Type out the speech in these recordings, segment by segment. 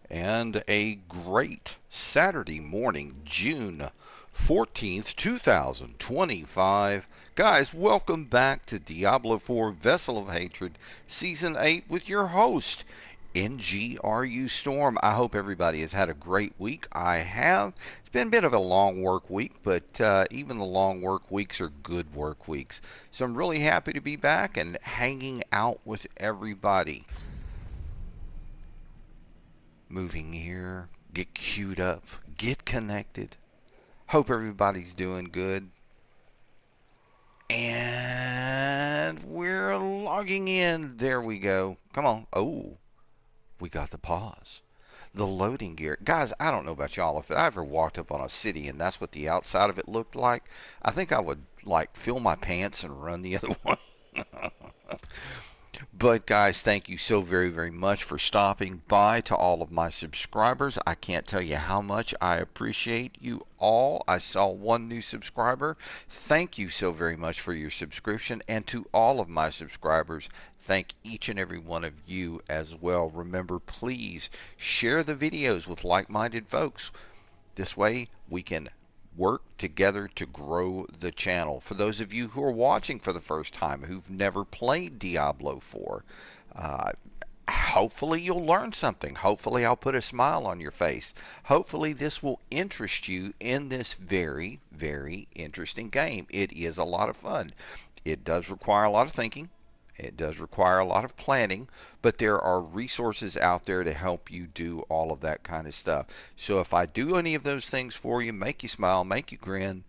and a great Saturday morning, June 14th, 2025. Guys, welcome back to Diablo 4 Vessel of Hatred, Season 8 with your host, NGRU Storm. I hope everybody has had a great week. I have. It's been a bit of a long work week, but even the long work weeks are good work weeks. So I'm really happy to be back and hanging out with everybody. Moving here, get queued up, get connected. Hope everybody's doing good. And we're logging in. There we go. Come on. Oh, we got the pause. The loading gear. Guys, I don't know about y'all. If I ever walked up on a city and that's what the outside of it looked like, I think I would like fill my pants and run the other one. But guys, thank you so very, very much for stopping by. To all of my subscribers, I can't tell you how much I appreciate you all. I saw one new subscriber. Thank you so very much for your subscription. And to all of my subscribers, thank each and every one of you as well. Remember, please share the videos with like-minded folks. This way we can work together to grow the channel. For those of you who are watching for the first time, who've never played Diablo 4, hopefully you'll learn something. Hopefully I'll put a smile on your face. Hopefully this will interest you in this very, very interesting game. It is a lot of fun. It does require a lot of thinking. It does require a lot of planning, but there are resources out there to help you do all of that kind of stuff. So if I do any of those things for you, make you smile, make you grin,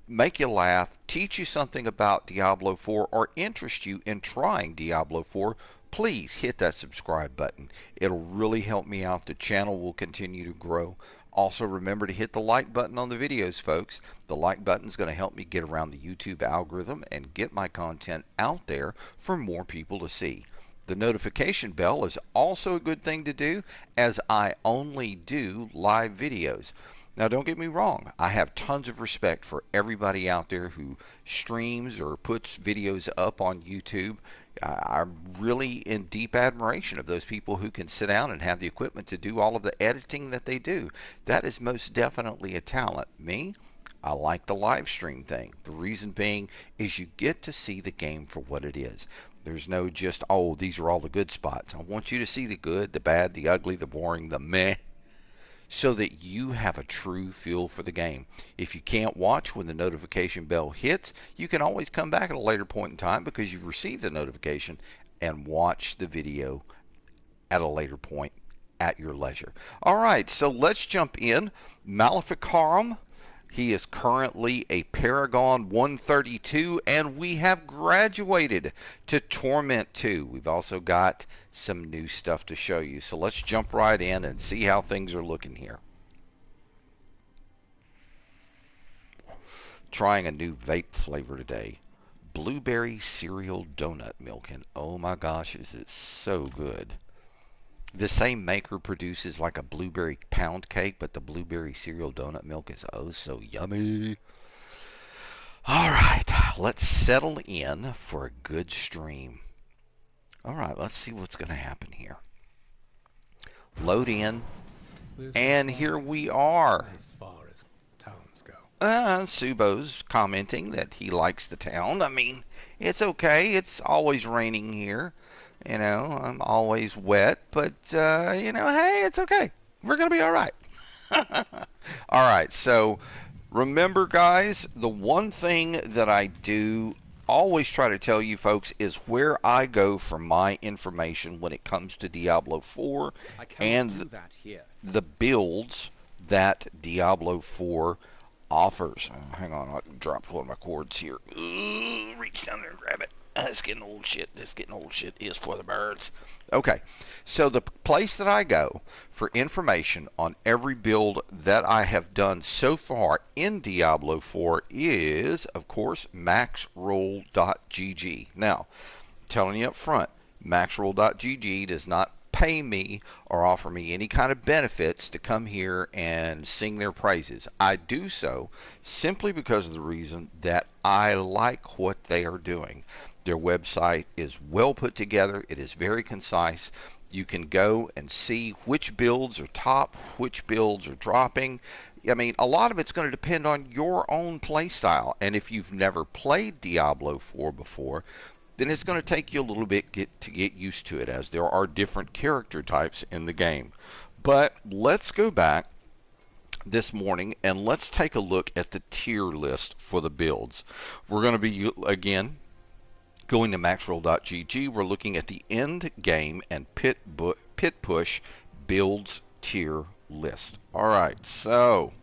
make you laugh, teach you something about Diablo 4, or interest you in trying Diablo 4, please hit that subscribe button. It'll really help me out. The channel will continue to grow. Also, remember to hit the like button on the videos, folks. The like button is going to help me get around the YouTube algorithm and get my content out there for more people to see. The notification bell is also a good thing to do, as I only do live videos. Now, don't get me wrong. I have tons of respect for everybody out there who streams or puts videos up on YouTube. I'm really in deep admiration of those people who can sit down and have the equipment to do all of the editing that they do. That is most definitely a talent. Me, I like the live stream thing. The reason being is you get to see the game for what it is. There's no just, oh, these are all the good spots. I want you to see the good, the bad, the ugly, the boring, the meh, so that you have a true feel for the game. If you can't watch when the notification bell hits, you can always come back at a later point in time because you've received the notification and watch the video at a later point at your leisure. All right, so let's jump in. Maleficarum. He is currently a Paragon 132, and we have graduated to Torment 2. We've also got some new stuff to show you. So let's jump right in and see how things are looking here. Trying a new vape flavor today. Blueberry cereal donut milk, and oh my gosh, is it so good. The same maker produces like a blueberry pound cake, but the blueberry cereal donut milk is oh so yummy. All right, let's settle in for a good stream. All right, let's see what's going to happen here. Load in, and here we are. As far as towns go. Subo's commenting that he likes the town. I mean, it's okay. It's always raining here. You know, I'm always wet, but, you know, hey, it's okay. We're going to be all right. All right, so remember, guys, the one thing that I do always try to tell you folks is where I go for my information when it comes to Diablo 4 and the builds that Diablo 4 offers. Hang on, I dropped one of my cords here. Ooh, reach down there and grab it. It's getting old shit. This getting old shit is for the birds. Okay, so the place that I go for information on every build that I have done so far in Diablo 4 is, of course, maxroll.gg. Now, telling you up front, maxroll.gg does not pay me or offer me any kind of benefits to come here and sing their praises. I do so simply because of the reason that I like what they are doing. Their website is well put together. It is very concise. You can go and see which builds are top, which builds are dropping. I mean, a lot of it's going to depend on your own play style. And if you've never played Diablo 4 before, then it's going to take you a little bit to get used to it, as there are different character types in the game. But let's go back this morning and let's take a look at the tier list for the builds. We're going to be, again, going to maxroll.gg. We're looking at the end game and pit push builds tier list. All right, so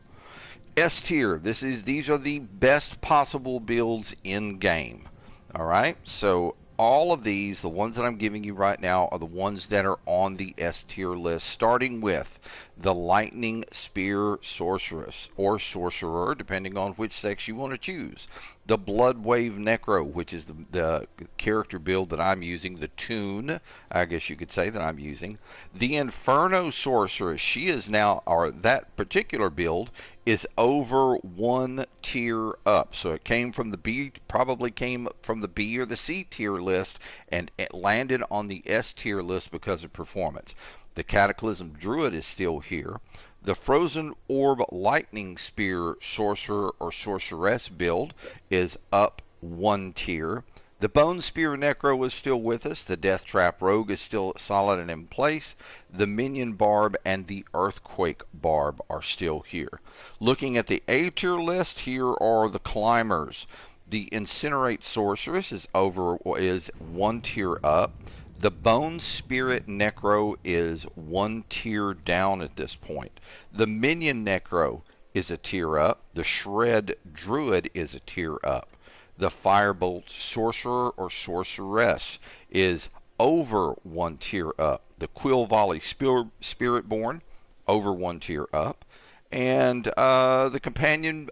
S tier. These are the best possible builds in game. All right, so all of these, the ones that I'm giving you right now, are the ones that are on the S tier list, starting with the Lightning Spear Sorceress, or Sorcerer, depending on which sex you want to choose. The Bloodwave Necro, which is the character build that I'm using, the tune, I guess you could say, that I'm using. The Inferno Sorceress, she is now, or that particular build is over one tier up. So it came from the B, probably came from the B or the C tier list, and it landed on the S tier list because of performance. The Cataclysm Druid is still here. The Frozen Orb Lightning Spear Sorcerer or Sorceress build is up one tier. The Bone Spear Necro is still with us. The Death Trap Rogue is still solid and in place. The Minion Barb and the Earthquake Barb are still here. Looking at the A tier list, here are the Climbers. The Incinerate Sorceress is one tier up. The Bone Spirit Necro is one tier down at this point. The Minion Necro is a tier up. The Shred Druid is a tier up. The Firebolt Sorcerer or Sorceress is over one tier up. The Quill Volley Spiritborn, over one tier up. And the Companion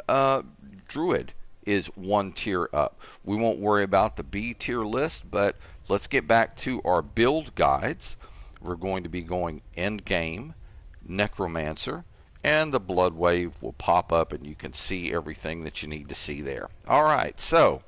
Druid is one tier up. We won't worry about the B tier list, but let's get back to our build guides. We're going to be going end game, Necromancer, and the Blood Wave will pop up and you can see everything that you need to see there. All right, so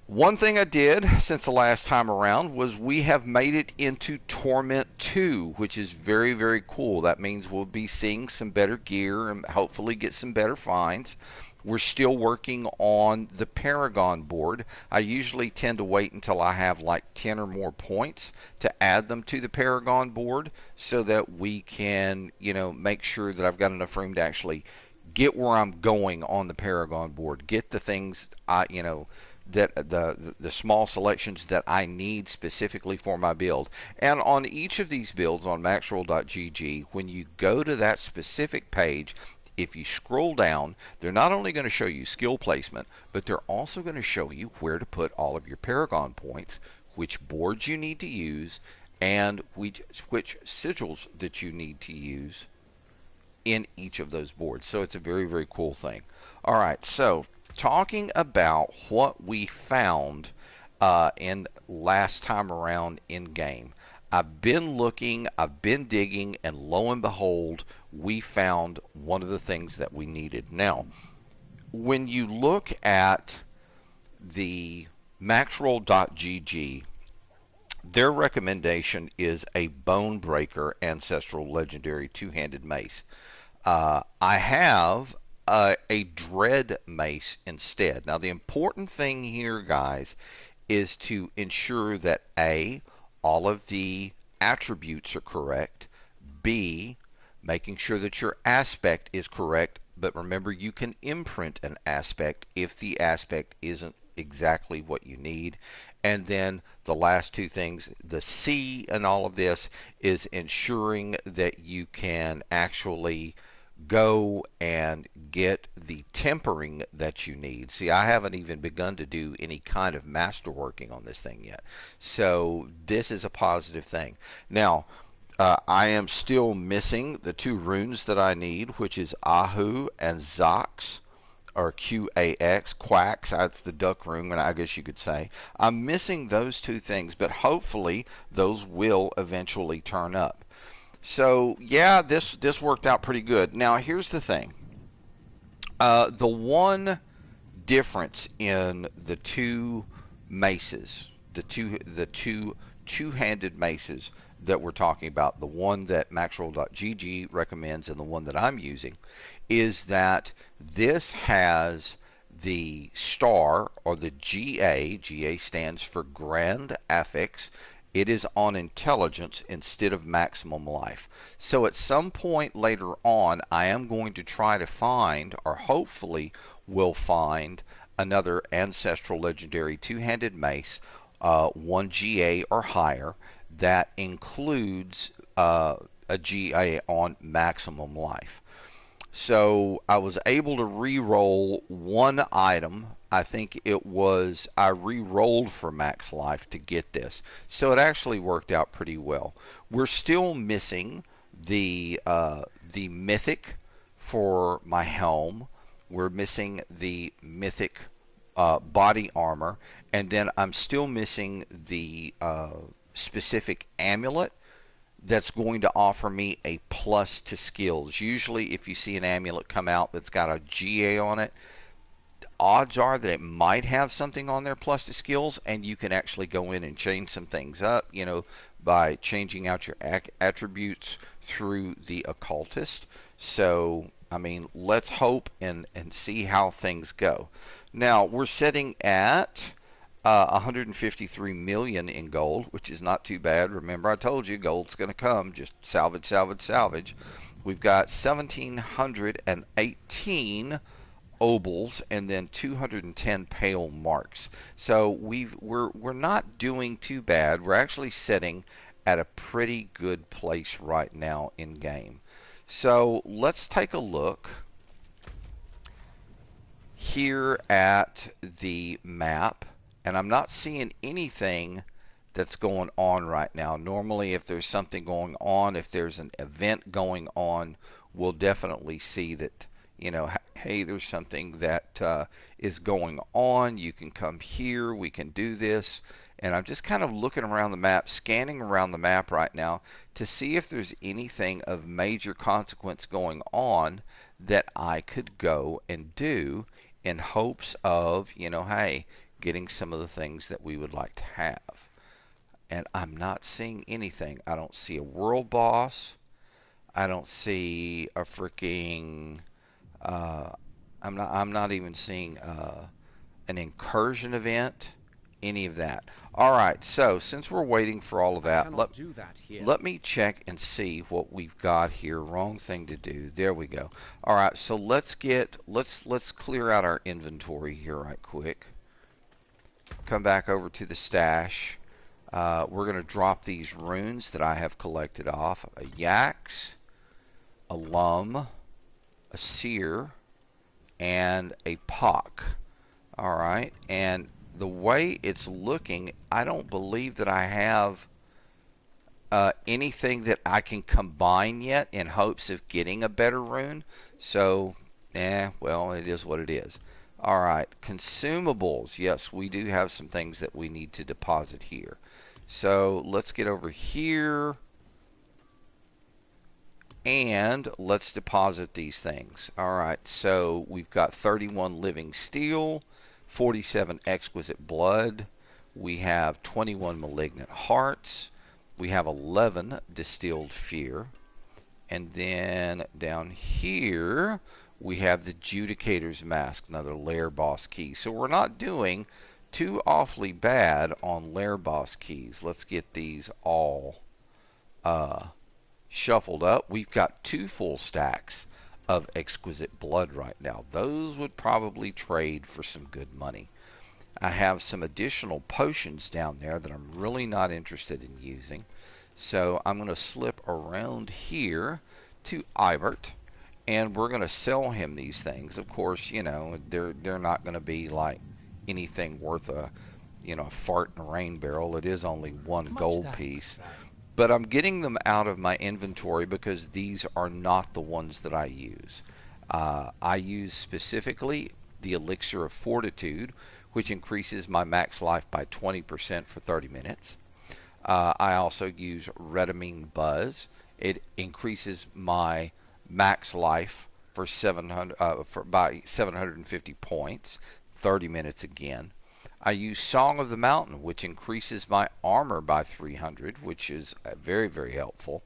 one thing I did since the last time around was we have made it into Torment 2, which is very, very cool. That means we'll be seeing some better gear and hopefully get some better finds. We're still working on the Paragon board. I usually tend to wait until I have like 10 or more points to add them to the Paragon board so that we can, make sure that I've got enough room to actually get where I'm going on the Paragon board, get the things that the small selections that I need specifically for my build. And on each of these builds on maxroll.gg, when you go to that specific page, if you scroll down, they're not only going to show you skill placement, but they're also going to show you where to put all of your Paragon points, which boards you need to use, and which sigils that you need to use in each of those boards. So it's a very, very cool thing. All right, so talking about what we found in last time around in game. I've been looking, I've been digging, and lo and behold, we found one of the things that we needed. Now, when you look at the maxroll.gg, their recommendation is a Bonebreaker Ancestral Legendary two-handed mace. I have a Dread mace instead. Now, the important thing here, guys, is to ensure that A, all of the attributes are correct. B, making sure that your aspect is correct. But remember, you can imprint an aspect if the aspect isn't exactly what you need. And then the last two things, the C in all of this is ensuring that you can actually go and get the tempering that you need. See, I haven't even begun to do any kind of masterworking on this thing yet. So this is a positive thing. Now, I am still missing the two runes that I need, which is Ahu and Zax, or QAX, Quacks. That's the duck rune, I guess you could say. I'm missing those two things, but hopefully those will eventually turn up. So yeah, this worked out pretty good. Now here's the thing. The one difference in the two maces, the two two-handed maces that we're talking about, the one that maxroll.gg recommends and the one that I'm using, is that this has the star, or the GA. GA stands for Grand Affix. It is on intelligence instead of maximum life. So at some point later on, I am going to try to find, or hopefully will find, another Ancestral Legendary two-handed mace, 1 GA or higher, that includes a GA on maximum life. So I was able to re-roll one item. I think it was, I re-rolled for max life to get this. So it actually worked out pretty well. We're still missing the mythic for my helm. We're missing the mythic body armor, and then I'm still missing the specific amulet that's going to offer me a plus to skills. Usually, if you see an amulet come out that's got a GA on it, odds are that it might have something on there plus to skills, and you can actually go in and change some things up, by changing out your attributes through the occultist. So, I mean, let's hope and see how things go. Now, we're sitting at 153 million in gold, which is not too bad. Remember, I told you gold's going to come. Just salvage, salvage, salvage. We've got 1,718 obols and then 210 pale marks. So we're not doing too bad. We're actually sitting at a pretty good place right now in game. So let's take a look here at the map, and I'm not seeing anything that's going on right now. Normally, if there's something going on, if there's an event going on, we'll definitely see that, hey, there's something that is going on. You can come here. We can do this. And I'm just kind of looking around the map, scanning around the map right now to see if there's anything of major consequence going on that I could go and do in hopes of, hey, getting some of the things that we would like to have. And I'm not seeing anything. I don't see a world boss. I don't see a freaking I'm not even seeing an incursion event, any of that. All right, so since we're waiting for all of that, let me check and see what we've got here. Wrong thing to do. There we go. All right, so let's clear out our inventory here right quick. Come back over to the stash. We're going to drop these runes that I have collected off. A Yax, a Lum, a Seer, and a Pock. Alright, and the way it's looking, I don't believe that I have anything that I can combine yet in hopes of getting a better rune. So, well, it is what it is. Alright, consumables. Yes, we do have some things that we need to deposit here. So, let's get over here and let's deposit these things. Alright, so we've got 31 living steel, 47 exquisite blood, we have 21 malignant hearts, we have 11 distilled fear, and then down here we have the Judicator's Mask, another lair boss key. So we're not doing too awfully bad on lair boss keys. Let's get these all shuffled up. We've got 2 full stacks of exquisite blood right now. Those would probably trade for some good money. I have some additional potions down there that I'm really not interested in using. So I'm going to slip around here to Ibert, and we're going to sell him these things. Of course, they're not going to be like anything worth a fart in a rain barrel. It is only 1 gold piece. But I'm getting them out of my inventory because these are not the ones that I use. I use specifically the Elixir of Fortitude, which increases my max life by 20% for 30 minutes. I also use Redamine Buzz. It increases my max life by 750 points, 30 minutes again. I use Song of the Mountain, which increases my armor by 300, which is very, very helpful.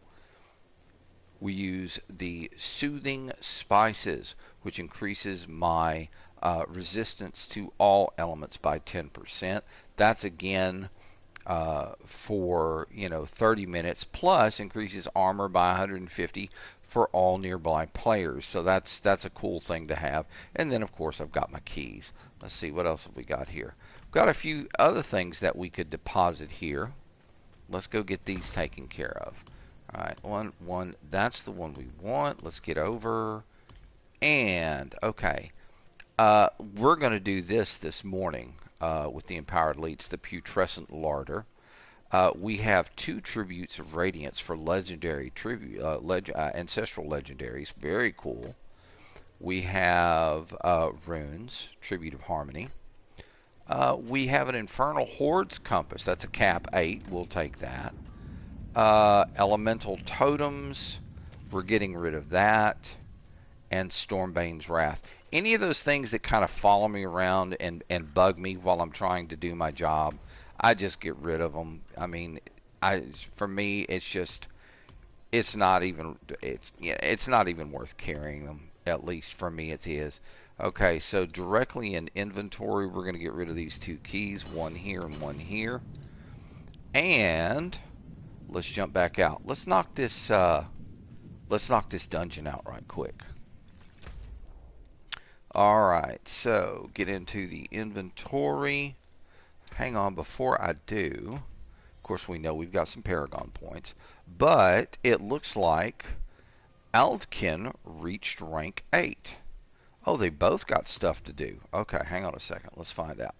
We use the Soothing Spices, which increases my resistance to all elements by 10%. That's again for 30 minutes, plus increases armor by 150 for all nearby players. So that's a cool thing to have. And then of course I've got my keys. Let's see, what else have we got here. We've got a few other things that we could deposit here. Let's go get these taken care of. All right, one, that's the one we want. Let's get over. And okay, we're going to do this morning with the Empowered Elites, the Putrescent Larder. We have 2 tributes of radiance for legendary tribute, ancestral legendaries. Very cool. We have runes, tribute of harmony. We have an Infernal Hordes compass. That's a cap 8. We'll take that. Elemental totems. We're getting rid of that. And Stormbane's Wrath. Any of those things that kind of follow me around and bug me while I'm trying to do my job, I just get rid of them. I mean, for me, it's not even worth carrying them. At least for me, it is. Okay, so directly in inventory, we're going to get rid of these 2 keys, one here and one here. And let's jump back out. Let's knock this dungeon out right quick. Alright, so get into the inventory. Hang on, before I do, of course we know we've got some Paragon points, but it looks like Aldkin reached rank 8. Oh, they both got stuff to do. Okay, hang on a second. Let's find out.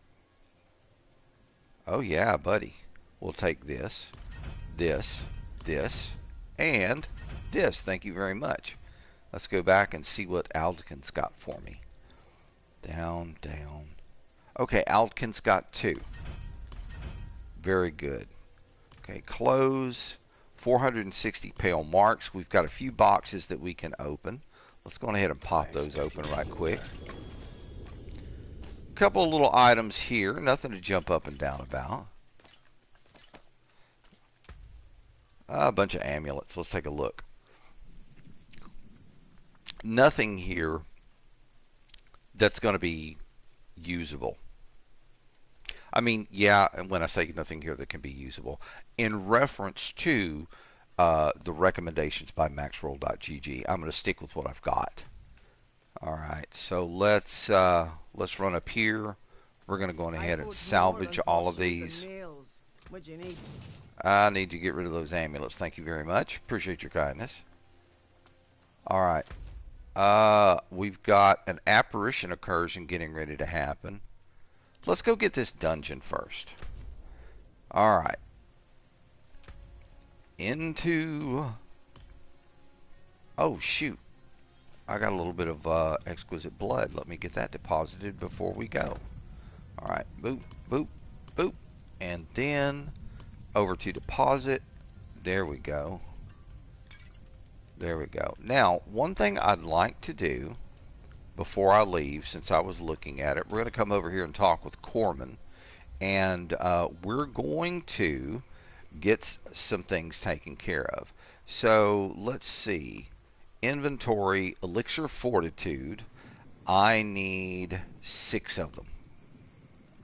Oh yeah, buddy. We'll take this, this, and this. Thank you very much. Let's go back and see what Aldkin's got for me. Down, down. Okay, Aldkin's got 2. Very good. Okay, close. 460 pale marks. We've got a few boxes that we can open. Let's go ahead and pop those open right quick. A couple of little items here. Nothing to jump up and down about. A bunch of amulets. Let's take a look. Nothing here that's going to be usable. I mean, yeah, and when I say nothing here that can be usable, in reference to the recommendations by maxroll.gg, I'm going to stick with what I've got. All right, so let's run up here. We're going to go on ahead and salvage all of these. I need to get rid of those amulets. Thank you very much. Appreciate your kindness. All right. We've got an apparition incursion getting ready to happen. Let's go get this dungeon first. Alright. Oh, shoot. I got a little bit of exquisite blood. Let me get that deposited before we go. Alright. Boop, boop, boop. And then over to deposit. There we go. There we go. Now, one thing I'd like to do before I leave, since I was looking at it, we're going to come over here and talk with Corman, and we're going to get some things taken care of. So let's see. Inventory, Elixir Fortitude. I need 6 of them.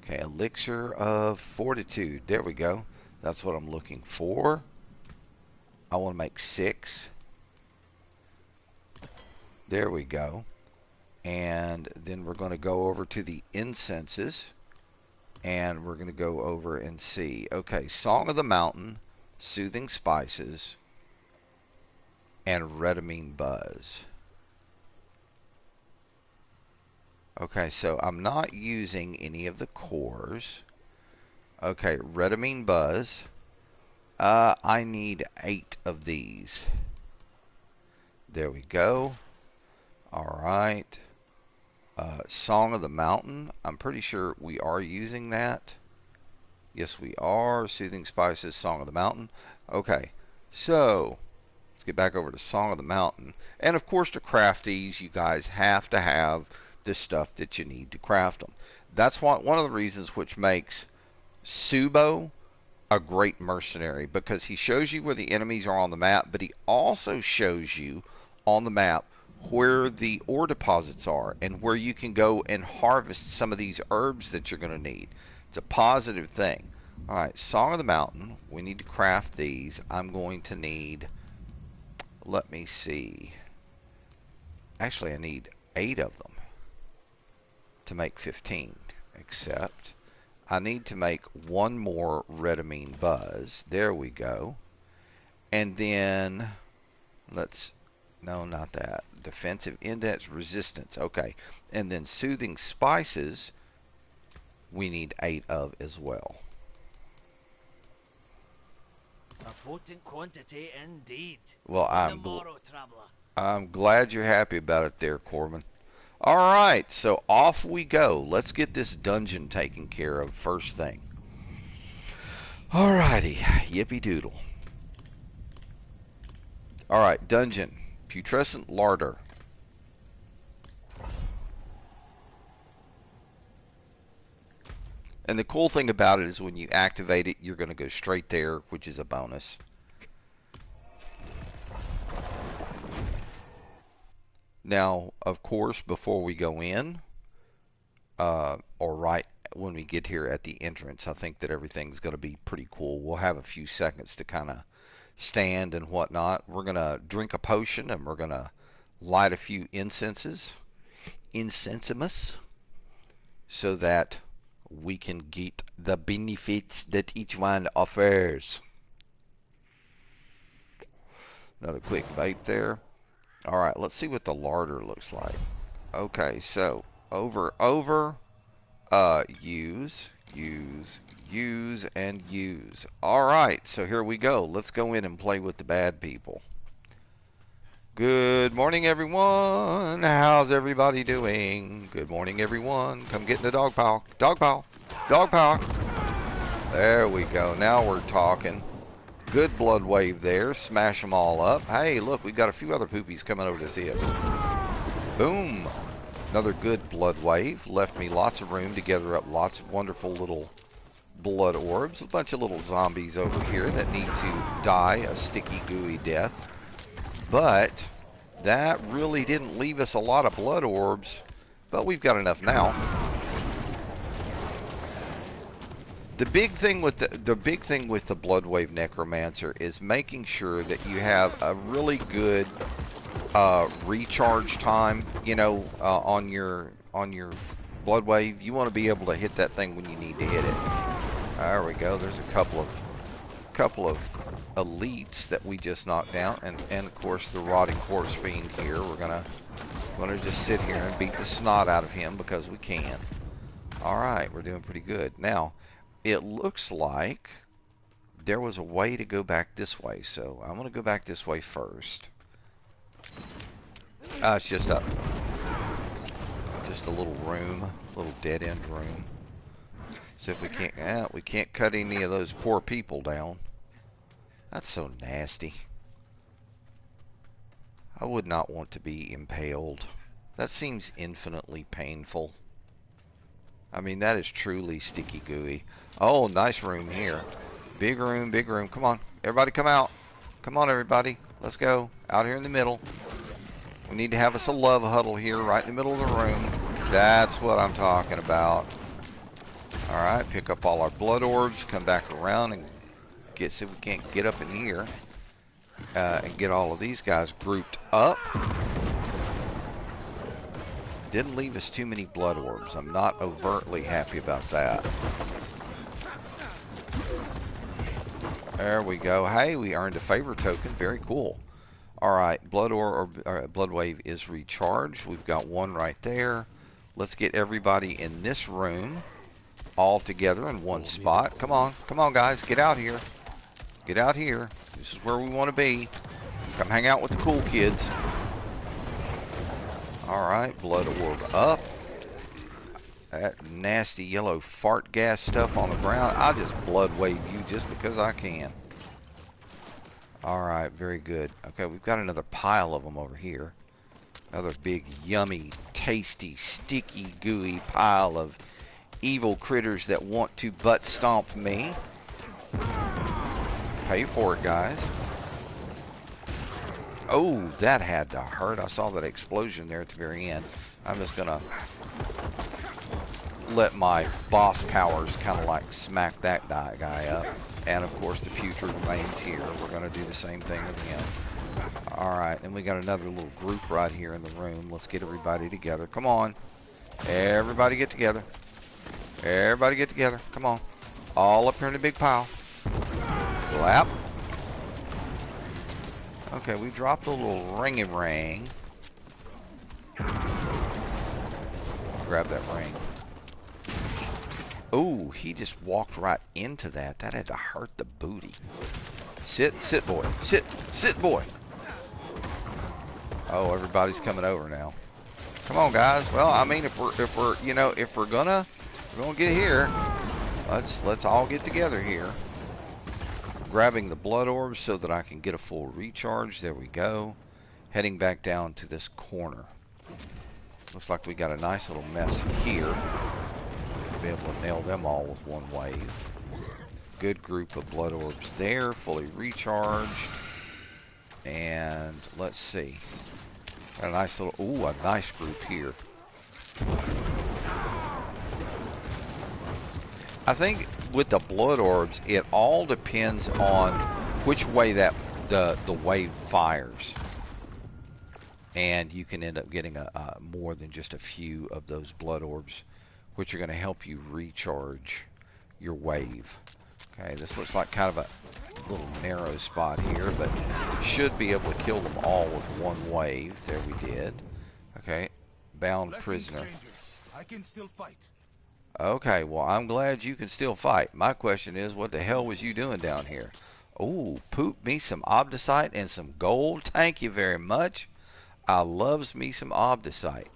Okay, Elixir of Fortitude. There we go. That's what I'm looking for. I want to make 6. There we go. And then we're going to go over to the incenses. And we're going to go over and see. Okay, Song of the Mountain, Soothing Spices, and Redamine Buzz. Okay, so I'm not using any of the cores. Okay, Redamine Buzz. I need 8 of these. There we go. Alright. Song of the Mountain. I'm pretty sure we are using that. Yes, we are. Soothing Spices, Song of the Mountain. Okay, so let's get back over to Song of the Mountain. And of course, to craft these, you guys have to have the stuff that you need to craft them. That's one of the reasons which makes Subo a great mercenary, because he shows you where the enemies are on the map, but he also shows you on the map where the ore deposits are and where you can go and harvest some of these herbs that you're going to need. It's a positive thing. All right, Song of the Mountain. We need to craft these. I'm going to need, let me see. Actually, I need 8 of them to make 15, except I need to make one more Redamine Buzz. There we go. And then, no, not that. Defensive Index Resistance. Okay. And then Soothing Spices, we need 8 of as well. A potent quantity indeed. Well, Tomorrow, traveler. I'm glad you're happy about it there, Corbin. All right, so off we go. Let's get this dungeon taken care of first thing. All righty, yippee doodle. All right, dungeon, putrescent larder. And the cool thing about it is when you activate it, you're going to go straight there, which is a bonus. Now, of course, before we go in, or right when we get here at the entrance, I think that everything's going to be pretty cool. We'll have a few seconds to kind of stand and whatnot. We're going to drink a potion and we're going to light a few incensimus, so that we can get the benefits that each one offers. Another quick bait there. All right, let's see what the larder looks like. Okay, so over, use, and use. All right, so here we go. Let's go in and play with the bad people. Good morning, everyone. How's everybody doing? Good morning, everyone. Come get in the dog pile. Dog pile. Dog pile. There we go. Now we're talking. Good blood wave there. Smash them all up. Hey, look, we've got a few other poopies coming over to see us. Boom. Another good blood wave. Left me lots of room to gather up lots of wonderful little blood orbs. A bunch of little zombies over here that need to die a sticky, gooey death. But that really didn't leave us a lot of blood orbs. But we've got enough now. The big thing with the Bloodwave Necromancer is making sure that you have a really good recharge time. You know, on your Bloodwave, you want to be able to hit that thing when you need to hit it. There we go. There's a couple of elites that we just knocked down, and of course the rotting corpse fiend here. We're gonna just sit here and beat the snot out of him because we can. All right, we're doing pretty good now. It looks like there was a way to go back this way, so I'm going to go back this way first. It's just a little room, a little dead-end room. So if we can't cut any of those poor people down. That's so nasty. I would not want to be impaled. That seems infinitely painful. I mean, that is truly sticky gooey. Oh, nice room here. Big room, big room. Come on. Everybody come out. Come on, everybody. Let's go. Out here in the middle. We need to have us a love huddle here right in the middle of the room. That's what I'm talking about. Alright, pick up all our blood orbs. Come back around and see if we can't get up in here. And get all of these guys grouped up. Didn't leave us too many blood orbs. I'm not overtly happy about that. There we go. Hey, we earned a favor token. Very cool. Alright, blood wave is recharged. We've got one right there. Let's get everybody in this room all together in one spot. Come on. Come on, guys. Get out here. Get out here. This is where we want to be. Come hang out with the cool kids. Alright, blood orb up. That nasty yellow fart gas stuff on the ground. I'll just blood wave you just because I can. Alright, very good. Okay, we've got another pile of them over here. Another big, yummy, tasty, sticky, gooey pile of evil critters that want to butt stomp me. Pay for it, guys. Oh, that had to hurt. I saw that explosion there at the very end. I'm just gonna let my boss powers kind of like smack that guy up. And of course the putrid remains here. We're gonna do the same thing again. Alright, and we got another little group right here in the room. Let's get everybody together. Come on. Everybody get together. Everybody get together. Come on. All up here in a big pile. Clap. Okay, we dropped a little ringy ring. Grab that ring. Oh, he just walked right into that. That had to hurt the booty. Sit, boy. Sit, boy. Oh, everybody's coming over now. Come on, guys. Well, I mean, if we're gonna get here, let's all get together here. Grabbing the blood orbs so that I can get a full recharge. There we go. Heading back down to this corner. Looks like we got a nice little mess here. Be able to nail them all with one wave. Good group of blood orbs there, fully recharged. And let's see. Got a nice little, ooh, a nice group here. I think with the blood orbs, it all depends on which way that the wave fires. And you can end up getting more than just a few of those blood orbs, which are going to help you recharge your wave. Okay, this looks like kind of a little narrow spot here, but should be able to kill them all with one wave. There we did. Okay, bound prisoner. I can still fight. Okay, well, I'm glad you can still fight. My question is, what the hell was you doing down here? Oh, poop me some obdicite and some gold. Thank you very much. I loves me some obdicite.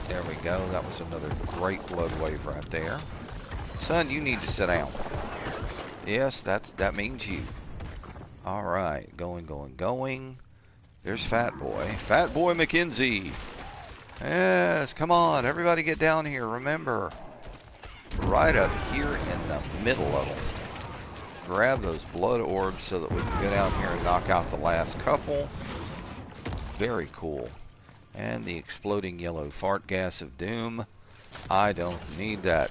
There we go. That was another great blood wave right there. Son, you need to sit down. Yes, that means you. All right, going. There's Fat Boy. Fat Boy McKenzie. Yes, come on, everybody get down here. Remember, right up here in the middle of them. Grab those blood orbs so that we can get down here and knock out the last couple. Very cool. And the exploding yellow fart gas of doom. I don't need that.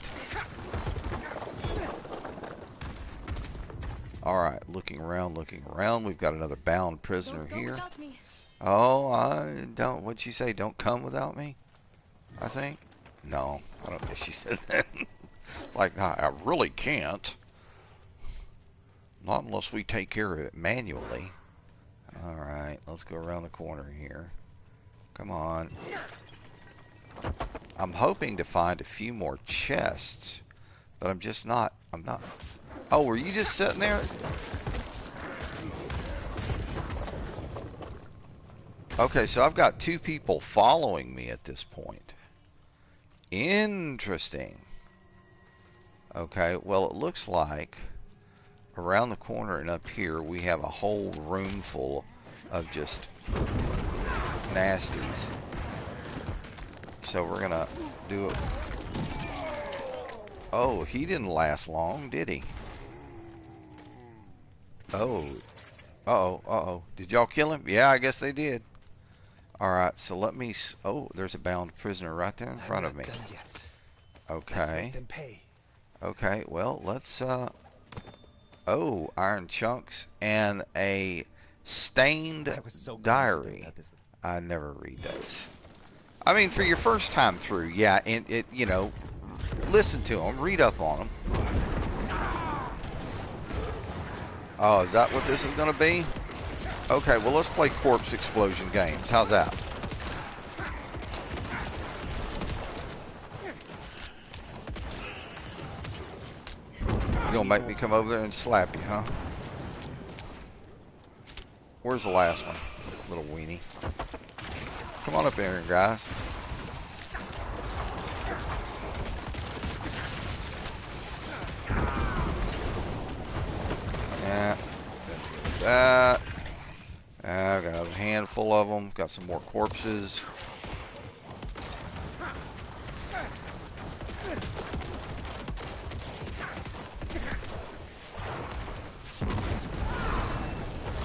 Alright, looking around. We've got another bound prisoner here. Oh, I don't, what'd she say? Don't come without me? I think? No, I don't think she said that. Like, I really can't. Not unless we take care of it manually. Alright, let's go around the corner here. Come on. I'm hoping to find a few more chests, but I'm not. Oh, were you just sitting there? Okay, so I've got two people following me at this point. Interesting. Okay, well, it looks like around the corner and up here we have a whole room full of just nasties. So we're gonna do it. Oh, he didn't last long, did he? Oh. Uh-oh. Did y'all kill him? Yeah, I guess they did. Alright, so let me... Oh, there's a bound prisoner right there in front of me. Okay. Okay, well, let's... Oh, iron chunks and a stained diary. I never read those. I mean, for your first time through, yeah, and it, you know, listen to them, read up on them. Oh, is that what this is going to be? Okay, well, let's play corpse explosion games. How's that? You gonna make me come over there and slap you, huh? Where's the last one? Little weenie. Come on up there, guys. Yeah. I've got a handful of them. Got some more corpses.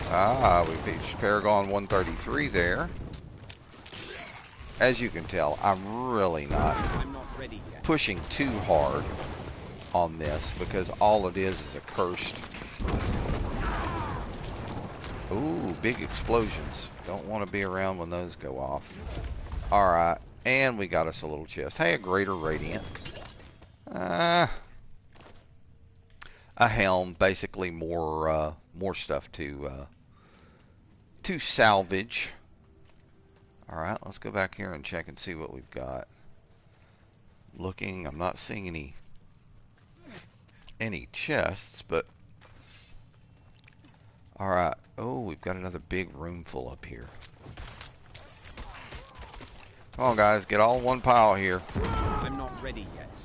Ah, we beat Paragon 133 there. As you can tell, I'm really not pushing too hard on this because all it is a cursed. Ooh, big explosions. Don't want to be around when those go off. Alright, and we got us a little chest. Hey, a greater radiant. A helm, basically more stuff to salvage. Alright, let's go back here and check and see what we've got. Looking, I'm not seeing any chests, but alright. Oh, we've got another big room full up here. Come on, guys, get all in one pile here. I'm not ready yet.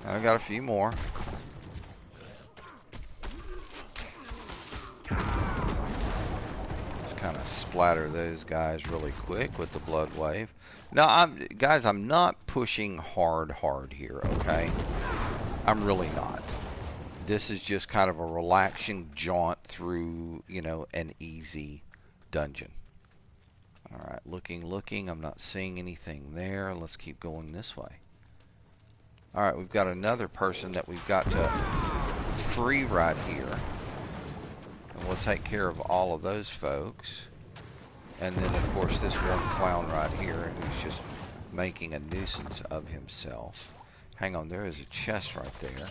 I've got a few more. Just kind of splatter those guys really quick with the blood wave. Now, guys, I'm not pushing hard here, okay? I'm really not. This is just kind of a relaxing jaunt through, you know, an easy dungeon. Alright, looking. I'm not seeing anything there. Let's keep going this way. Alright, we've got another person that we've got to free right here. And we'll take care of all of those folks. And then, of course, this one clown right here who's just making a nuisance of himself. Hang on, there is a chest right there.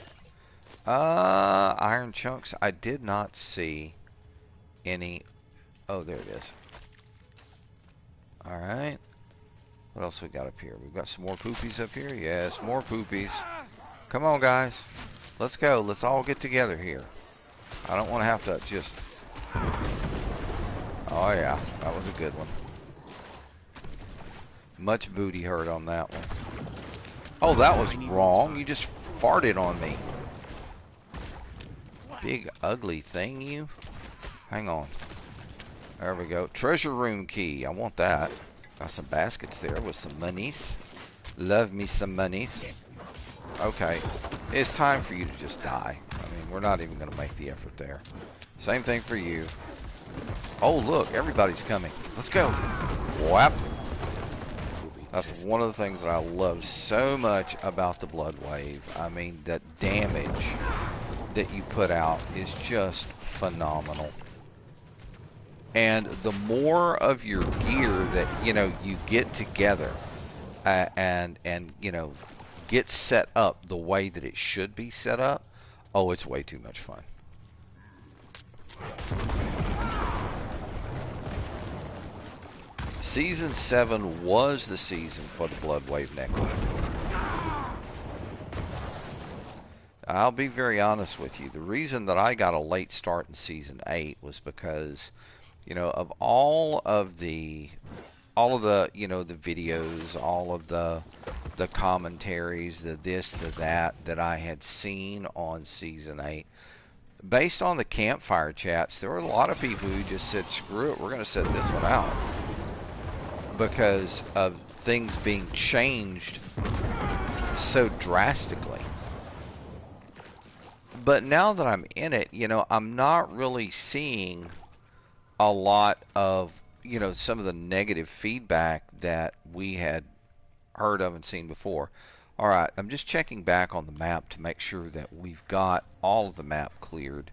Iron chunks. I did not see any. Oh, there it is. Alright. What else we got up here? We've got some more poopies up here. Yes, more poopies. Come on, guys. Let's go. Let's all get together here. I don't want to have to just... Oh, yeah. That was a good one. Much booty hurt on that one. Oh, that was wrong. You just farted on me. Big ugly thing, you. Hang on. There we go. Treasure room key. I want that. Got some baskets there with some monies. Love me some monies. Okay. It's time for you to just die. I mean, we're not even going to make the effort there. Same thing for you. Oh, look. Everybody's coming. Let's go. Whap. That's one of the things that I love so much about the Blood Wave. I mean, the damage that you put out is just phenomenal. And the more of your gear that, you know, you get together and you know, get set up the way that it should be set up, oh, it's way too much fun. Season 7 was the season for the Blood Wave Necro. I'll be very honest with you. The reason that I got a late start in Season 8 was because, you know, of all of the, you know, the videos, all of the commentaries, the this, the that I had seen on Season 8, based on the campfire chats, there were a lot of people who just said, screw it, we're going to set this one out. Because of things being changed so drastically. But now that I'm in it, you know, I'm not really seeing a lot of, you know, some of the negative feedback that we had heard of and seen before. Alright, I'm just checking back on the map to make sure that we've got all of the map cleared.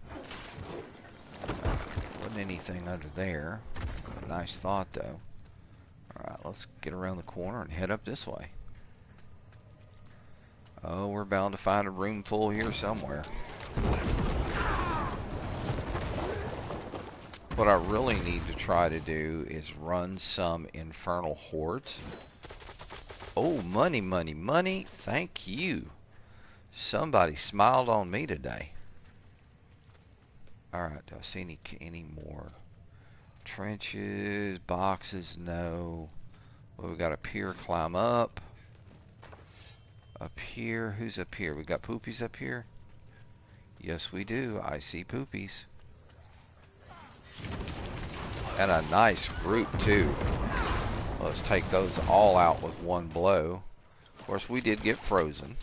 Wasn't anything under there. Nice thought, though. Alright, let's get around the corner and head up this way. Oh, we're bound to find a room full here somewhere. What I really need to try to do is run some infernal hordes. Oh, money, money, money. Thank you. Somebody smiled on me today. Alright, do I see any more? Trenches, boxes, no. Well, we got up here, climb up. Up here. Who's up here? We got poopies up here? Yes, we do. I see poopies. And a nice group, too. Let's take those all out with one blow. Of course, we did get frozen.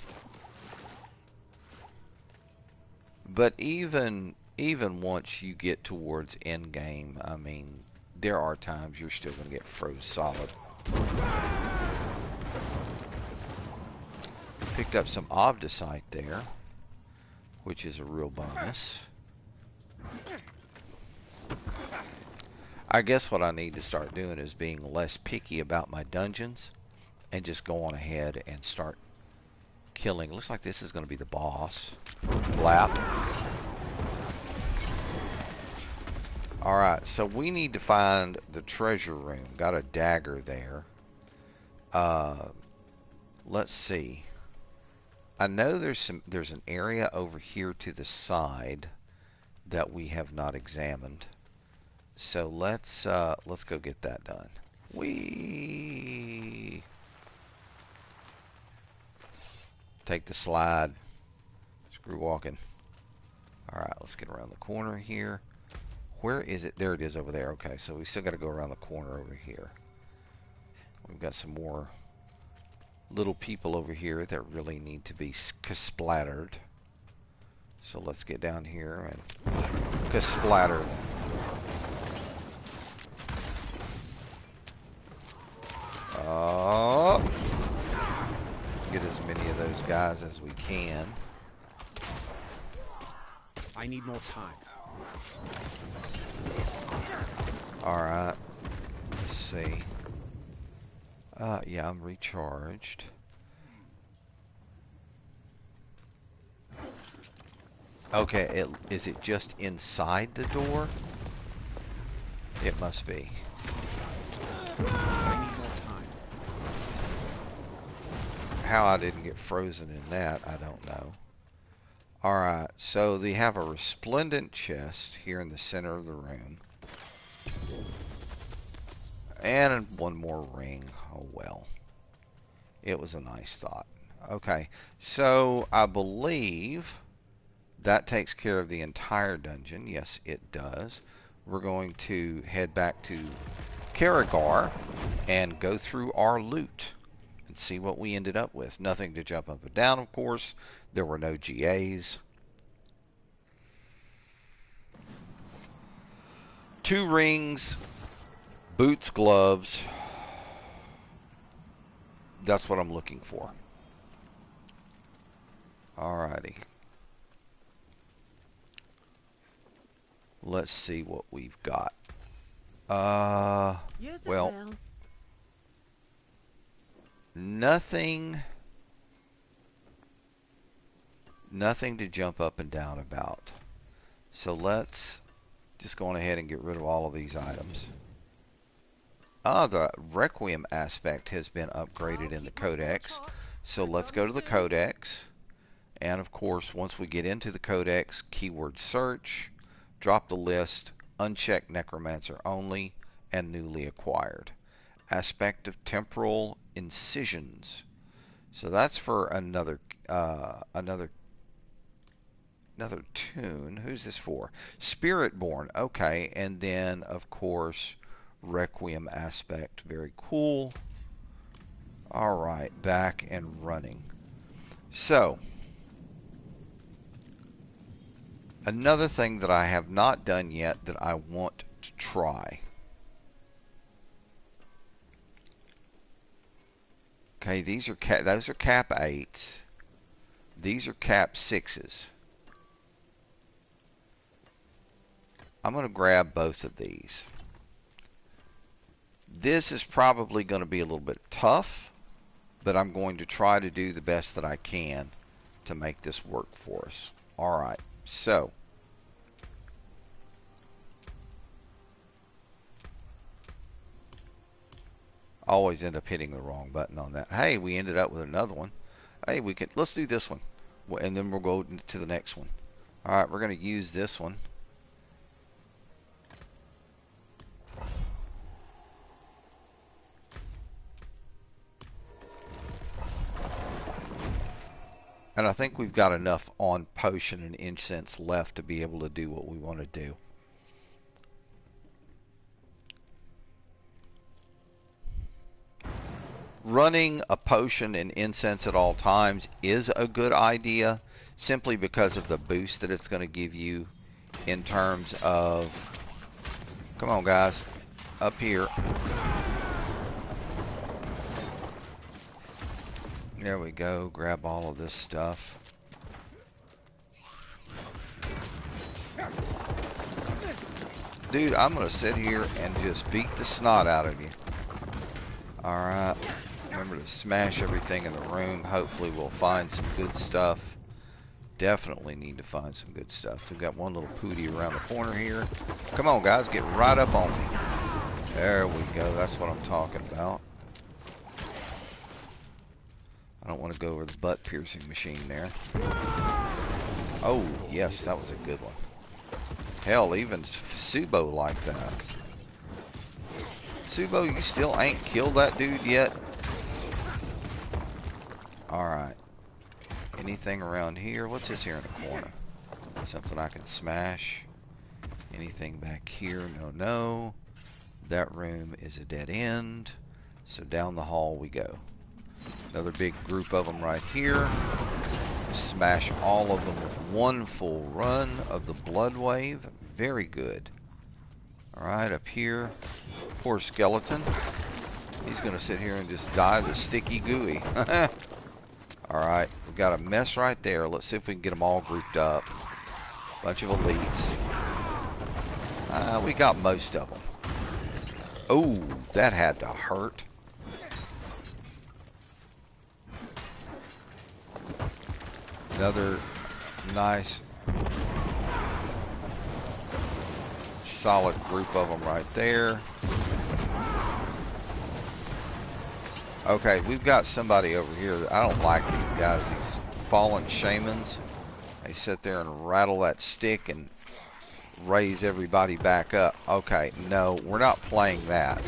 But even once you get towards endgame, I mean, there are times you're still going to get froze solid. Picked up some obdicite there, which is a real bonus. I guess what I need to start doing is being less picky about my dungeons and just go on ahead and start killing. Looks like this is going to be the boss. Blap. Alright, so we need to find the treasure room. Got a dagger there. Let's see. I know there's an area over here to the side that we have not examined. So let's go get that done. Whee! Take the slide. Screw walking. Alright, let's get around the corner here. Where is it? There it is over there. Okay, so we still got to go around the corner over here. We've got some more little people over here that really need to be splattered. So let's get down here and splatter them. Get as many of those guys as we can. I need more time. Alright. Let's see. Yeah, I'm recharged. Okay, is it just inside the door? It must be. I need more time. How I didn't get frozen in that, I don't know. Alright, so they have a resplendent chest here in the center of the room. And one more ring. Oh well. It was a nice thought. Okay, so I believe that takes care of the entire dungeon. Yes, it does. We're going to head back to Karagar and go through our loot and see what we ended up with. Nothing to jump up and down, of course. There were no GAs. 2 rings, boots, gloves. That's what I'm looking for. Alrighty. Let's see what we've got. Well, nothing to jump up and down about. So let's just go on ahead and get rid of all of these items. The Requiem aspect has been upgraded in the Codex. So let's go to the Codex. And of course, once we get into the Codex, keyword search, drop the list, uncheck Necromancer only, and newly acquired. Aspect of temporal incisions. So that's for another tune. Who's this for? Spiritborn. Okay, and then of course Requiem aspect. Very cool. All right, back and running. So another thing that I have not done yet that I want to try. Okay, those are cap 8s. These are cap 6s. I'm going to grab both of these. This is probably going to be a little bit tough, but I'm going to try to do the best that I can to make this work for us. Alright, so always end up hitting the wrong button on that. Hey, we ended up with another one. Hey, let's do this one, and then we'll go to the next one. Alright, we're going to use this one. And I think we've got enough on potion and incense left to be able to do what we want to do. Running a potion and incense at all times is a good idea, simply because of the boost that it's going to give you in terms of... Come on, guys. Up here. There we go. Grab all of this stuff. Dude, I'm going to sit here and just beat the snot out of you. Alright. Remember to smash everything in the room. Hopefully we'll find some good stuff. Definitely need to find some good stuff. We've got one little pootie around the corner here. Come on, guys. Get right up on me. There we go. That's what I'm talking about. I don't want to go over the butt piercing machine there. Oh, yes. That was a good one. Hell, even Subo like that. Subo, you still ain't killed that dude yet? Alright. Anything around here? What's this here in the corner? Something I can smash. Anything back here? No, no. That room is a dead end. So down the hall we go. Another big group of them right here. Smash all of them with one full run of the blood wave. Very good. Alright, up here. Poor skeleton. He's going to sit here and just die the sticky gooey. Alright, we've got a mess right there. Let's see if we can get them all grouped up. Bunch of elites. We got most of them. Oh, that had to hurt. Another nice solid group of them right there. Okay, we've got somebody over here that I don't like these guys, these fallen shamans. They sit there and rattle that stick and raise everybody back up. Okay, no, we're not playing that.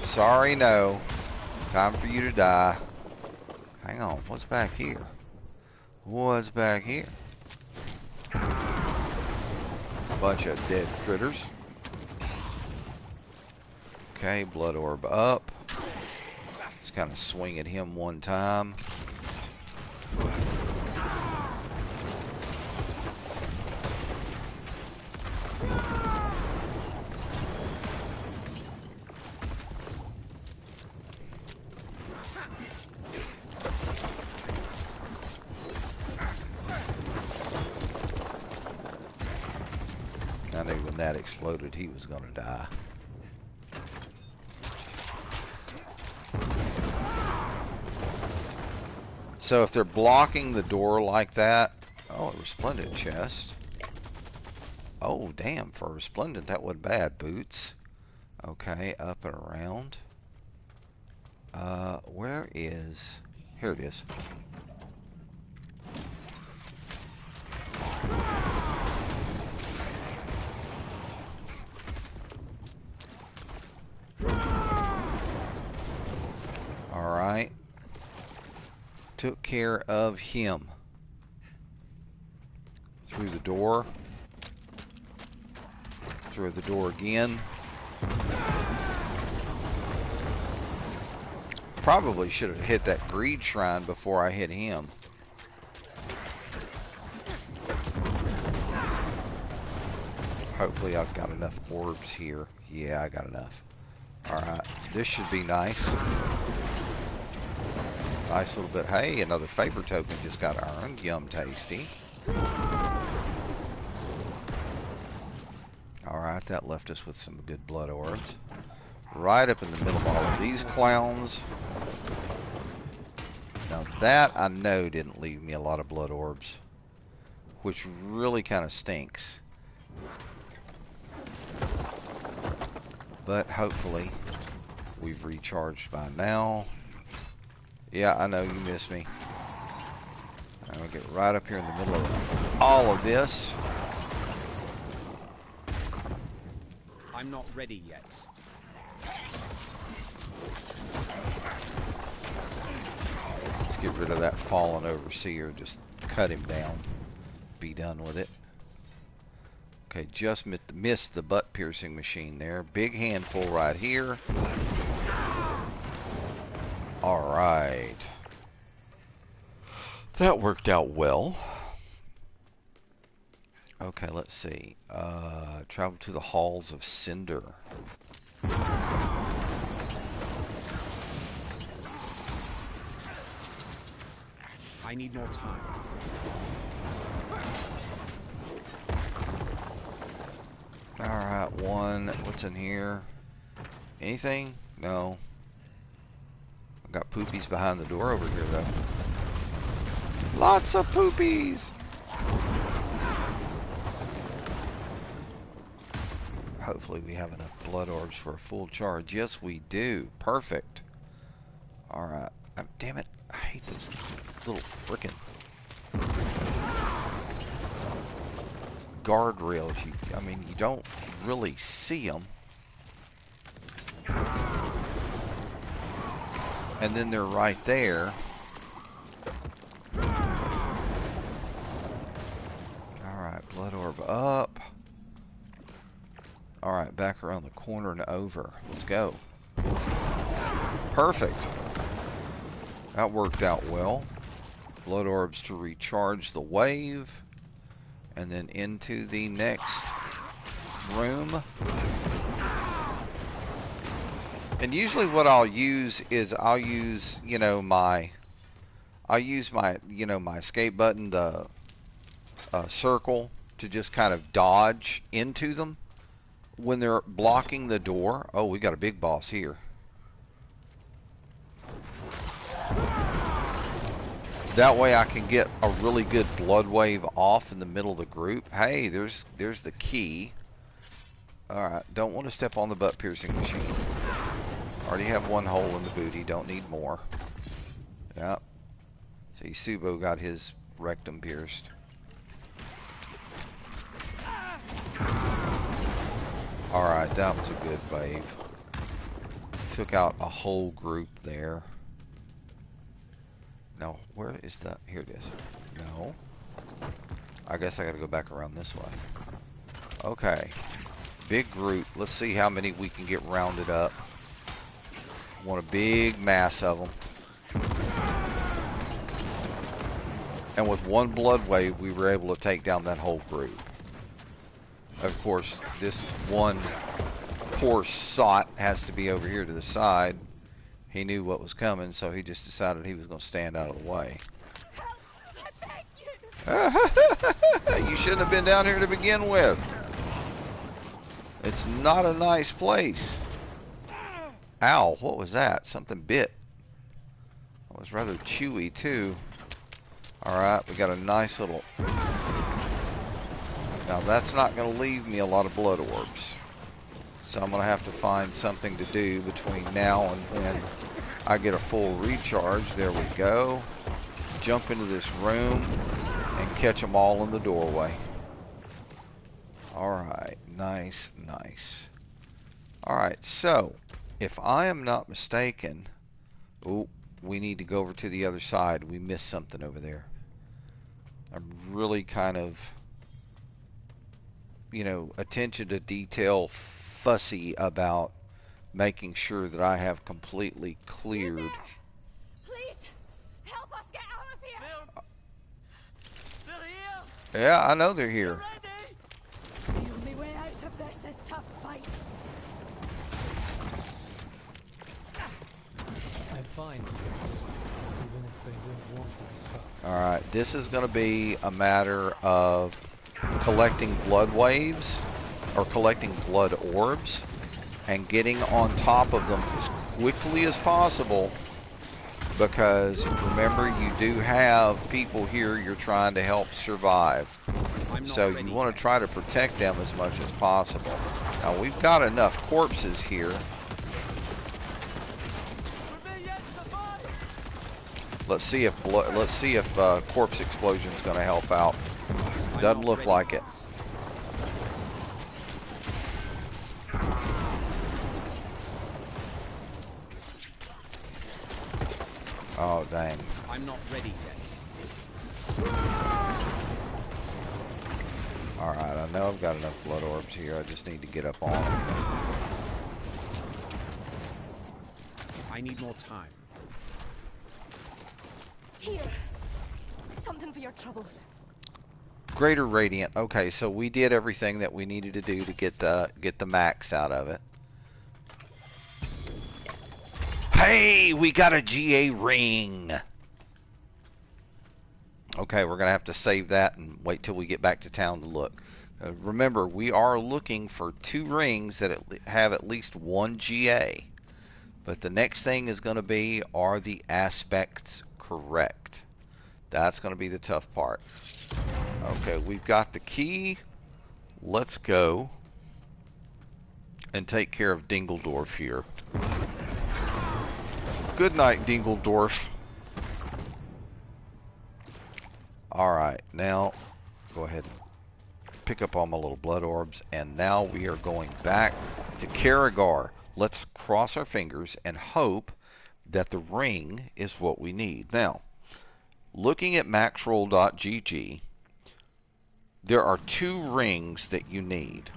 Sorry, no. Time for you to die. Hang on, what's back here? What's back here? Bunch of dead critters. Okay, blood orb up. Let's kind of swing at him one time. I knew when that exploded he was going to die. So if they're blocking the door like that... Oh, a resplendent chest. Oh, damn. For a resplendent, that wasn't bad. Boots. Okay, up and around. Where is... Here it is. Alright. Took care of him. Through the door. Through the door again. Probably should have hit that greed shrine before I hit him. Hopefully I've got enough orbs here. Yeah, I got enough. Alright, this should be nice. Nice little bit. Hey, another favor token just got earned. Yum tasty. Alright, that left us with some good blood orbs. Right up in the middle of all of these clowns. Now that I know didn't leave me a lot of blood orbs, which really kind of stinks. But hopefully we've recharged by now. Yeah, I know you missed me. I'm gonna get right up here in the middle of all of this. I'm not ready yet. Let's Get rid of that fallen overseer. Just cut him down. Be done with it. Okay, just missed the butt-piercing machine there. Big handful right here. Alright. That worked out well. Okay, let's see. Travel to the halls of Cinder. I need more time. Alright, one. What's in here? Anything? No. I've got poopies behind the door over here, though. Lots of poopies! Hopefully we have enough blood orbs for a full charge. Yes, we do. Perfect. Alright. Damn it. I hate those little frickin' guardrails. I mean, you don't really see them. And then they're right there. Alright, blood orb up. Alright, back around the corner and over. Let's go. Perfect. That worked out well. Blood orbs to recharge the wave. And then into the next room. And usually what I'll use is I'll use my escape button, the circle, to just kind of dodge into them when they're blocking the door. Oh, we got a big boss here. That way I can get a really good blood wave off in the middle of the group. Hey, there's the key. Alright, don't want to step on the butt piercing machine. Already have one hole in the booty, don't need more. Yep. See, Subo got his rectum pierced. Alright, that was a good wave. Took out a whole group there. Now, where is that? Here it is. No. I guess I gotta go back around this way. Okay. Big group. Let's see how many we can get rounded up. Want a big mass of them. And with one blood wave, we were able to take down that whole group. Of course, this one poor sot has to be over here to the side. He knew what was coming, so he just decided he was going to stand out of the way. You shouldn't have been down here to begin with. It's not a nice place. Ow, what was that? Something bit. It was rather chewy, too. Alright, we got a nice little... Now, that's not going to leave me a lot of blood orbs. So I'm going to have to find something to do between now and when I get a full recharge. There we go. Jump into this room and catch them all in the doorway. Alright, nice, nice. Alright, so, if I am not mistaken... Oh, we need to go over to the other side. We missed something over there. I'm really kind of... attention to detail fussy about making sure that I have completely cleared. Please, help us get out of here. They're here. Yeah, I know they're here. Ready? The only way out of this is to fight. I'm fine. Even if they don't want my stuff. Alright, this is going to be a matter of collecting blood waves, or collecting blood orbs, and getting on top of them as quickly as possible, because remember, you do have people here you're trying to help survive. So you want to try to protect them as much as possible. Now, we've got enough corpses here. Let's see if corpse explosion is going to help out. Doesn't look like it. Oh, dang. I'm not ready yet. Alright, I know I've got enough blood orbs here. I just need to get up on them. I need more time. Here. Something for your troubles. Greater Radiant. Okay, so we did everything that we needed to do to get the max out of it. Hey, we got a GA ring. Okay, we're going to have to save that and wait till we get back to town to look. Remember, we are looking for 2 rings that have at least 1 GA. But the next thing is going to be, are the aspects correct? That's going to be the tough part. Okay, we've got the key. Let's go and take care of Dingledorf here. Good night, Dingledorf. Alright, now go ahead and pick up all my little blood orbs, and now we are going back to Karagar. Let's cross our fingers and hope that the ring is what we need. Now, looking at maxroll.gg, there are 2 rings that you need.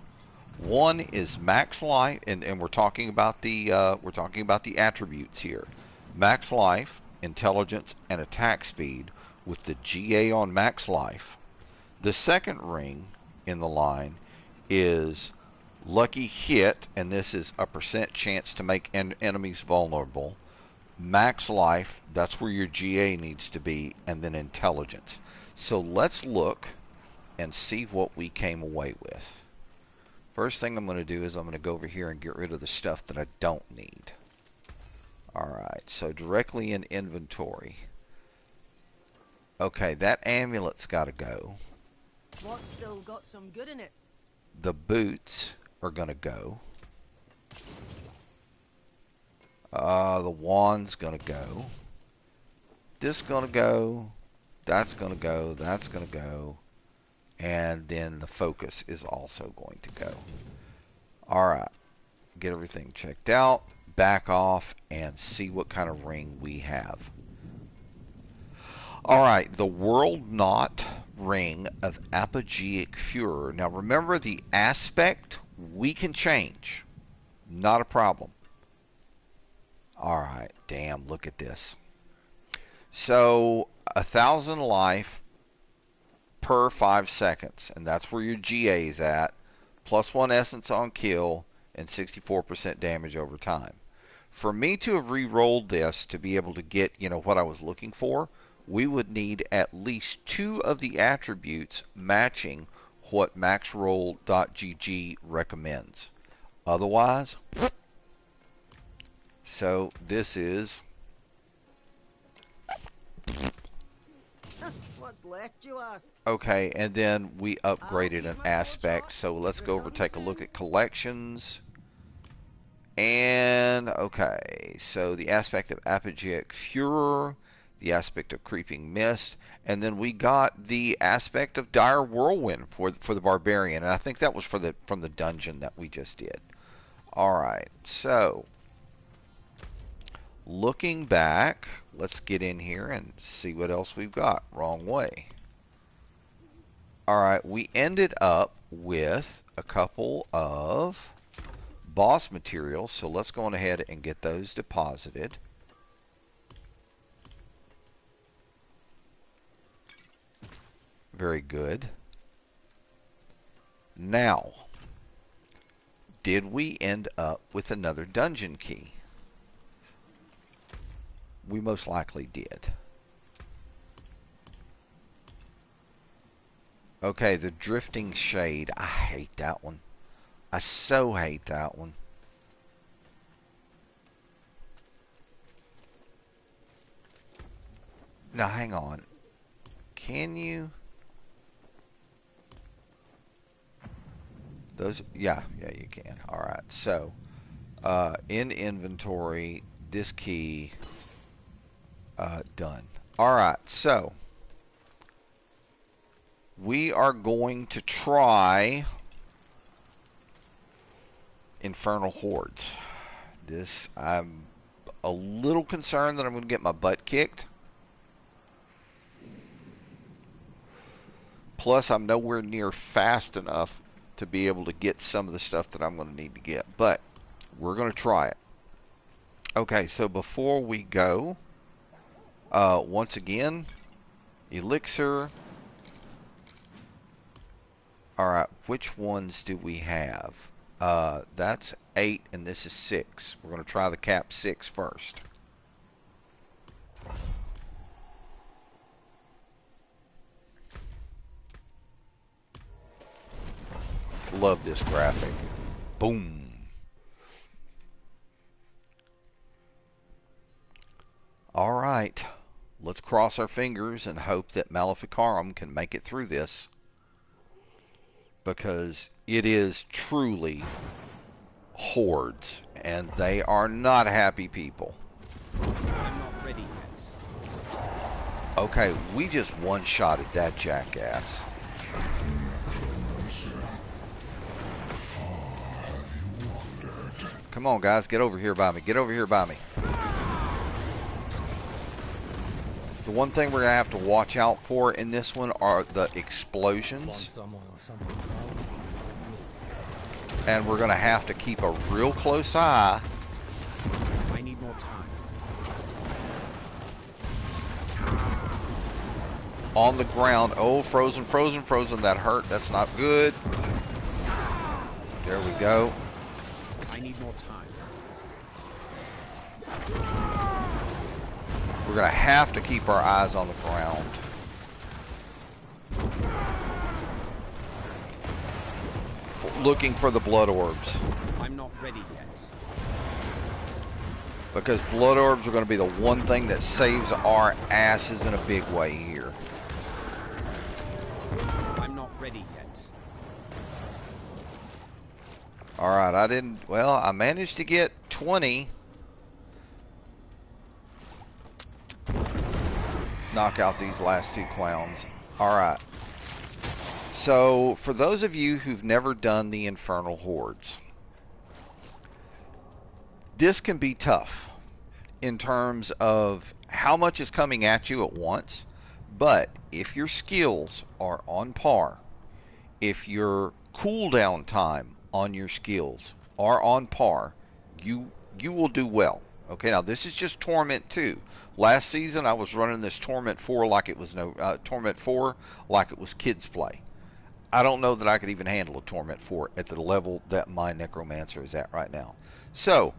One is max life, and we're talking about the attributes here. Max life, intelligence, and attack speed with the GA on max life. The second ring in the line is lucky hit, and this is a % chance to make enemies vulnerable. Max life, that's where your GA needs to be, and then intelligence. So let's look and see what we came away with. First thing I'm going to do is I'm going to go over here and get rid of the stuff that I don't need. Alright, so directly in inventory. Okay, that amulet's got to go. What's still got some good in it? The boots are going to go. The wand's going to go. This going to go. That's going to go. That's going to go. And then the focus is also going to go. Alright, get everything checked out. Back off and see what kind of ring we have. Alright, the World Knot Ring of Apogeic Furor. Now remember, the aspect we can change. Not a problem. Alright, damn, look at this. So, 1,000 life per 5 seconds. And that's where your GA is at. +1 essence on kill and 64% damage over time. For me to have re-rolled this to be able to get, what I was looking for, we would need at least 2 of the attributes matching what maxroll.gg recommends. Otherwise, so this is What's left, you ask? okay, and then we upgraded an aspect. So let's go over, take a look at collections. And okay, so the aspect of Apogeic Furor, the aspect of Creeping Mist, and then we got the aspect of Dire Whirlwind for the Barbarian, and I think that was from the dungeon that we just did. All right, so looking back, let's get in here and see what else we've got. Wrong way. All right, we ended up with a couple of boss materials, so let's go on ahead and get those deposited. Very good. Now, did we end up with another dungeon key? We most likely did. Okay, the Drifting Shade. I hate that one. I so hate that one. Now, hang on. Can you? Those, yeah, you can. All right. So, in inventory, this key, done. All right. So, we are going to try Infernal Hordes. This, I'm a little concerned that I'm going to get my butt kicked. Plus, I'm nowhere near fast enough to be able to get some of the stuff that I'm going to need to get. But we're going to try it. Okay, so before we go, once again, elixir. Alright, which ones do we have? That's 8 and this is 6. We're going to try the cap 6 first. Love this graphic. Boom. Alright, let's cross our fingers and hope that Maleficarum can make it through this. Because it is truly hordes, and they are not happy people. I'm not ready yet. Okay, we just one-shotted that jackass. Come on, guys, get over here by me. Get over here by me. The one thing we're going to have to watch out for in this one are the explosions. And we're going to have to keep a real close eye. I need more time. On the ground. Oh, frozen, frozen, frozen. That hurt. That's not good. There we go. I need more time. We're going to have to keep our eyes on the ground. Looking for the blood orbs. I'm not ready yet. Because blood orbs are going to be the one thing that saves our asses in a big way here. I'm not ready yet. Alright, I managed to get 20. Knock out these last 2 clowns. Alright. So, for those of you who've never done the Infernal Hordes, this can be tough in terms of how much is coming at you at once, but if your skills are on par, if your cooldown time on your skills are on par, you will do well. Okay, now this is just Torment 2. Last season I was running this Torment 4 like it was Torment 4 like it was kids play. I don't know that I could even handle a Torment 4 at the level that my Necromancer is at right now. So,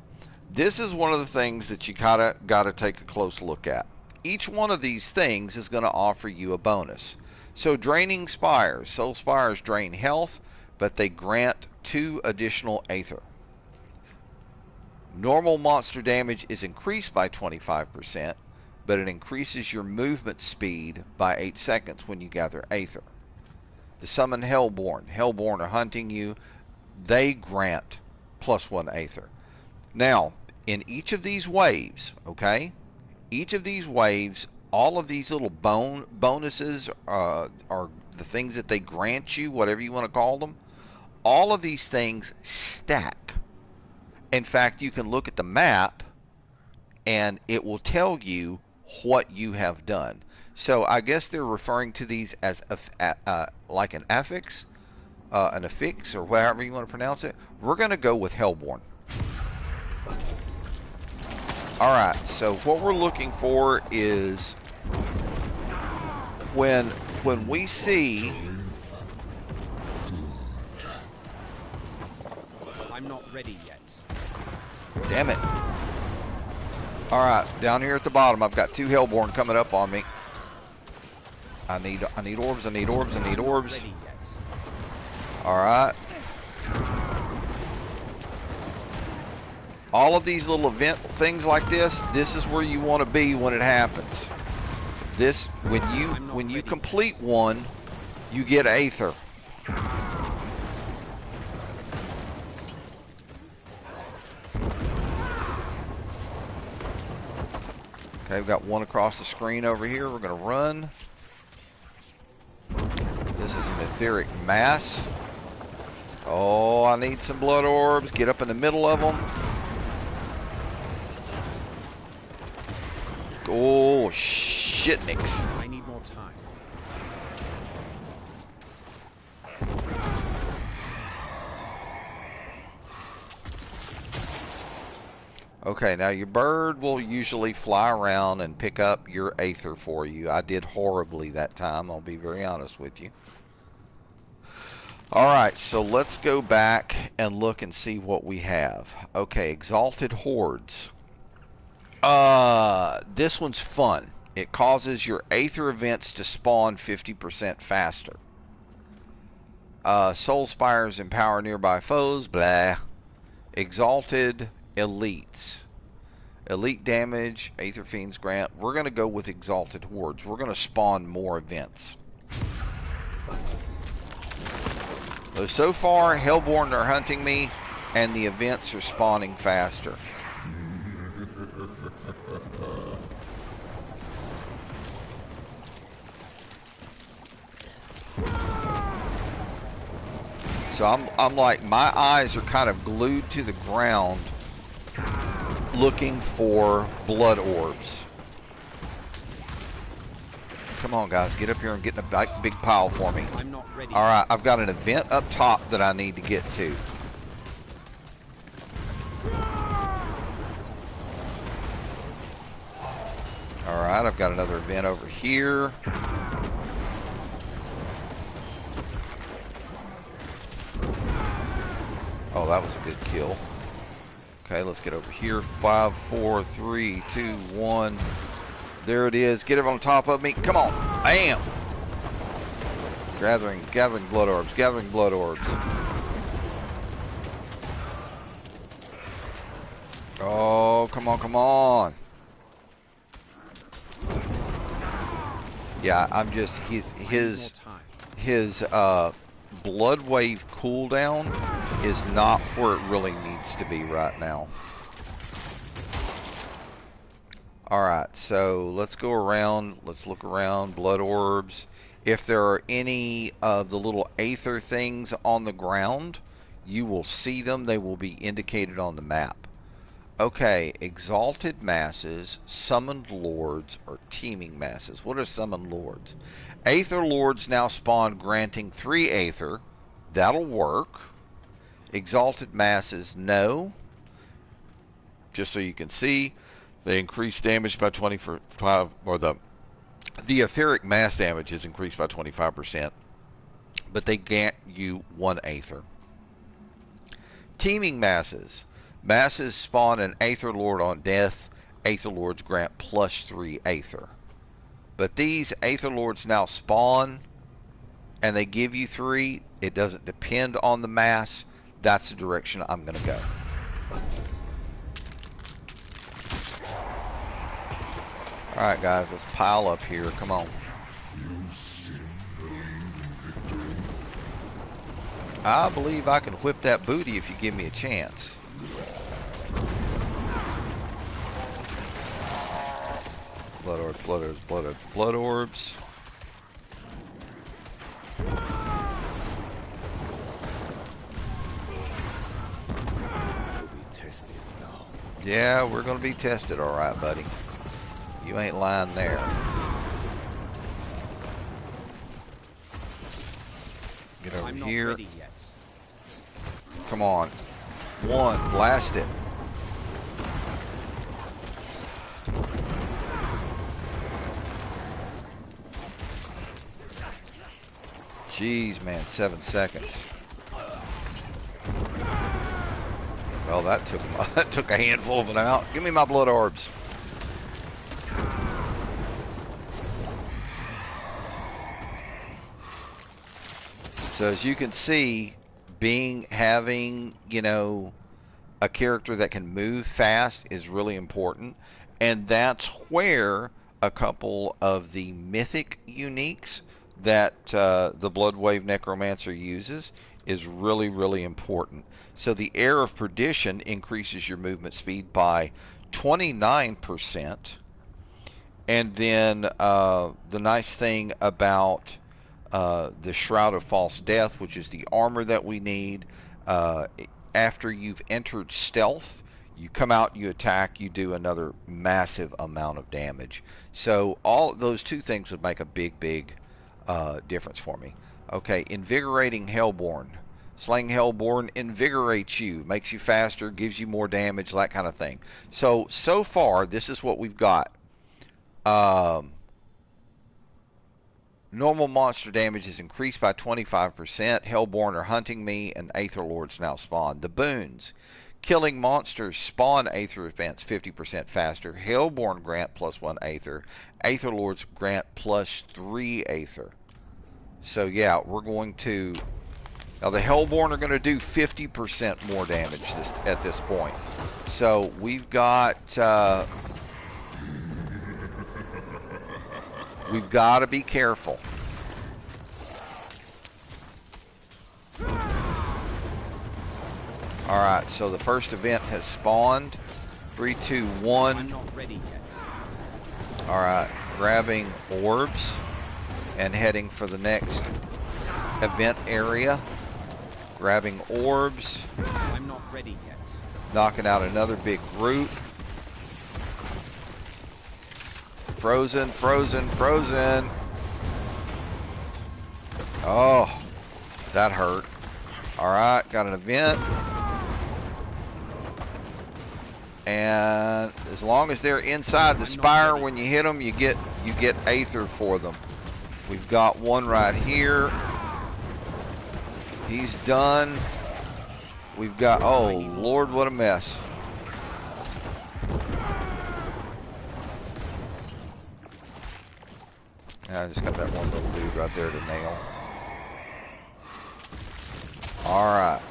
this is one of the things that you gotta take a close look at. Each one of these things is going to offer you a bonus. So, Draining Spires. Soul Spires drain health, but they grant 2 additional Aether. Normal monster damage is increased by 25%, but it increases your movement speed by 8 seconds when you gather Aether. The Summon Hellborn. Hellborn are hunting you. They grant +1 Aether. Now, in each of these waves, okay, each of these waves, all of these little bonuses are the things that they grant you, whatever you want to call them, all of these things stack. In fact, you can look at the map and it will tell you what you have done. So I guess they're referring to these as like an affix, or whatever you want to pronounce it. We're going to go with Hellborn. Alright, so what we're looking for is when we see... I'm not ready yet. Damn it. Alright, down here at the bottom I've got 2 Hellborn coming up on me. I need orbs, I need orbs, I need orbs. Alright. All of these little event things like this is where you want to be when it happens. This, when you complete one, you get Aether. Okay, we've got one across the screen over here. We're going to run. This is an etheric mass. Oh, I need some blood orbs. Get up in the middle of them. Oh, shitniks. I need more time. Okay, now your bird will usually fly around and pick up your aether for you. I did horribly that time, I'll be very honest with you. Alright, so let's go back and look and see what we have. Okay, Exalted Hordes. This one's fun. It causes your aether events to spawn 50% faster. Soul Spires empower nearby foes, blah. Exalted Elites. Elite damage, Aether Fiends grant. We're going to go with Exalted Hordes. We're going to spawn more events. So far, Hellborn are hunting me, and the events are spawning faster. So I'm like, my eyes are kind of glued to the ground looking for blood orbs. Come on, guys, get up here and get in a big pile for me. I'm not ready. All right, I've got an event up top that I need to get to. All right, I've got another event over here. Oh, that was a good kill. Okay, let's get over here. 5, 4, 3, 2, 1. There it is. Get it on top of me. Come on. Bam. Gathering blood orbs. Gathering blood orbs. Oh, come on, come on. Yeah, I'm just his blood wave cooldown is not where it really needs to be right now. Alright, so let's go around, let's look around, blood orbs. If there are any of the little aether things on the ground, you will see them, they will be indicated on the map. Okay, exalted masses, summoned lords, or teeming masses. What are summoned lords? Aether lords now spawn granting 3 aether. That'll work. Exalted masses, no. Just so you can see, they increase damage by 25, or the etheric mass damage is increased by 25%, but they grant you 1 aether. Teeming masses. Masses spawn an aether lord on death. Aether lords grant +3 aether. But these aether lords now spawn, and they give you 3. It doesn't depend on the mass. That's the direction I'm going to go. Alright guys, let's pile up here. Come on. I believe I can whip that booty if you give me a chance. Blood orbs, blood orbs, blood orbs, blood orbs. Yeah, we're going to be tested, alright, buddy. You ain't lying there. Get over I'm not here. ready yet. Come on. 1, blast it. Jeez, man, 7 seconds. Well, that took a handful of it out. Give me my blood orbs. So as you can see, having, you know, a character that can move fast is really important, and that's where a couple of the mythic uniques that the Bloodwave Necromancer uses is really, really important. So the Air of Perdition increases your movement speed by 29%, and then the nice thing about the Shroud of False Death, which is the armor that we need, after you've entered stealth, you come out, you attack, you do another massive amount of damage. So all those 2 things would make a big difference for me. Okay, Invigorating Hellborn. Slaying Hellborn invigorates you, makes you faster, gives you more damage, that kind of thing. So far, this is what we've got. Normal monster damage is increased by 25%. Hellborn are hunting me, and Aether Lords now spawn. The boons. Killing monsters spawn Aether events 50% faster. Hellborn grant +1 Aether. Aether Lords grant +3 Aether. So yeah, we're going to... Now the Hellborn are going to do 50% more damage at this point. So we've got... we've got to be careful. Alright, so the first event has spawned. 3, 2, 1. I'm not ready yet. Alright, grabbing orbs and heading for the next event area. Grabbing orbs. I'm not ready yet. Knocking out another big group. Frozen, frozen, frozen. Oh, that hurt. Alright, got an event. And as long as they're inside the spire, when you hit them, you get Aether for them. We've got one right here. He's done. We've got, oh Lord, what a mess. I just got that one little dude right there to nail. Alright.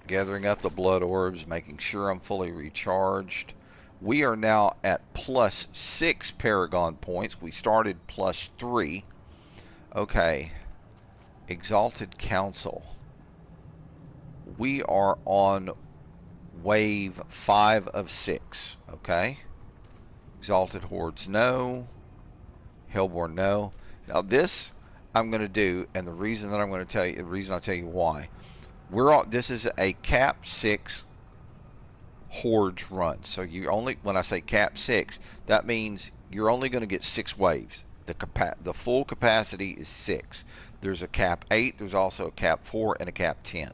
Gathering up the blood orbs, making sure I'm fully recharged. We are now at +6 Paragon points. We started +3. Okay. Exalted Council. We are on wave 5 of 6. Okay. Exalted Hordes, no. Hellborn, no. Now this I'm going to do, and the reason that I'm going to tell you, the reason I'll tell you why. This is a cap 6 Hordes run. So you only, when I say cap 6, that means you're only going to get 6 waves. The full capacity is 6. There's a cap 8, there's also a cap 4 and a cap 10.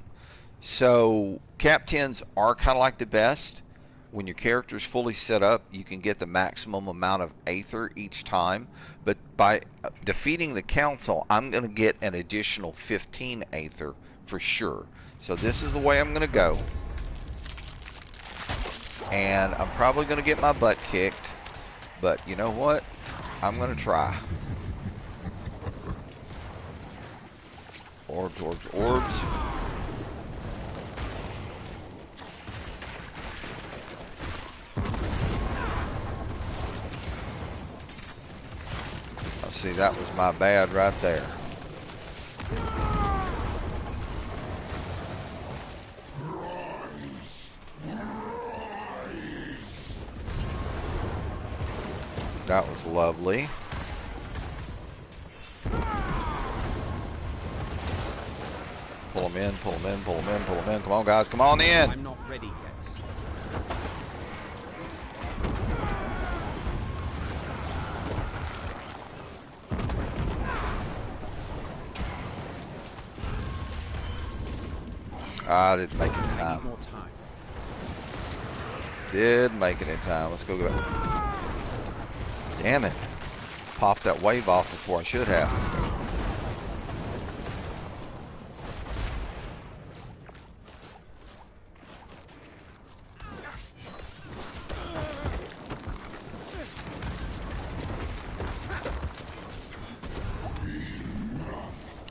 So cap 10s are kind of like the best. When your character's fully set up, you can get the maximum amount of Aether each time. But by defeating the council, I'm going to get an additional 15 Aether for sure. So this is the way I'm going to go. And I'm probably going to get my butt kicked. But you know what? I'm going to try. Orbs, orbs, orbs. See, that was my bad right there. That was lovely. Pull them in, pull them in, pull them in, pull them in. Come on, guys, come on in. I'm not ready yet. I didn't make it in I need time. more time. Did make it in time. Let's go. Damn it. Popped that wave off before I should have.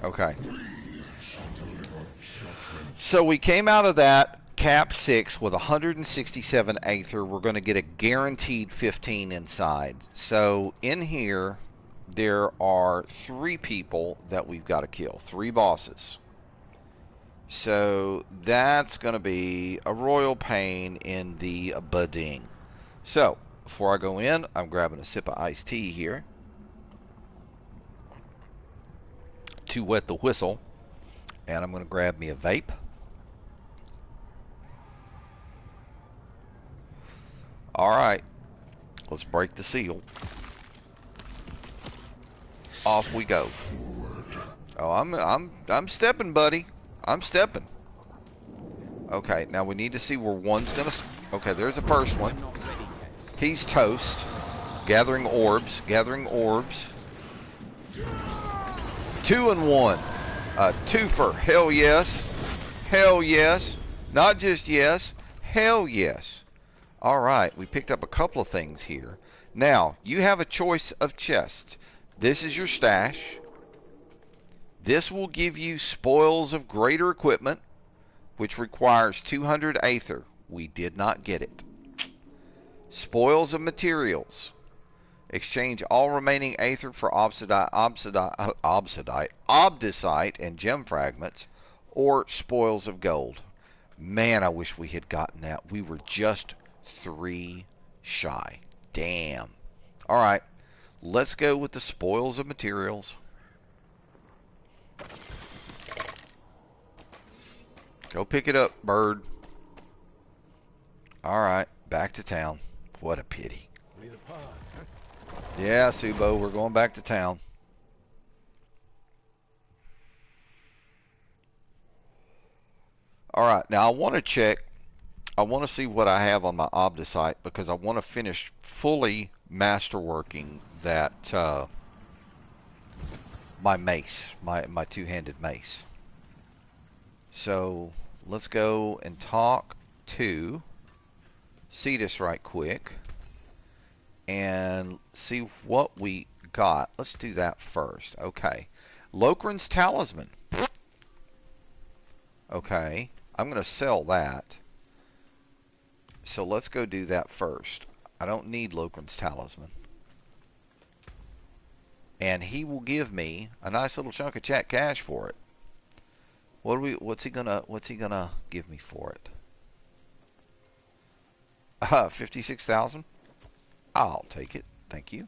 Okay. So we came out of that cap 6 with 167 Aether. We're going to get a guaranteed 15 inside. So in here, there are 3 people that we've got to kill. 3 bosses. So that's going to be a royal pain in the budding. So before I go in, I'm grabbing a sip of iced tea here to wet the whistle. And I'm going to grab me a vape. All right, let's break the seal. Off we go. Oh, I'm stepping, buddy. I'm stepping. Okay, now we need to see where one's gonna... Okay, there's the first one. I'm not ready yet. He's toast. Gathering orbs. Gathering orbs. 2 and 1. Twofer. Hell yes. Hell yes. Not just yes. Hell yes. Alright, we picked up a couple of things here. Now, you have a choice of chests. This is your stash. This will give you spoils of greater equipment, which requires 200 aether. We did not get it. Spoils of materials. Exchange all remaining aether for obsidite and gem fragments, or spoils of gold. Man, I wish we had gotten that. We were just 3 shy. Damn. Alright, let's go with the spoils of materials. Go pick it up, bird. Alright, back to town. What a pity. Yeah, Subo, we're going back to town. Alright, now I want to check. I want to see what I have on my obdicite because I want to finish fully masterworking that my mace, my two-handed mace. So let's go and talk to Cetus right quick and see what we got. Let's do that first. Okay. Lokran's Talisman. Okay. I'm going to sell that. So let's go do that first. I don't need Lokran's Talisman. And he will give me a nice little chunk of chat cash for it. What's he gonna give me for it? 56,000? I'll take it. Thank you.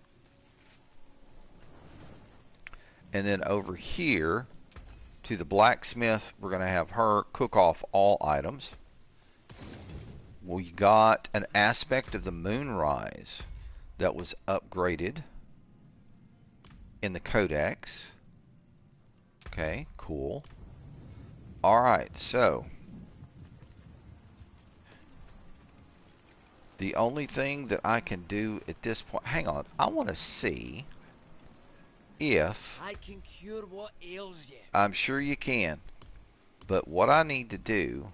And then over here to the blacksmith, we're going to have her cook off all items. We got an aspect of the moonrise that was upgraded in the codex. Okay, cool. Alright, so the only thing that I can do at this point, hang on, I want to see if I can cure what ails you. I'm sure you can, but what I need to do,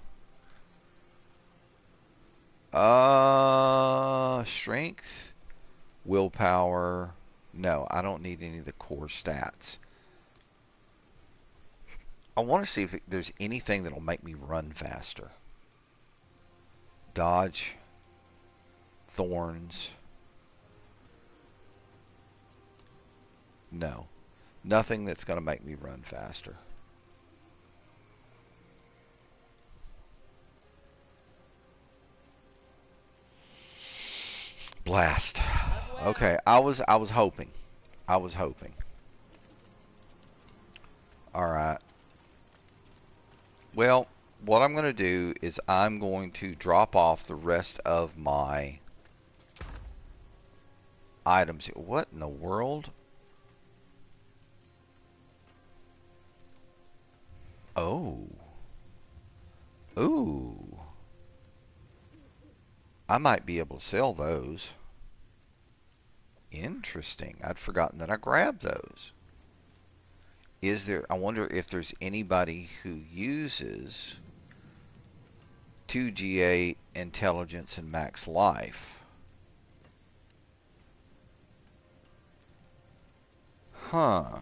strength, willpower, no, I don't need any of the core stats. I want to see if there's anything that'll make me run faster. Dodge, thorns, no, nothing that's going to make me run faster. Blast. Okay, I was hoping. I was hoping. All right. Well, what I'm going to do is I'm going to drop off the rest of my items. What in the world? Oh. Ooh. I might be able to sell those. Interesting. I'd forgotten that I grabbed those. Is there, I wonder if there's anybody who uses 2GA intelligence and max life. Huh.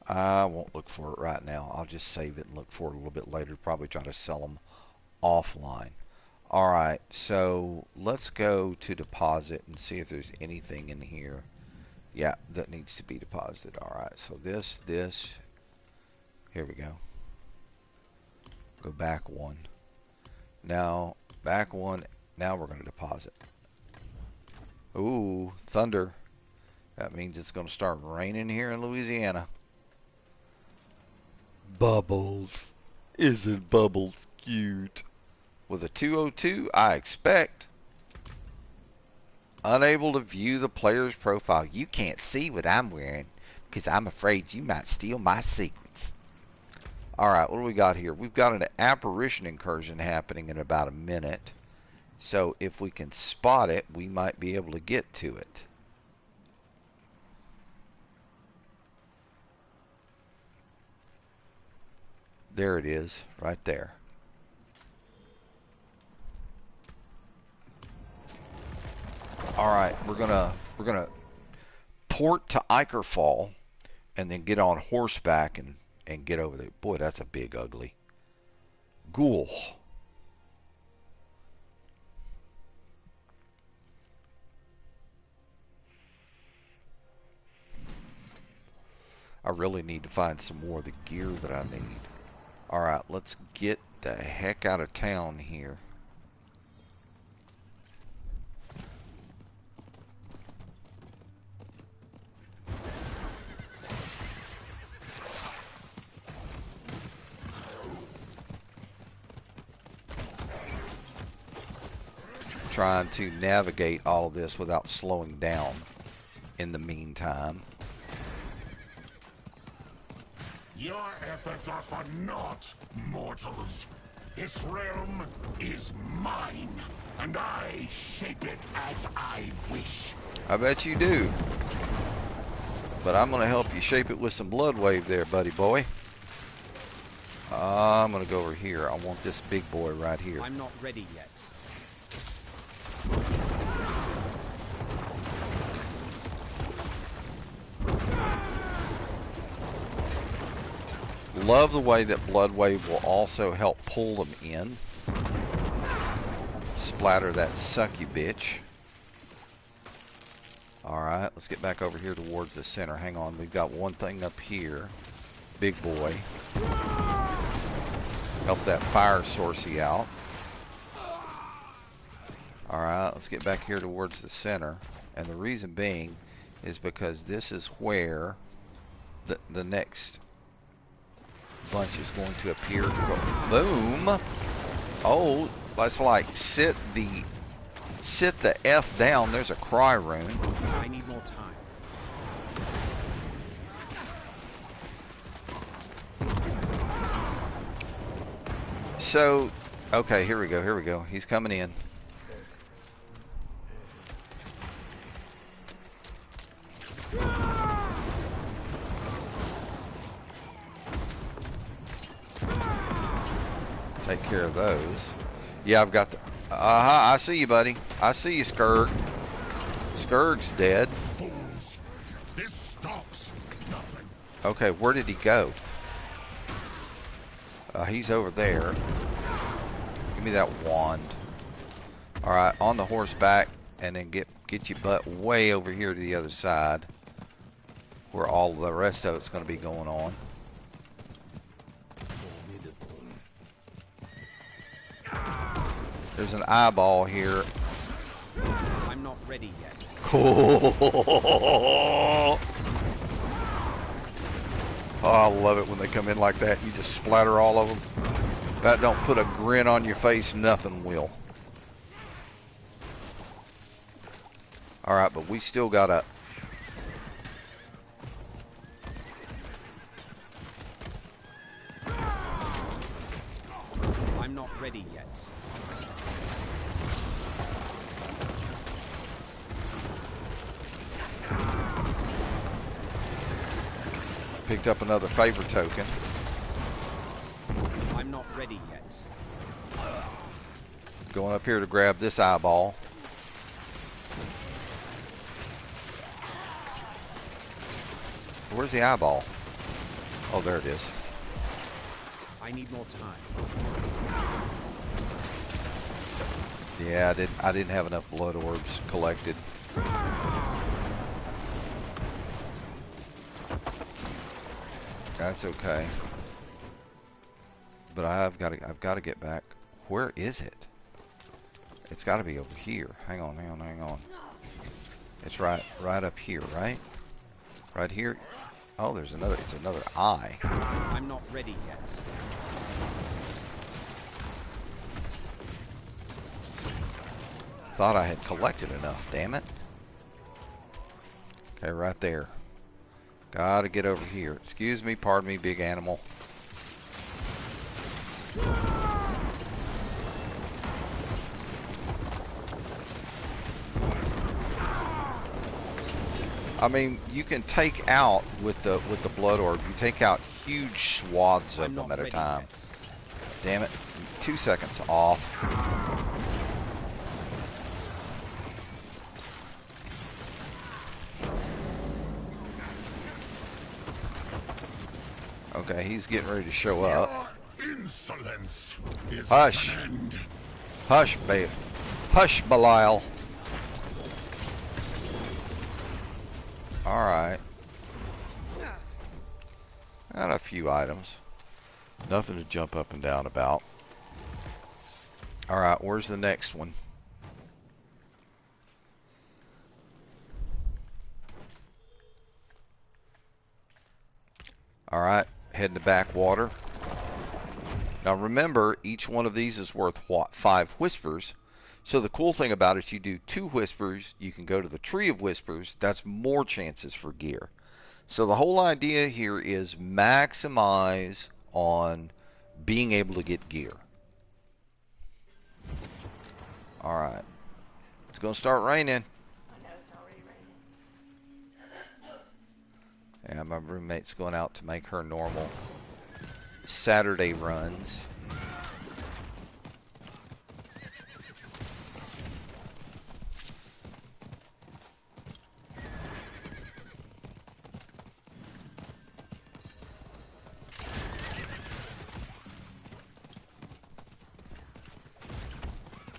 I won't look for it right now. I'll just save it and look for it a little bit later. Probably try to sell them offline. Alright, so let's go to deposit and see if there's anything in here. Yeah, that needs to be deposited. Alright, so this, here we go. Go back one. Now, back one. Now we're going to deposit. Ooh, thunder. That means it's going to start raining here in Louisiana. Bubbles. Isn't Bubbles cute? With a 202, I expect. Unable to view the player's profile. You can't see what I'm wearing because I'm afraid you might steal my secrets. Alright, what do we got here? We've got an apparition incursion happening in about a minute. So if we can spot it, we might be able to get to it. There it is, right there. Alright, we're gonna port to Ikerfall and then get on horseback and get over there. Boy, that's a big ugly ghoul. I really need to find some more of the gear that I need. Alright, let's get the heck out of town here. Trying to navigate all of this without slowing down in the meantime. Your efforts are for naught, mortals. This realm is mine, and I shape it as I wish. I bet you do. But I'm going to help you shape it with some blood wave there, buddy boy. I'm going to go over here. I want this big boy right here. I'm not ready yet. Love the way that blood wave will also help pull them in. Splatter that sucky bitch. Alright, let's get back over here towards the center. Hang on, we've got one thing up here. Big boy. Help that fire sourcey out. Alright, let's get back here towards the center. And the reason being is because this is where the next bunch is going to appear. Boom! Oh, let's like sit the F down. There's a cry rune. I need more time. So, okay, here we go. He's coming in. Take care of those. Yeah, I've got the... I see you, buddy. I see you, Skurg. Skurg's dead. Fools! This stops nothing. Okay, where did he go? He's over there. Give me that wand. Alright, on the horseback, and then get your butt way over here to the other side, where all the rest of it's going to be going on. There's an eyeball here. I'm not ready yet. Cool. Oh, I love it when they come in like that. You just splatter all of them. That don't put a grin on your face. Nothing will. Alright, but we still got to... I'm not ready yet. Picked up another favor token. I'm not ready yet. Going up here to grab this eyeball. Where's the eyeball? Oh, there it is. I need more time. Yeah, I didn't have enough blood orbs collected. That's okay. But I've got to get back. Where is it? It's got to be over here. Hang on. It's right up here, right? Right here. Oh, there's another. It's another eye. I'm not ready yet. Thought I had collected enough, damn it. Okay, right there. Gotta get over here. Excuse me, pardon me, big animal. I mean, you can take out with the blood orb. You take out huge swaths of them at a time. Yet. Damn it! 2 seconds off. Okay, he's getting ready to show up. Your insolence is Hush. at an end. Hush, babe. Hush, Belial. Alright. Got a few items. Nothing to jump up and down about. Alright, where's the next one? Alright, heading to backwater. Now remember, each one of these is worth what? 5 whispers. So the cool thing about it, you do 2 whispers, you can go to the tree of whispers. That's more chances for gear. So the whole idea here is maximize on being able to get gear. Alright. It's going to start raining. Yeah, my roommate's going out to make her normal Saturday runs.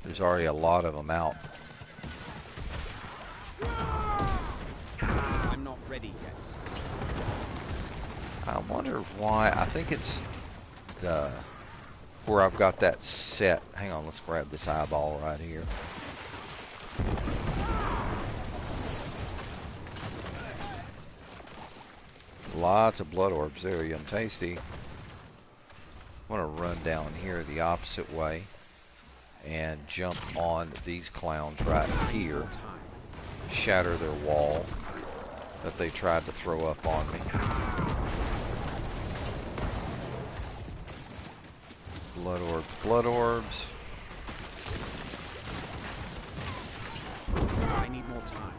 There's already a lot of them out. I'm not ready yet. I wonder why. I think it's the where I've got that set. Hang on, let's grab this eyeball right here. Lots of blood orbs there, yum tasty. I'm gonna run down here the opposite way and jump on these clowns right here. Shatter their wall that they tried to throw up on me. Blood orbs, blood orbs. I need more time.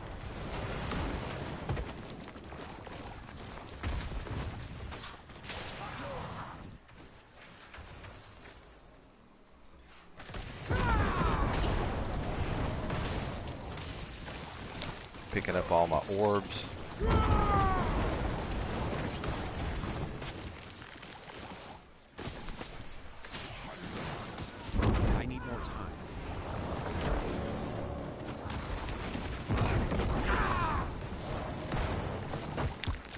Picking up all my orbs. I need more time.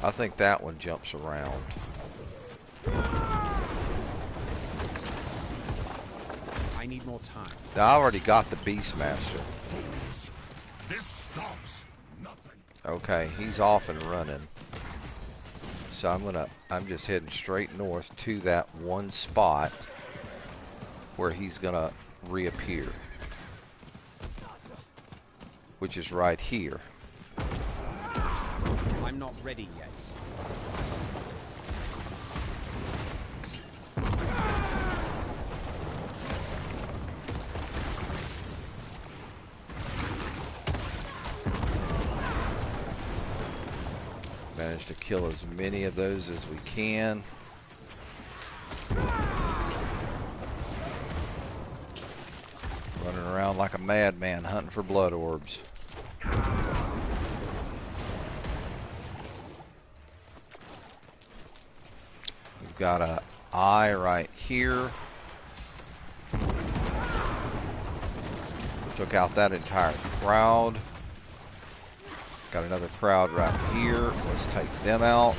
I think that one jumps around. I need more time. Now, I already got the Beastmaster. This stops nothing. Okay, he's off and running. So I'm just heading straight north to that one spot where he's gonna reappear, which is right here. I'm not ready yet. Managed to kill as many of those as we can. Running around like a madman hunting for blood orbs. We've got an eye right here. Took out that entire crowd. Got another crowd right here. Let's take them out.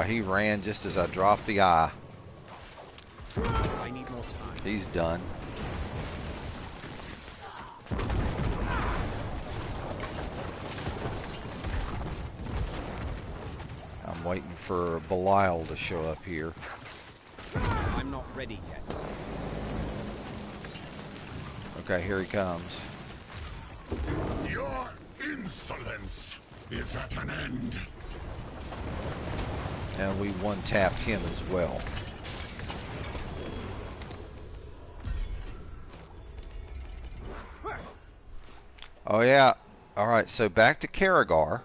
He ran just as I dropped the eye. I need more time. He's done. I'm waiting for Belial to show up here. I'm not ready yet. Okay, here he comes. Your insolence is at an end. And we one-tapped him as well. Oh yeah. Alright, so back to Karagar.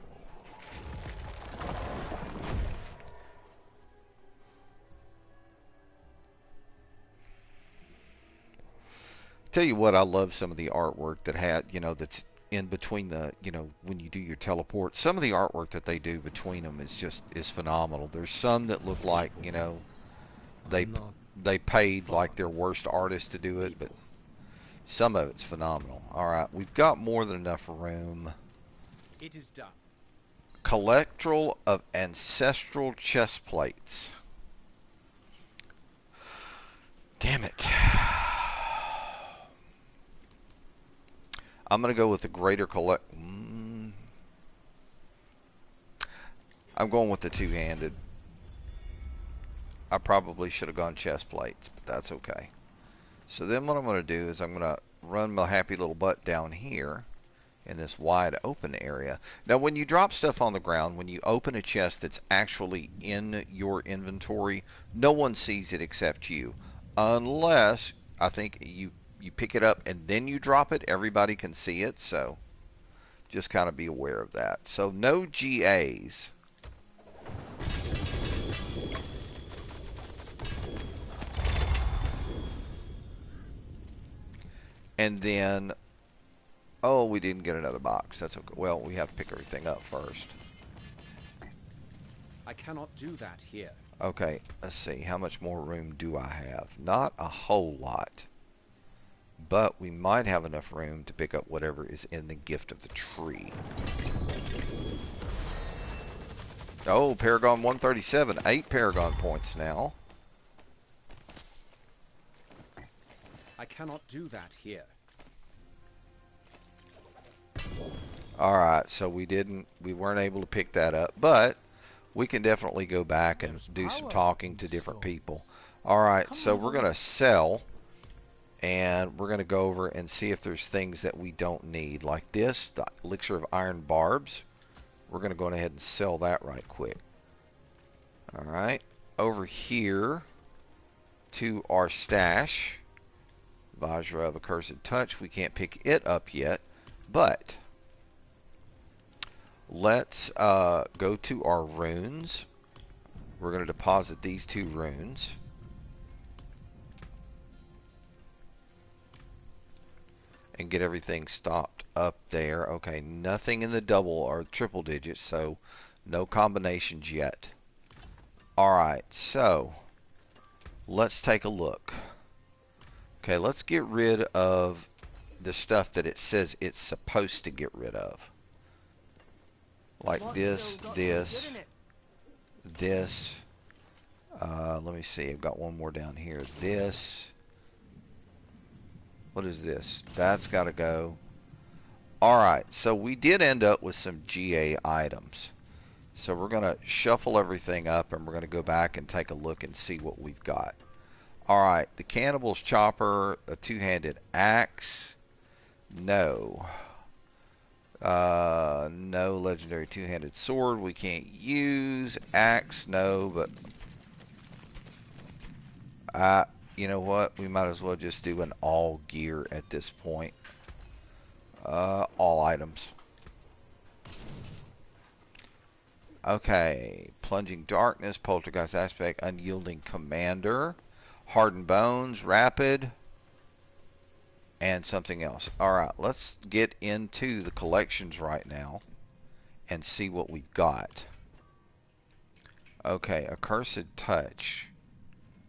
Tell you what, I love some of the artwork that had, you know, that's in between the, you know, when you do your teleport. Some of the artwork that they do between them is phenomenal. There's some that look like, you know, they paid like their worst artist to do it, but some of it's phenomenal. All right, we've got more than enough room. It is done. Collectral of ancestral chest plates. Damn it. I'm going to go with the greater collect. I'm going with the two-handed. I probably should have gone chest plates, but that's okay. So then what I'm going to do is I'm going to run my happy little butt down here in this wide open area. Now when you drop stuff on the ground, when you open a chest that's actually in your inventory, no one sees it except you. Unless, I think, you pick it up and then you drop it, everybody can see it, so just kind of be aware of that. So no GAs. And then, oh, we didn't get another box. That's okay. Well, we have to pick everything up first. I cannot do that here. Okay, let's see. How much more room do I have? Not a whole lot. But we might have enough room to pick up whatever is in the gift of the tree. Oh, Paragon 137. 8 Paragon points now. I cannot do that here. Alright, so we weren't able to pick that up, but we can definitely go back and do some talking to different people. Alright, so we're going to sell, and we're going to go over and see if there's things that we don't need, like this, the Elixir of Iron Barbs. We're going to go ahead and sell that right quick. Alright, over here to our stash, Vajra of Accursed Touch. We can't pick it up yet, but let's go to our runes. We're going to deposit these 2 runes. And get everything stopped up there. Okay, nothing in the double or triple digits, so no combinations yet. Alright, so let's take a look. Okay, let's get rid of the stuff that it says it's supposed to get rid of. Like this. Let me see, I've got one more down here. This. What is this? That's got to go. Alright, so we did end up with some GA items. So we're going to shuffle everything up and we're going to go back and take a look and see what we've got. Alright, the Cannibal's Chopper, a 2-handed axe. No. No legendary 2-handed sword we can't use. Axe, no, but you know what? We might as well just do an all gear at this point. All items. Okay. Plunging Darkness, Poltergeist Aspect, Unyielding Commander, Hardened Bones, Rapid, and something else. Alright, let's get into the collections right now and see what we've got. Okay, Accursed Touch,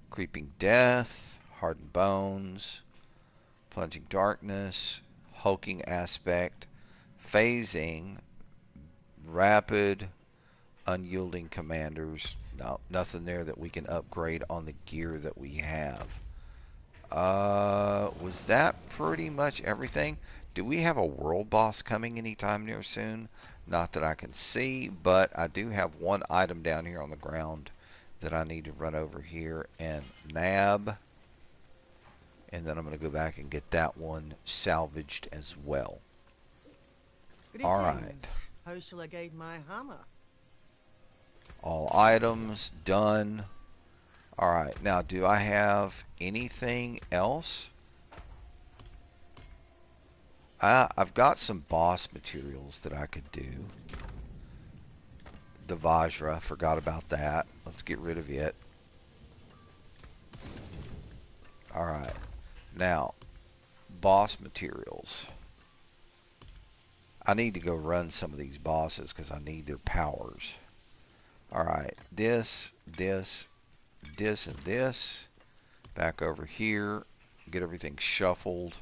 Creeping Death, Hardened Bones, Plunging Darkness, Hulking Aspect, Phasing, Rapid, Unyielding Commanders. No, nothing there that we can upgrade on the gear that we have. Was that pretty much everything? Do we have a world boss coming anytime near soon? Not that I can see, but I do have one item down here on the ground that I need to run over here and nab. And then I'm going to go back and get that one salvaged as well. Greetings. All right. How shall I guide my hammer? All items done. All right. Now, do I have anything else? I've got some boss materials that I could do. The Vajra, forgot about that. Let's get rid of it. Alright. Now, boss materials. I need to go run some of these bosses because I need their powers. Alright. This, and this. Back over here. Get everything shuffled.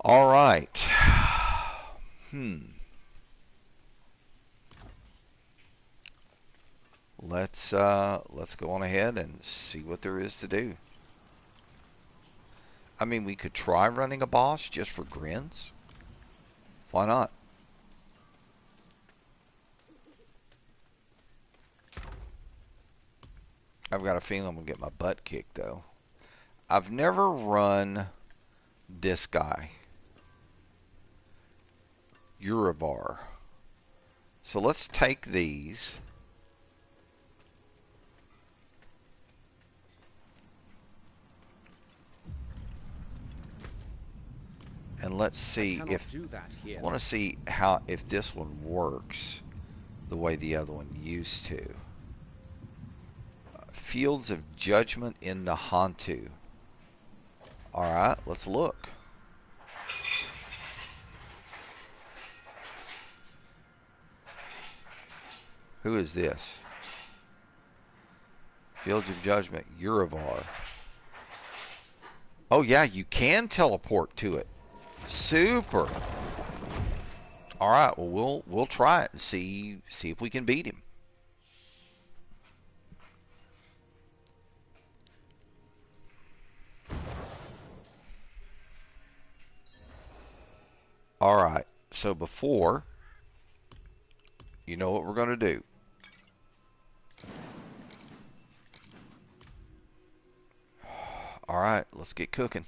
All right. Let's go on ahead and see what there is to do. I mean, we could try running a boss just for grins. Why not? I've got a feeling I'm gonna get my butt kicked though. I've never run this guy. Uribar. So let's take these. And let's see if I want to see how if this one works the way the other one used to. Fields of Judgment in Nahantu. All right, let's look. Who is this? Fields of Judgment, Urivar. Oh yeah, you can teleport to it. Super. All right, well we'll try it and see if we can beat him. All right. So before, you know what we're going to do. All right, let's get cooking.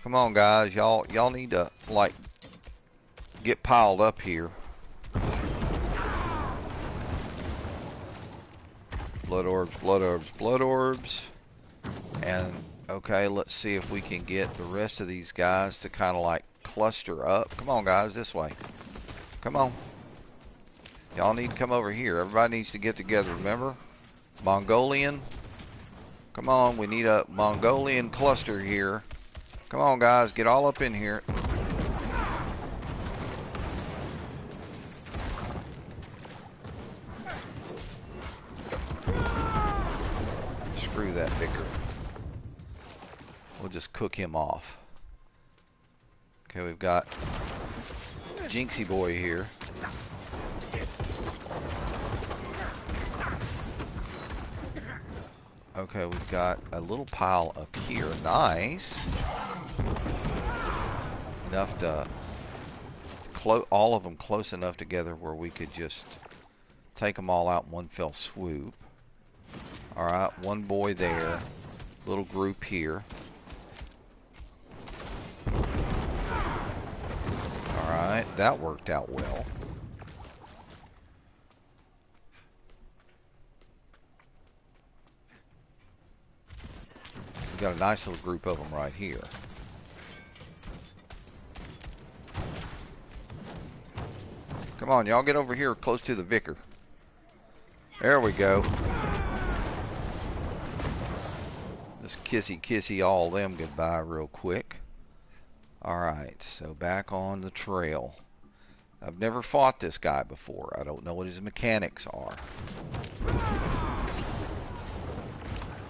Come on, guys. Y'all need to like get piled up here. Blood orbs, blood orbs, blood orbs. And okay, let's see if we can get the rest of these guys to kind of like cluster up. Come on, guys, this way. Come on. Y'all need to come over here. Everybody needs to get together, remember? Mongolian. Come on, we need a Mongolian cluster here. Come on, guys, get all up in here. Screw that vicar. We'll just cook him off. Okay, we've got Jinxie Boy here. Okay, we've got a little pile up here. Nice. Enough to all of them close enough together where we could just take them all out in one fell swoop. Alright, one boy there. Little group here. Alright, that worked out well. We got a nice little group of them right here. Come on, y'all get over here close to the vicar. There we go. Just kissy all them goodbye real quick. Alright, so back on the trail. I've never fought this guy before. I don't know what his mechanics are.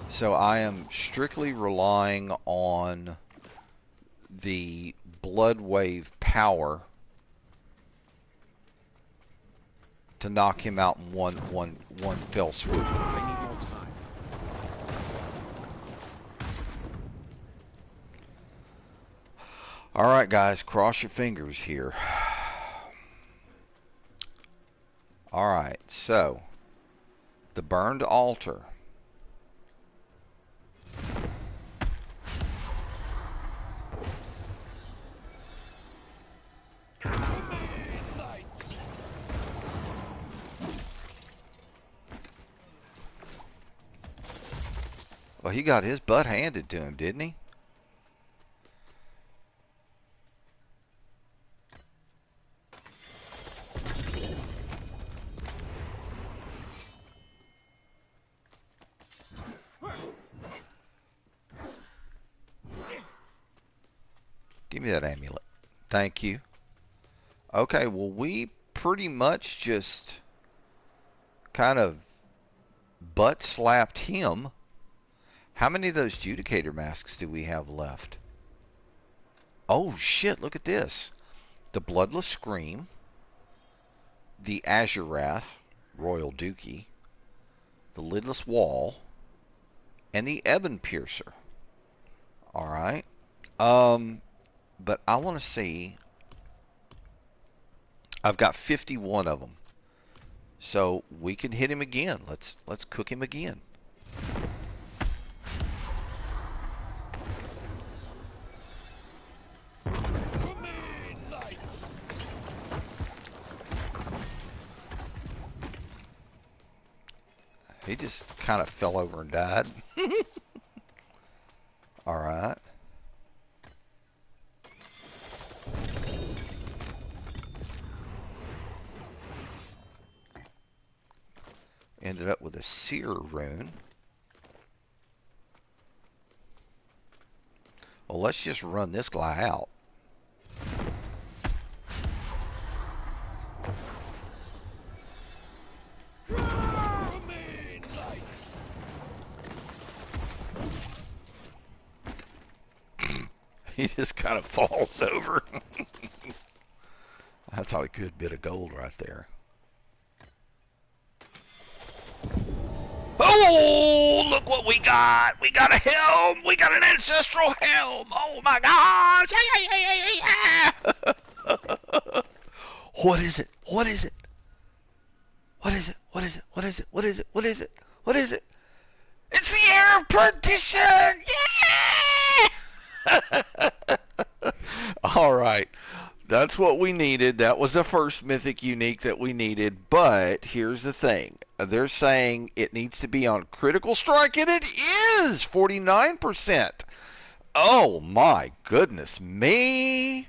So I am strictly relying on the blood wave power to knock him out in one fell swoop. I need more time. Alright, guys, cross your fingers here. Alright, so the burned altar. Well, he got his butt handed to him, didn't he? Give me that amulet. Thank you. Okay, well, we pretty much just kind of butt slapped him. How many of those Judicator masks do we have left? Oh, shit, look at this. The Bloodless Scream, the Azure Wrath, Royal Dookie, the Lidless Wall, and the Ebon Piercer. Alright. But I want to see. I've got 51 of them. So we can hit him again. Let's cook him again. He just kind of fell over and died. All right. Ended up with a seer rune. Well, let's just run this guy out. He just kind of falls over. That's a good bit of gold right there. Oh, look what we got. We got a helm. We got an ancestral helm. Oh, my gosh. What is it? What is it? What is it? What is it? What is it? What is it? What is it? What is it? It's the Air of Perdition. Yeah! All right. That's what we needed. That was the first mythic unique that we needed. But here's the thing. They're saying it needs to be on critical strike, and it is 49%. Oh my goodness me.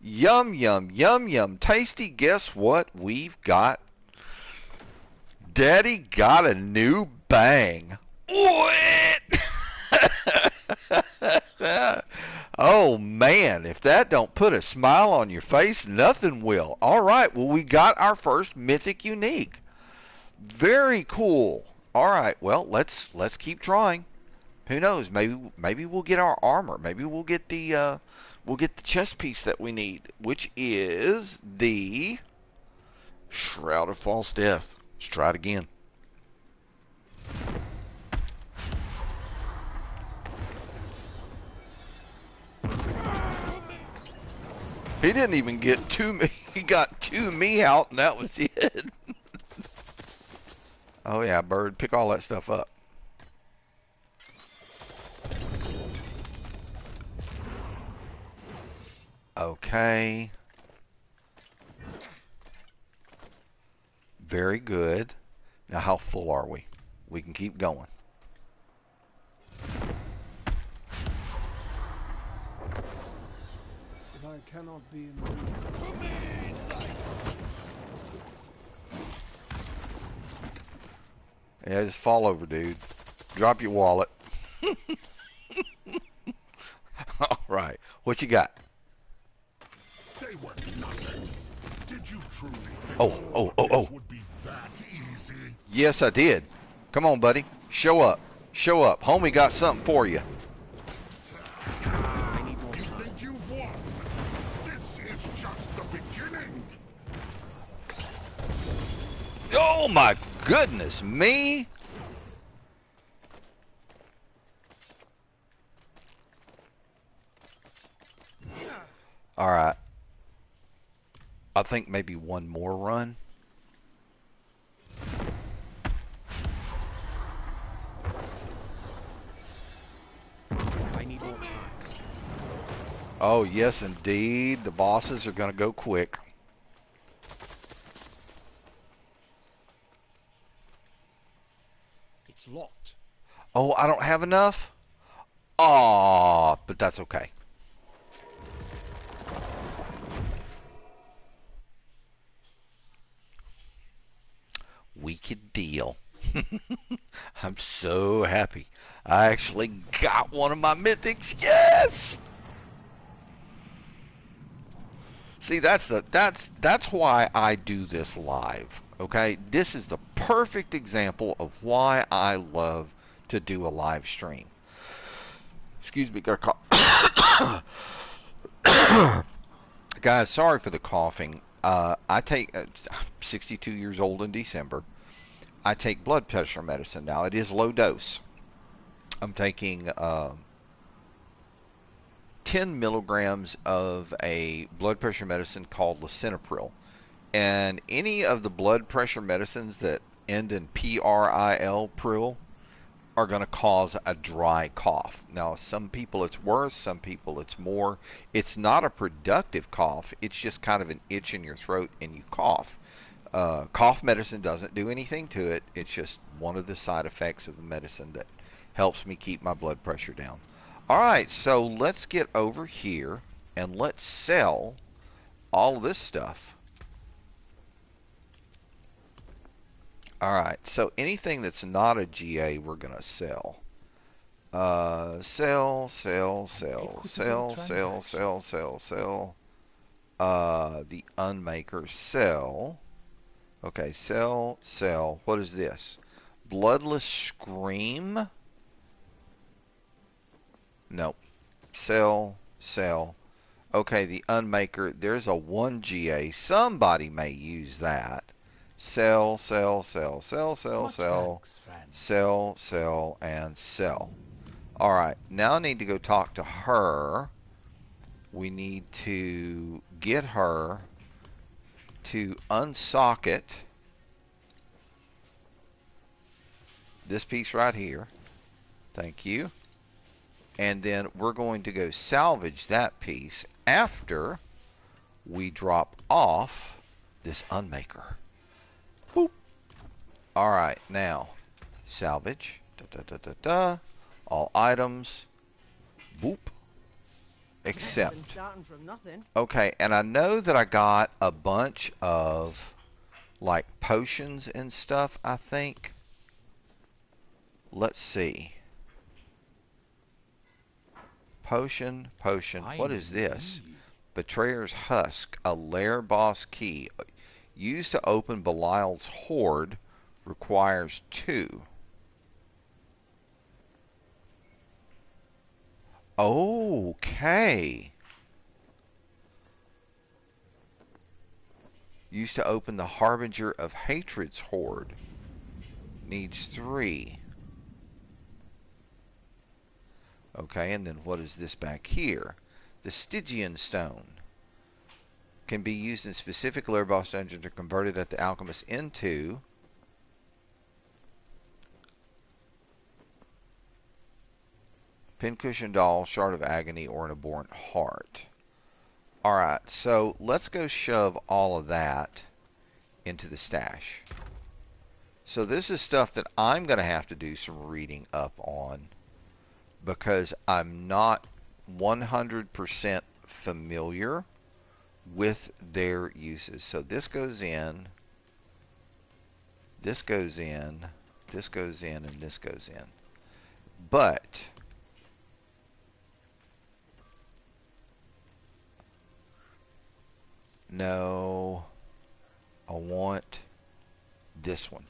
Yum, yum, yum, yum. Tasty. Guess what we've got? Daddy got a new bang. What? Oh man, if that don't put a smile on your face, nothing will. All right, well, we got our first mythic unique. Very cool. All right, well, let's keep trying. Who knows? Maybe we'll get our armor. Maybe we'll get the chest piece that we need, which is the Shroud of False Death. Let's try it again. He didn't even get to me. He got to me out, and that was it. Oh, yeah, bird. Pick all that stuff up. Okay. Very good. Now, how full are we? We can keep going. I cannot be in the Yeah, just fall over, dude. Drop your wallet. All right. What you got? They were nothing. Did you truly think Oh. would be that easy? Yes, I did. Come on, buddy. Show up. Show up. Homie got something for you. I need more You time. think you've won? This is just the beginning. Oh, my goodness me. Alright. I think maybe one more run. I need more time. Oh, yes, indeed. The bosses are going to go quick. It's locked. Oh, I don't have enough? Aw, but that's okay. Wicked deal. I'm so happy. I actually got one of my mythics. Yes! See, that's why I do this live. Okay? This is the perfect example of why I love to do a live stream. Excuse me, got a cough. Guys, sorry for the coughing. I take 62 years old in December. I take blood pressure medicine now. It is low dose. I'm taking 10 milligrams of a blood pressure medicine called lisinopril. And any of the blood pressure medicines that end in PRIL, pril, are going to cause a dry cough. Now, some people it's worse, some people it's more. It's not a productive cough. It's just kind of an itch in your throat and you cough. Cough medicine doesn't do anything to it. It's just one of the side effects of the medicine that helps me keep my blood pressure down. All right, so let's get over here and let's sell all of this stuff. All right, so anything that's not a GA, we're going to sell. Sell. The Unmaker, sell. Okay, sell. What is this? Bloodless Scream? Nope. Sell. Okay, the Unmaker, there's a 1 GA. Somebody may use that. Sell, and sell. Alright, now I need to go talk to her. We need to get her to unsocket this piece right here. Thank you. And then we're going to go salvage that piece after we drop off this Unmaker. Boop. Alright, now salvage. All items. Boop. Accept. Starting from nothing. Okay, and I know that I got a bunch of like potions and stuff, I think. Let's see. Potion. What is this? Betrayer's Husk, a lair boss key. Used to open Belial's Hoard, requires 2. Okay. Used to open the Harbinger of Hatred's Hoard. Needs 3. Okay, and then what is this back here? The Stygian Stone. Can be used in specific lair boss dungeons or converted at the alchemist into Pincushion Doll, Shard of Agony, or an Abhorrent Heart. Alright, so let's go shove all of that into the stash. So this is stuff that I'm going to have to do some reading up on because I'm not 100% familiar with their uses. So this goes in, this goes in, this goes in, and this goes in. But no, I want this one.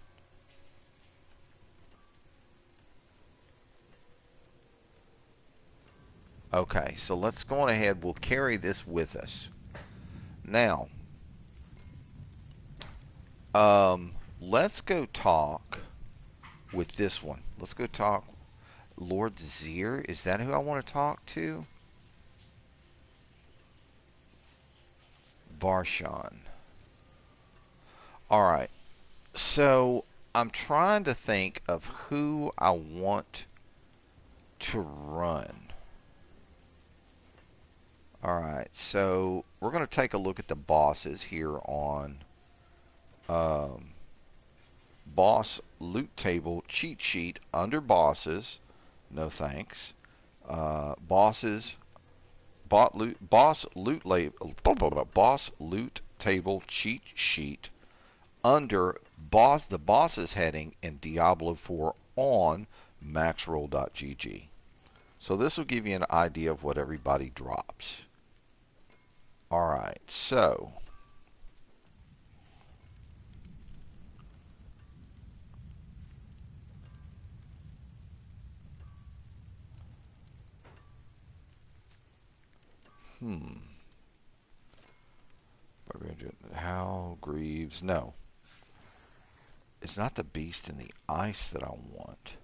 Okay, so let's go on ahead. We'll carry this with us. Now, let's go talk with this one. Let's go talk Lord Zir. Is that who I want to talk to? Varshan. Alright, so I'm trying to think of who I want to run. Alright, so we're going to take a look at the bosses here on boss loot table cheat sheet under bosses. No thanks. Bosses, boss loot table cheat sheet under the bosses heading in Diablo 4 on maxroll.gg. So this will give you an idea of what everybody drops. Alright, so How Greaves? No. It's not the beast in the ice that I want.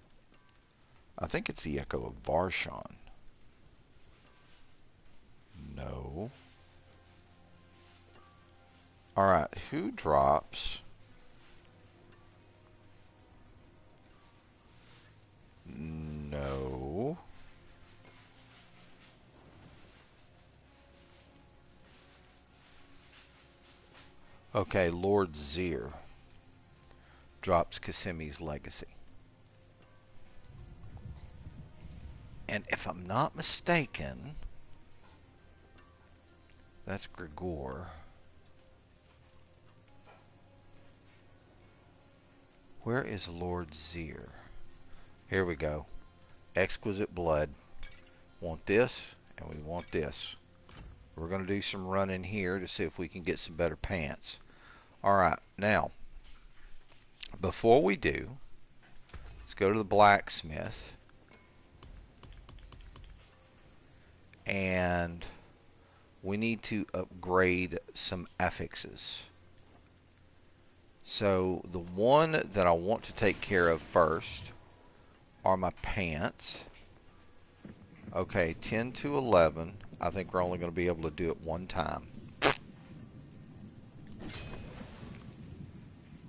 I think it's the Echo of Varshan. No. Alright, who drops? No. Okay, Lord Zir drops Kisimi's Legacy. And if I'm not mistaken, that's Grigor. Where is Lord Zir? Here we go. Exquisite Blood. Want this, and we want this. We're going to do some running here to see if we can get some better pants. Alright, now, before we do, let's go to the blacksmith. And we need to upgrade some affixes. So the one that I want to take care of first are my pants. Okay, 10 to 11. I think we're only going to be able to do it one time.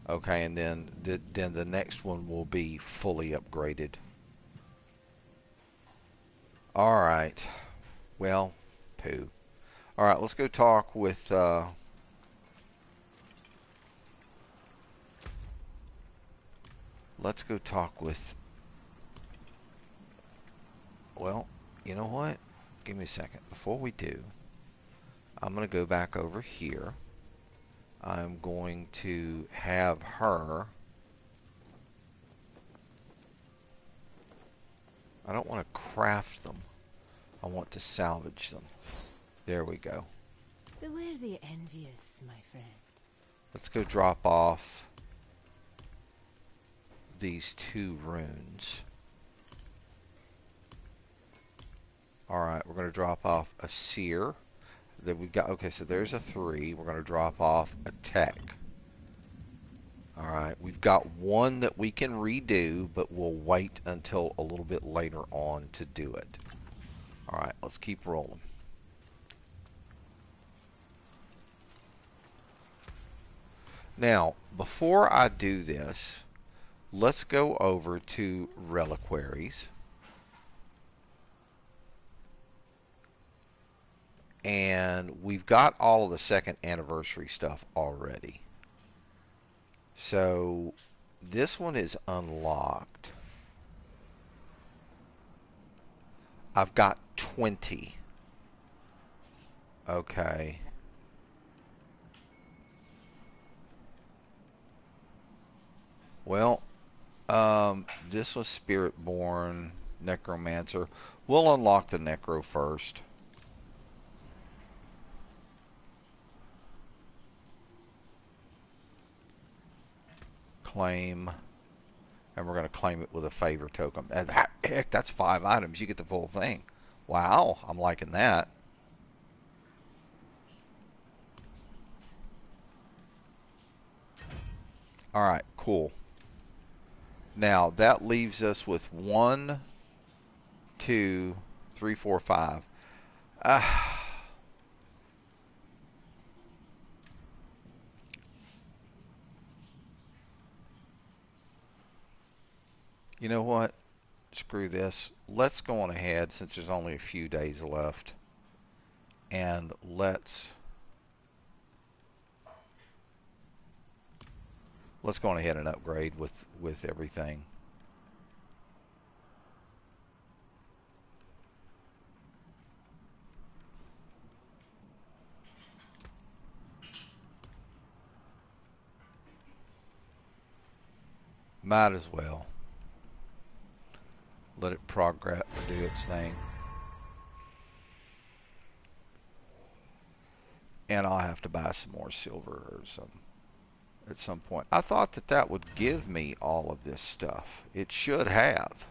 Okay, and then the next one will be fully upgraded. Alright. Well, poo. Alright, let's go talk with... let's go talk with... Well, you know what? Give me a second. Before we do, I'm going to go back over here. I'm going to have her... I don't want to craft them. I want to salvage them. There we go. Beware the envious, my friend. Let's go drop off these 2 runes. Alright, we're going to drop off a seer. Then we've got, okay, so there's a 3. We're going to drop off a tech. Alright, we've got 1 that we can redo, but we'll wait until a little bit later on to do it. Alright, let's keep rolling. Now, before I do this, let's go over to reliquaries. And we've got all of the 2nd anniversary stuff already. So this one is unlocked. I've got 20. Okay. Well, this was Spiritborn, Necromancer. We'll unlock the Necro first. Claim, and we're going to claim it with a favor token. And heck, that's 5 items. You get the full thing. Wow, I'm liking that. Alright, cool. Now, that leaves us with 1, 2, 3, 4, 5. You know what? Screw this. Let's go on ahead since there's only a few days left. And let's go on ahead and upgrade with everything. Might as well. Let it progress, do its thing. And I'll have to buy some more silver or some at some point. I thought that that would give me all of this stuff. It should have.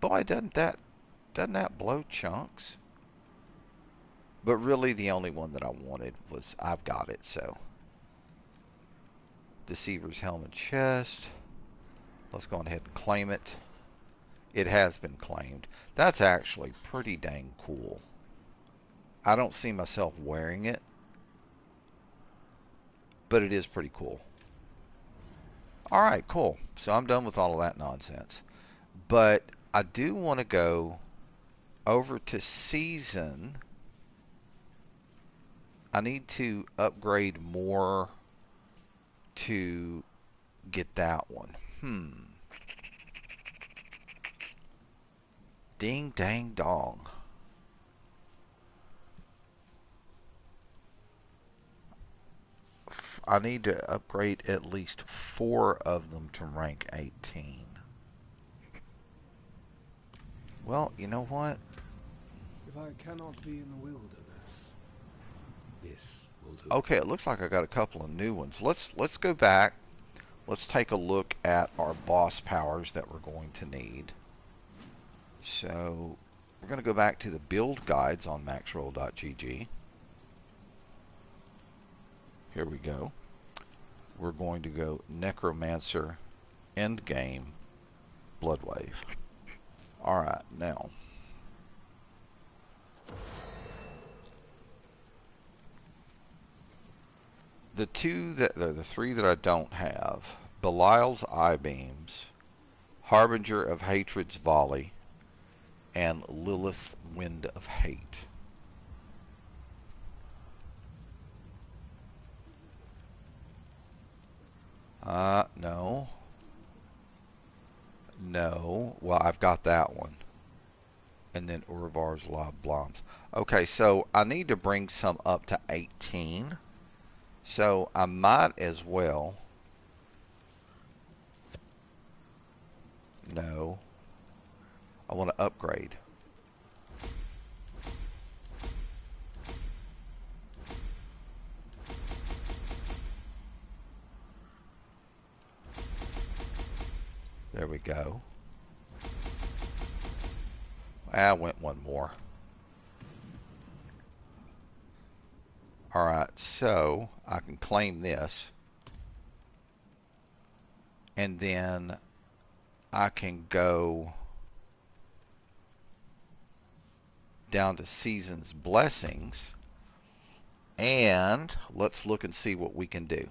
Boy, doesn't that blow chunks? But really the only one that I wanted was, I've got it, so. Deceiver's Helmet Chest. Let's go ahead and claim it. It has been claimed. That's actually pretty dang cool. I don't see myself wearing it, but it is pretty cool. Alright, cool. So I'm done with all of that nonsense. But I do want to go over to Season. I need to upgrade more to get that one. Ding dang dong. I need to upgrade at least 4 of them to rank 18. Well, you know what? If I cannot be in the wilderness, this will do. Okay, it looks like I got a couple of new ones. Let's go back. Let's take a look at our boss powers that we're going to need. So, we're going to go back to the build guides on maxroll.gg. Here we go. We're going to go Necromancer, Endgame, Bloodwave. Alright, now. The three that I don't have, Belial's Eye Beams, Harbinger of Hatred's Volley, and Lilith's Wind of Hate. No. No. Well, I've got that one. And then Urvar's La Blondes. Okay, so I need to bring some up to 18. So I might as well. No. I want to upgrade. There we go. I went one more. Alright, so I can claim this. And then I can go down to Season's Blessings. And let's look and see what we can do.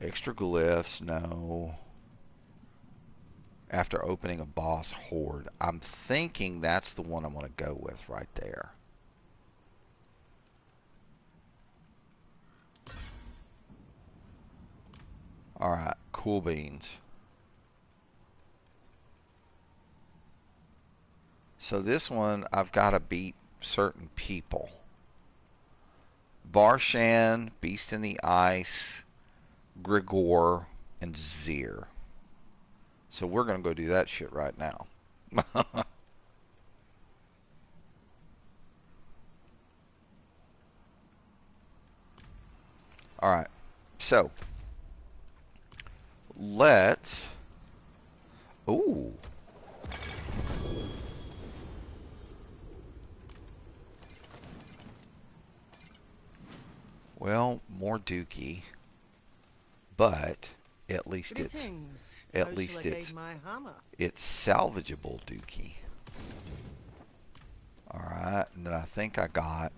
Extra glyphs, no. After opening a boss horde. I'm thinking that's the one I'm going to go with right there. Alright, cool beans. So this one, I've got to beat certain people. Barshan, Beast in the Ice, Grigor, and Zir. So we're going to go do that shit right now. Alright, so let's... Ooh. Well, more dookie. But at least it's salvageable dookie. Alright, and then I think I got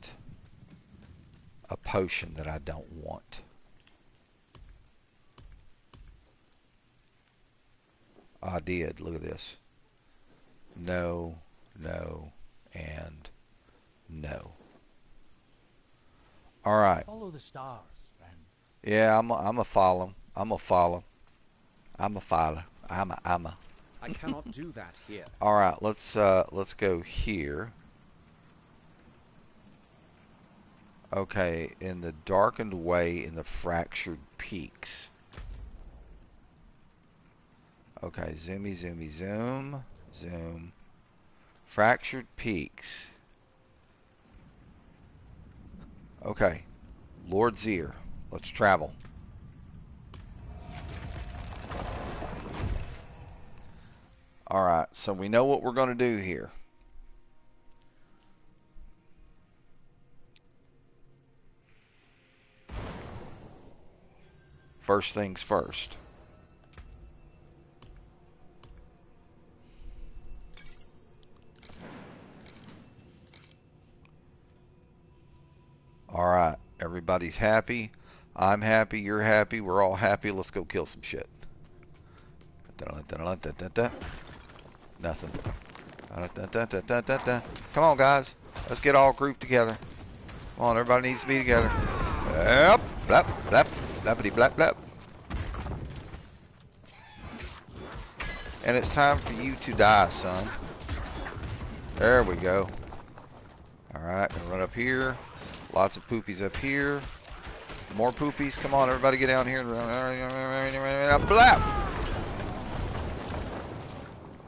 a potion that I don't want. I did. Look at this. No, no, and no. All right. Follow the stars, friend. Yeah, I'm a follow. I'm a follow. I'm a follow. I'm a. I cannot do that here. All right. Let's go here. Okay, in the darkened way in the fractured peaks. Okay, zoomy, zoomy, zoom, zoom. Fractured peaks. Okay, Lord's Ear. Let's travel. Alright, so we know what we're going to do here. First things first. Alright, everybody's happy. I'm happy, you're happy, we're all happy. Let's go kill some shit. Nothing. Come on, guys. Let's get all grouped together. Come on, everybody needs to be together. Yep. Blap, blap, blappity, blap, blap. And it's time for you to die, son. There we go. Alright, gonna run up here. Lots of poopies up here. More poopies. Come on, everybody get down here. Blap!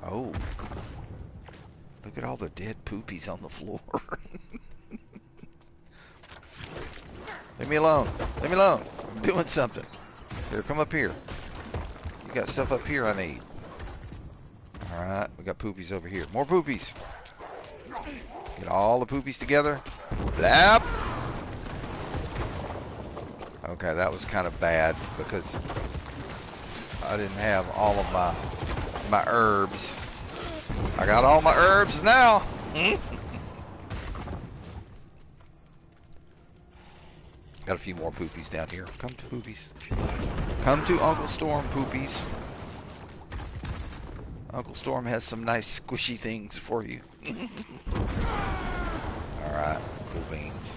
Oh. Look at all the dead poopies on the floor. Leave me alone. Leave me alone. I'm doing something. Here, come up here. You got stuff up here I need. Alright, we got poopies over here. More poopies. Get all the poopies together. Blap! Okay, that was kind of bad because I didn't have all of my herbs. I got all my herbs now. Got a few more poopies down here. Come to poopies. Come to Uncle Storm, poopies. Uncle Storm has some nice squishy things for you. Alright, cool beans.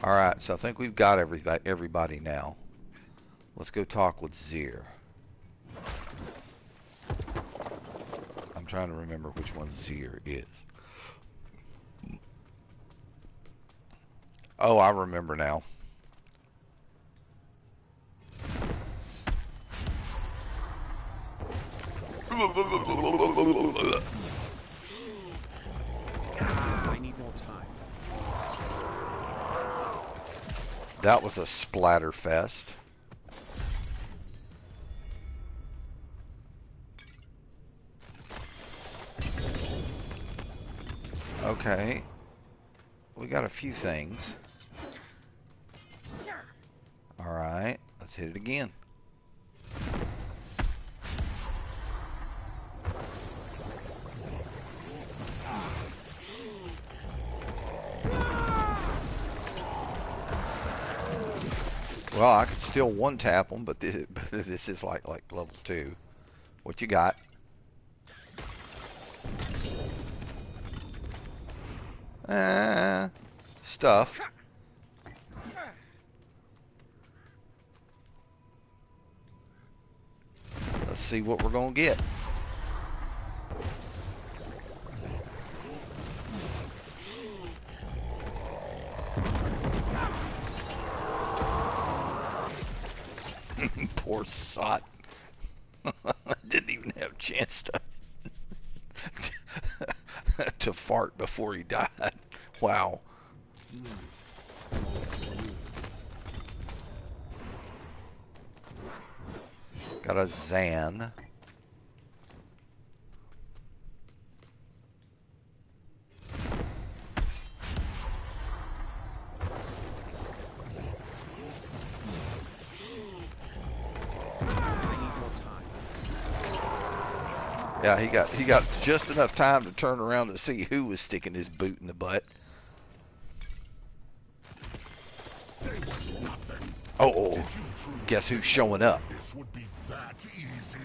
Alright, so I think we've got everybody now. Let's go talk with Zir. I'm trying to remember which one Zir is. Oh, I remember now. I need more time. That was a splatter fest. Okay. We got a few things. Alright, let's hit it again. Well, I could still one tap them, but this is like level 2. What you got? Stuff. Let's see what we're gonna get. Poor sot. Didn't even have a chance to fart before he died. Wow. Got a Zan. Yeah, he got just enough time to turn around to see who was sticking his boot in the butt. Oh, guess who's showing up? This would be that easy.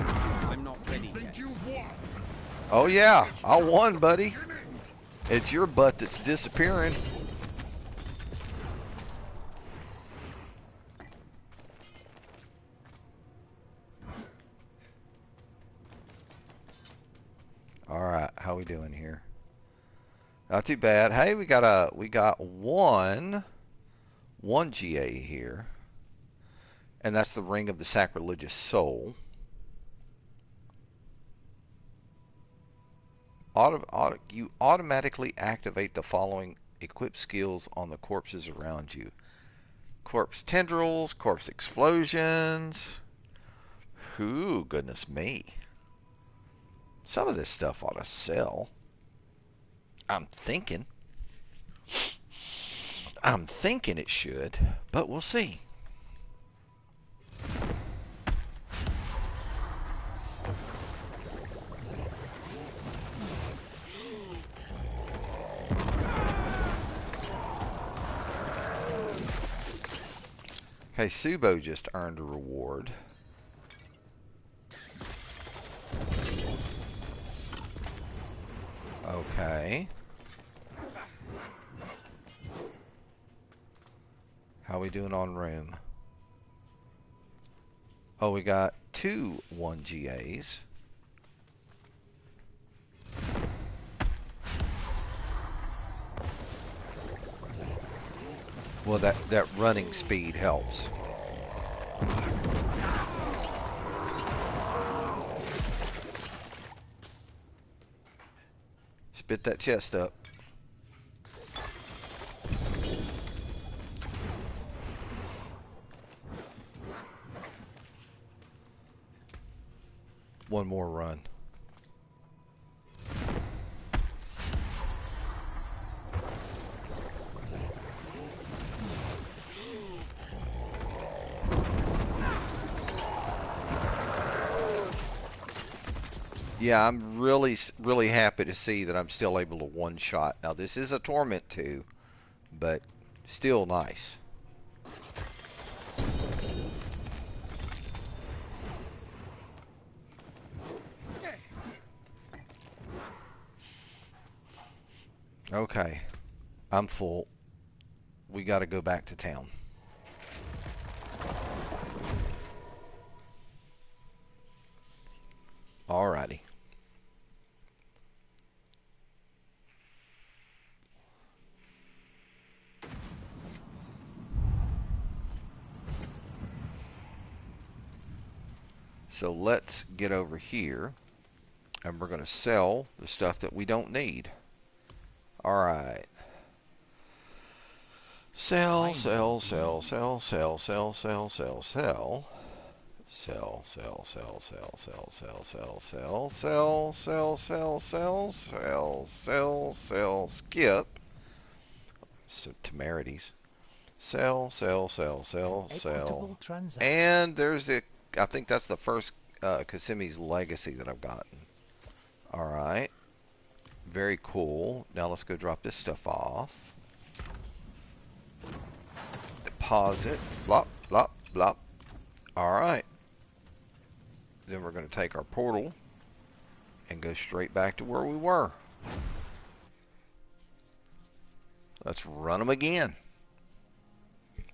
I'm not ready Think yet. you've won? Oh yeah, I won, buddy. It's your butt that's disappearing. All right, how we doing here? Not too bad. Hey, we got one GA here, and that's the Ring of the Sacrilegious Soul. You automatically activate the following equipped skills on the corpses around you: corpse tendrils, corpse explosions. Ooh, goodness me! Some of this stuff ought to sell. I'm thinking it should, but we'll see. Okay, Subo just earned a reward. Okay. How we doing on room? Oh, we got 2 1GAs. Well, that running speed helps. Spit that chest up. One more run. Yeah, I'm really happy to see that I'm still able to one-shot. Now, this is a Torment 2, but still nice. Okay, I'm full. We got to go back to town. Alrighty. So let's get over here, and we're going to sell the stuff that we don't need. Alright. Sell, sell, sell, sell, sell, sell, sell, sell, sell. Sell, sell, sell, sell, sell, sell, sell, sell, sell, sell, sell, sell, sell, sell, sell, skip. So temerities. Sell, sell, sell, sell, sell. And there's the, I think that's the first Kasimi's Legacy that I've gotten. Alright. Very cool. Now let's go drop this stuff off. Deposit. Blop, blop, blop. Alright. Then we're going to take our portal and go straight back to where we were. Let's run them again.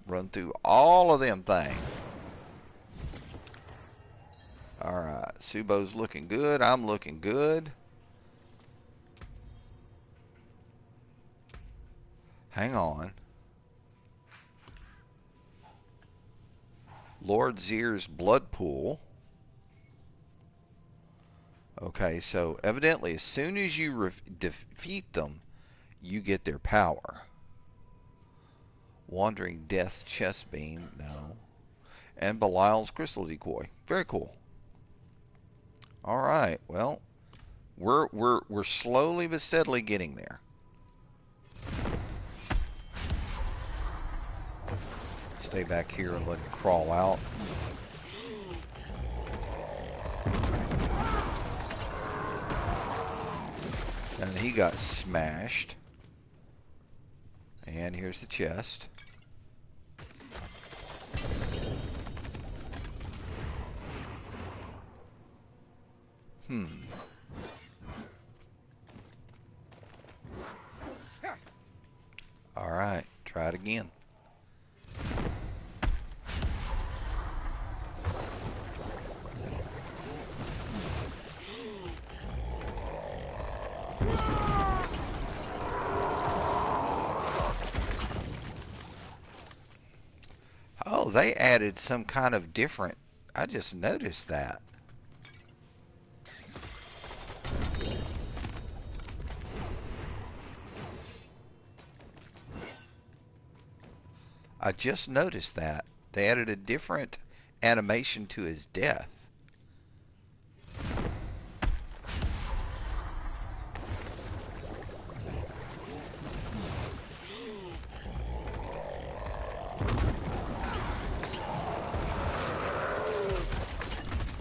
Run through all of them things. Alright, Subo's looking good. I'm looking good. Hang on. Lord Zir's blood pool. Okay, so evidently as soon as you defeat them, you get their power. Wandering Death chest beam, no. And Belial's crystal decoy. Very cool. All right, well, we're slowly but steadily getting there. Stay back here and let him crawl out. And he got smashed. And here's the chest. Alright, try it again. Oh, they added some kind of different. I just noticed that. I just noticed that. They added a different animation to his death.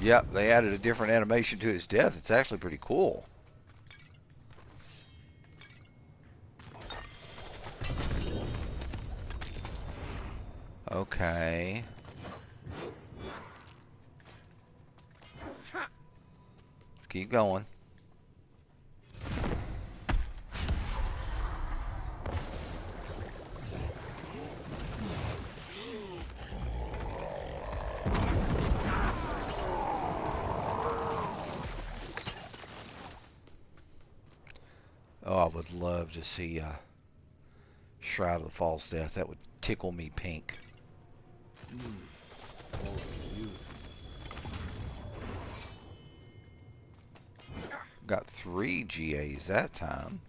Yep, they added a different animation to his death. It's actually pretty cool. Okay. Let's keep going. Oh, I would love to see Shroud of the False Death. That would tickle me pink. Got 3 GAs that time.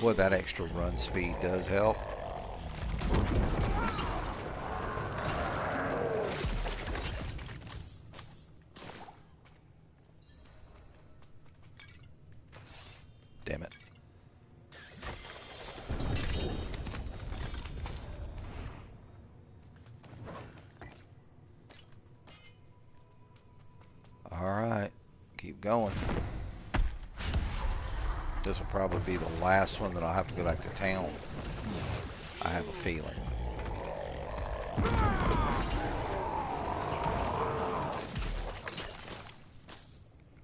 Boy, that extra run speed does help. Damn it. Alright, keep going. This will probably be the last one that I'll have to go back to town. I have a feeling.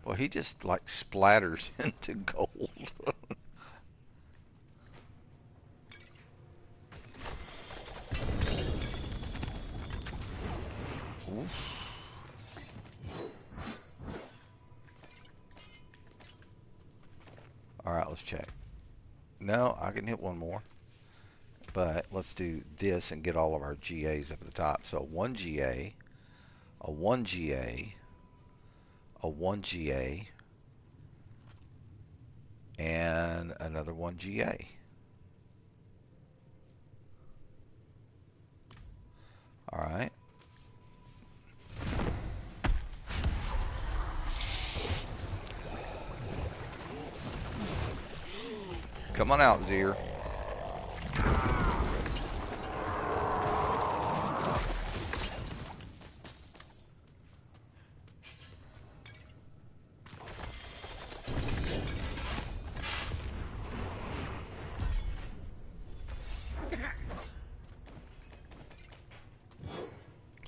Well, he just like splatters into gold. Oof. Alright, let's check. No, I can hit one more. But let's do this and get all of our GAs up at the top. So 1 GA, a 1 GA, a 1 GA, and another 1 GA. Alright. Come on out, Zir.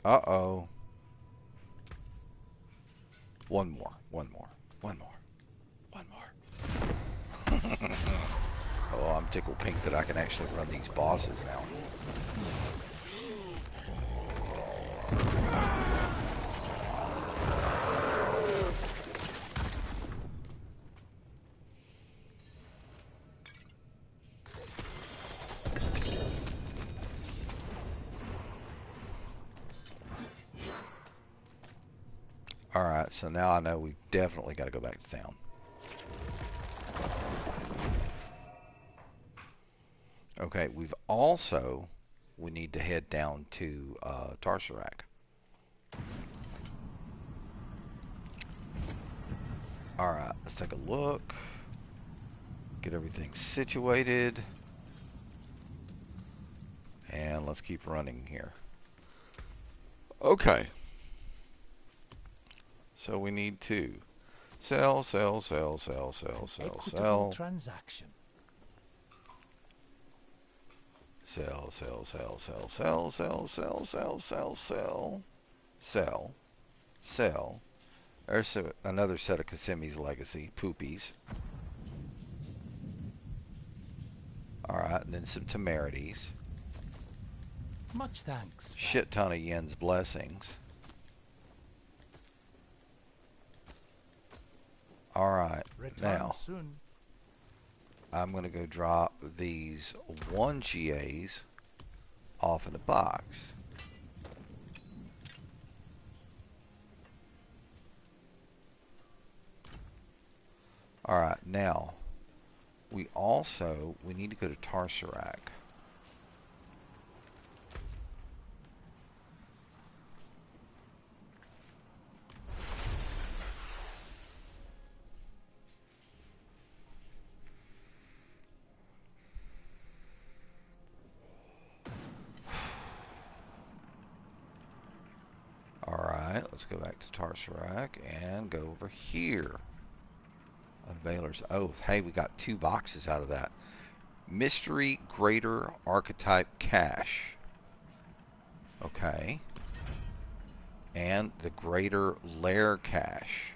Uh-oh. One more. One more. One more. One more. Oh, I'm tickled pink that I can actually run these bosses now. Alright, so now I know we've definitely got to go back to town. Okay, we need to head down to Tarsarak. Alright, let's take a look. Get everything situated. And let's keep running here. Okay. So we need to sell. Equitable transaction. Sell. There's another set of Kisimi's Legacy poopies. Alright, and then some temerities. Much thanks. Shit ton of Yen's blessings. Alright, now Soon. I'm going to go drop these 1 GAs off in the box. Alright, now we need to go to Tarsarak. Alright, let's go back to Tarsarak and go over here. Unveiler's Oath. Hey, we got 2 boxes out of that. Mystery Greater Archetype Cache. Okay. And the Greater Lair Cache.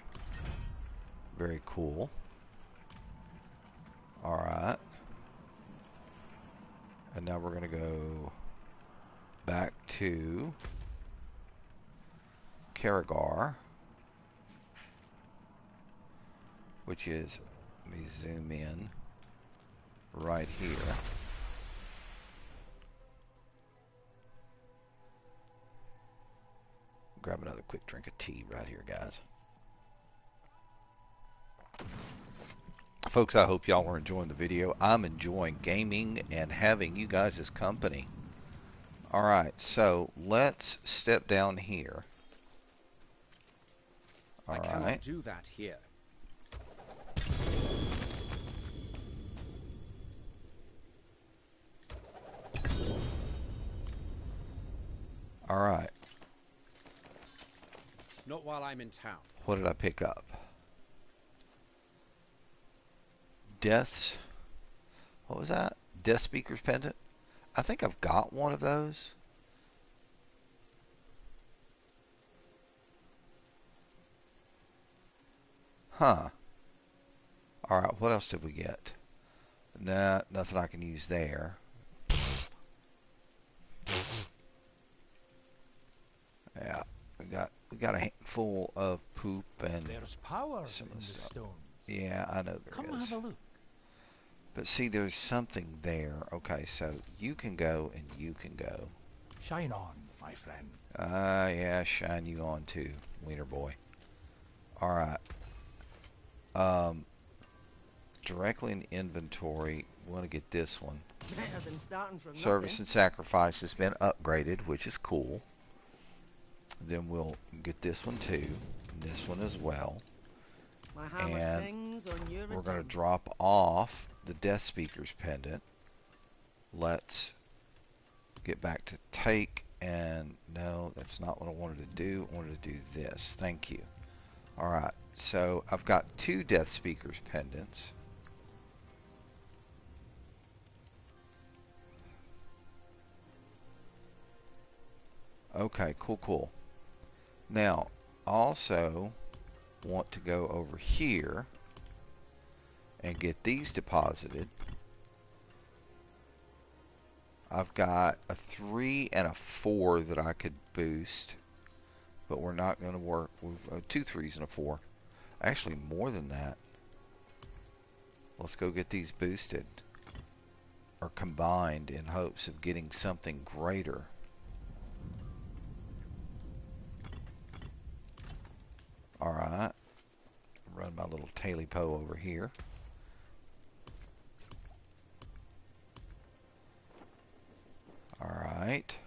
Very cool. Alright. And now we're going to go back to Karagar, which is, let me zoom in right here. Grab another quick drink of tea right here, guys. Folks, I hope y'all were enjoying the video. I'm enjoying gaming and having you guys as company. Alright, so let's step down here. I cannot do that here. Alright. Not while I'm in town. What did I pick up? Death's... What was that? Death Speaker's Pendant? I think I've got one of those. Huh. Alright, what else did we get? Nah, nothing I can use there. Yeah, we got a handful of poop and There's power some in of the the stuff. stones. Yeah, I know there Come is. have a look. But see, there's something there. Okay, so you can go and you can go. Shine on, my friend. Yeah, shine you on too, wiener boy. Alright. Directly in inventory, we want to get this one. Better than starting from Service nothing. and Sacrifice has been upgraded, which is cool. Then we'll get this one too, and this one as well. My hammer And sings on your we're going to return. drop off the Death Speaker's Pendant. Let's get back to take, and no, that's not what I wanted to do. I wanted to do this. Thank you. Alright, so I've got 2 Death Speaker's Pendants. Okay, cool. Now, also want to go over here and get these deposited. I've got a 3 and a 4 that I could boost, but we're not going to work with 2 3s and a 4. Actually, more than that. Let's go get these boosted or combined in hopes of getting something greater. Alright, run my little taily po over here. Alright.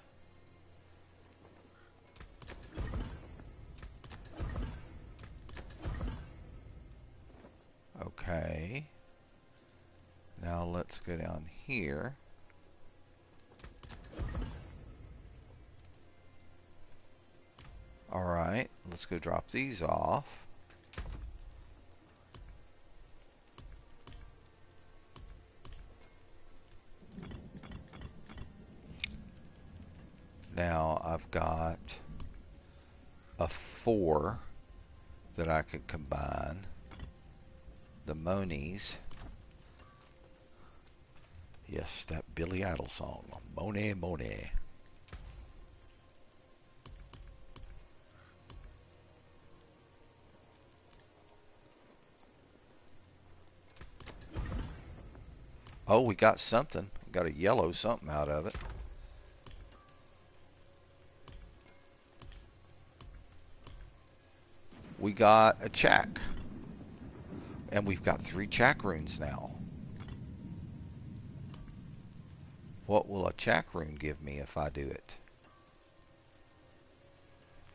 let's go down here. Alright, let's go drop these off. Now I've got a 4 that I could combine. The Monies. Yes, that Billy Idol song. Monet, Monet. Oh, we got something. We got a yellow something out of it. We got a Chak. And we've got 3 Chak runes now. What will a Chak rune give me if I do it?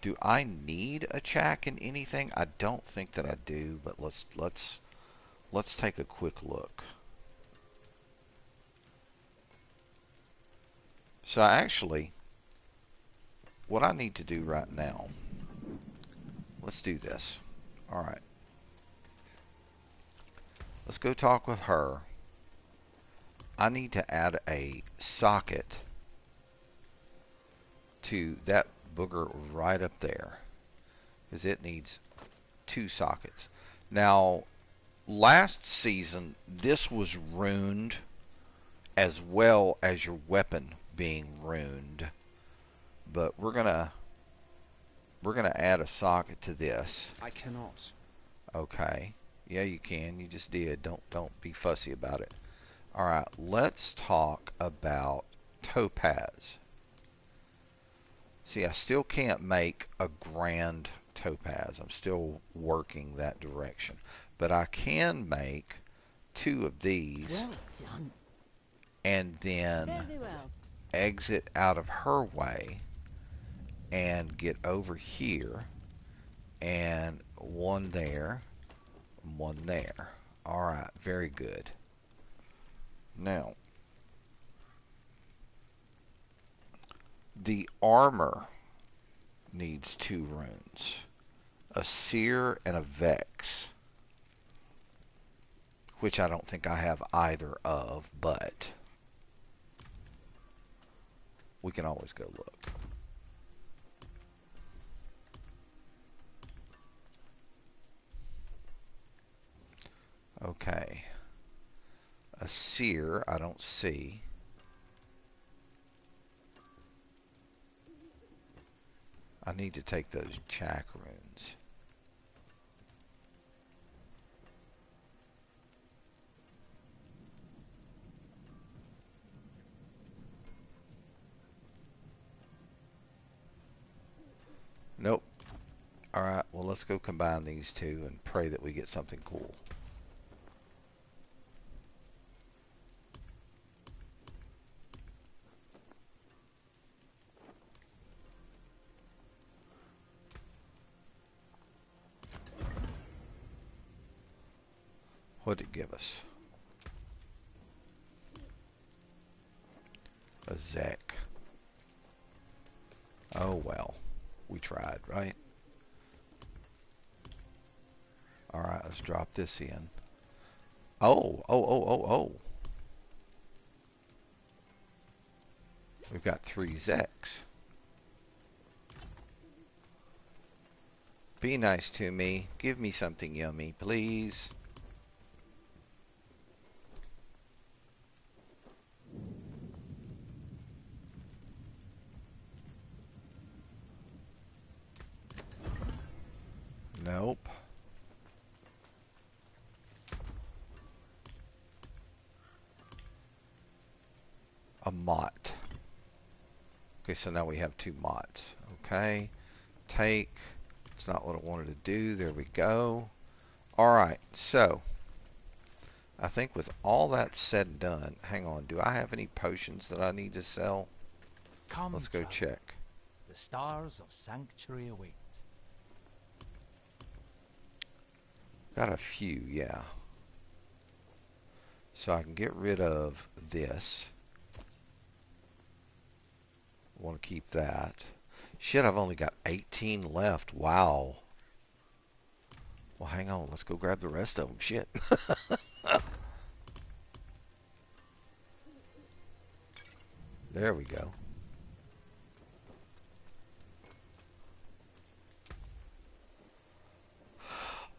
Do I need a Chak in anything? I don't think that I do, but let's take a quick look. So actually, what I need to do right now, let's do this. Alright. Let's go talk with her. I need to add a socket to that booger right up there, because it needs 2 sockets. Now, last season, this was runed as well as your weapon being runed, but we're gonna add a socket to this. I cannot. Okay. Yeah, you can. You just did. Don't be fussy about it. All right. Let's talk about topaz. See, I still can't make a grand topaz. I'm still working that direction, but I can make 2 of these. Well done. And then Very well. exit out of her way and get over here, and 1 there, 1 there. Alright, very good. Now, the armor needs 2 runes, a Seer and a Vex, which I don't think I have either of, but we can always go look. Okay. A Seer, I don't see. I need to take those Chak runes. Nope. Alright, well let's go combine these 2 and pray that we get something cool. What'd it give us? A Zek. Oh well. We tried, right? Alright, let's drop this in. Oh. We've got 3 Zeks. Be nice to me. Give me something yummy, please. Nope. A Mott. Okay, so now we have 2 Motts. Okay. Take. It's not what I wanted to do. There we go. Alright, so I think with all that said and done, hang on, do I have any potions that I need to sell? Come, Let's go traveler. check. The stars of sanctuary await. Got a few, yeah. So I can get rid of this. I want to keep that. Shit, I've only got 18 left. Wow. Well, hang on. Let's go grab the rest of them. Shit. There we go.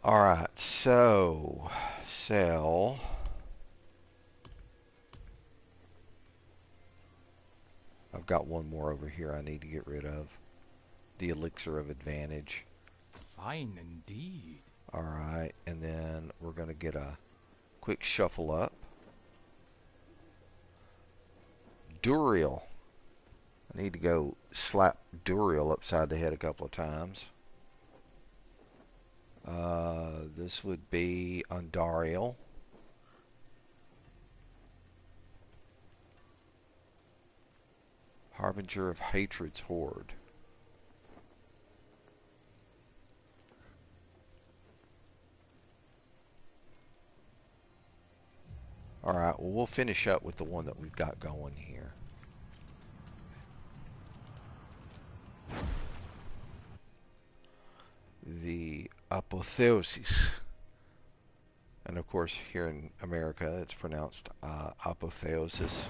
Alright, so sell. I've got one more over here I need to get rid of. The elixir of advantage. Fine indeed. Alright, and then we're going to get a quick shuffle up. Duriel. I need to go slap Duriel upside the head a couple of times. This would be Undariel. Harbinger of Hatred's Horde. Alright, well, we'll finish up with the one that we've got going here. The Apotheosis. And of course, here in America, it's pronounced Apotheosis.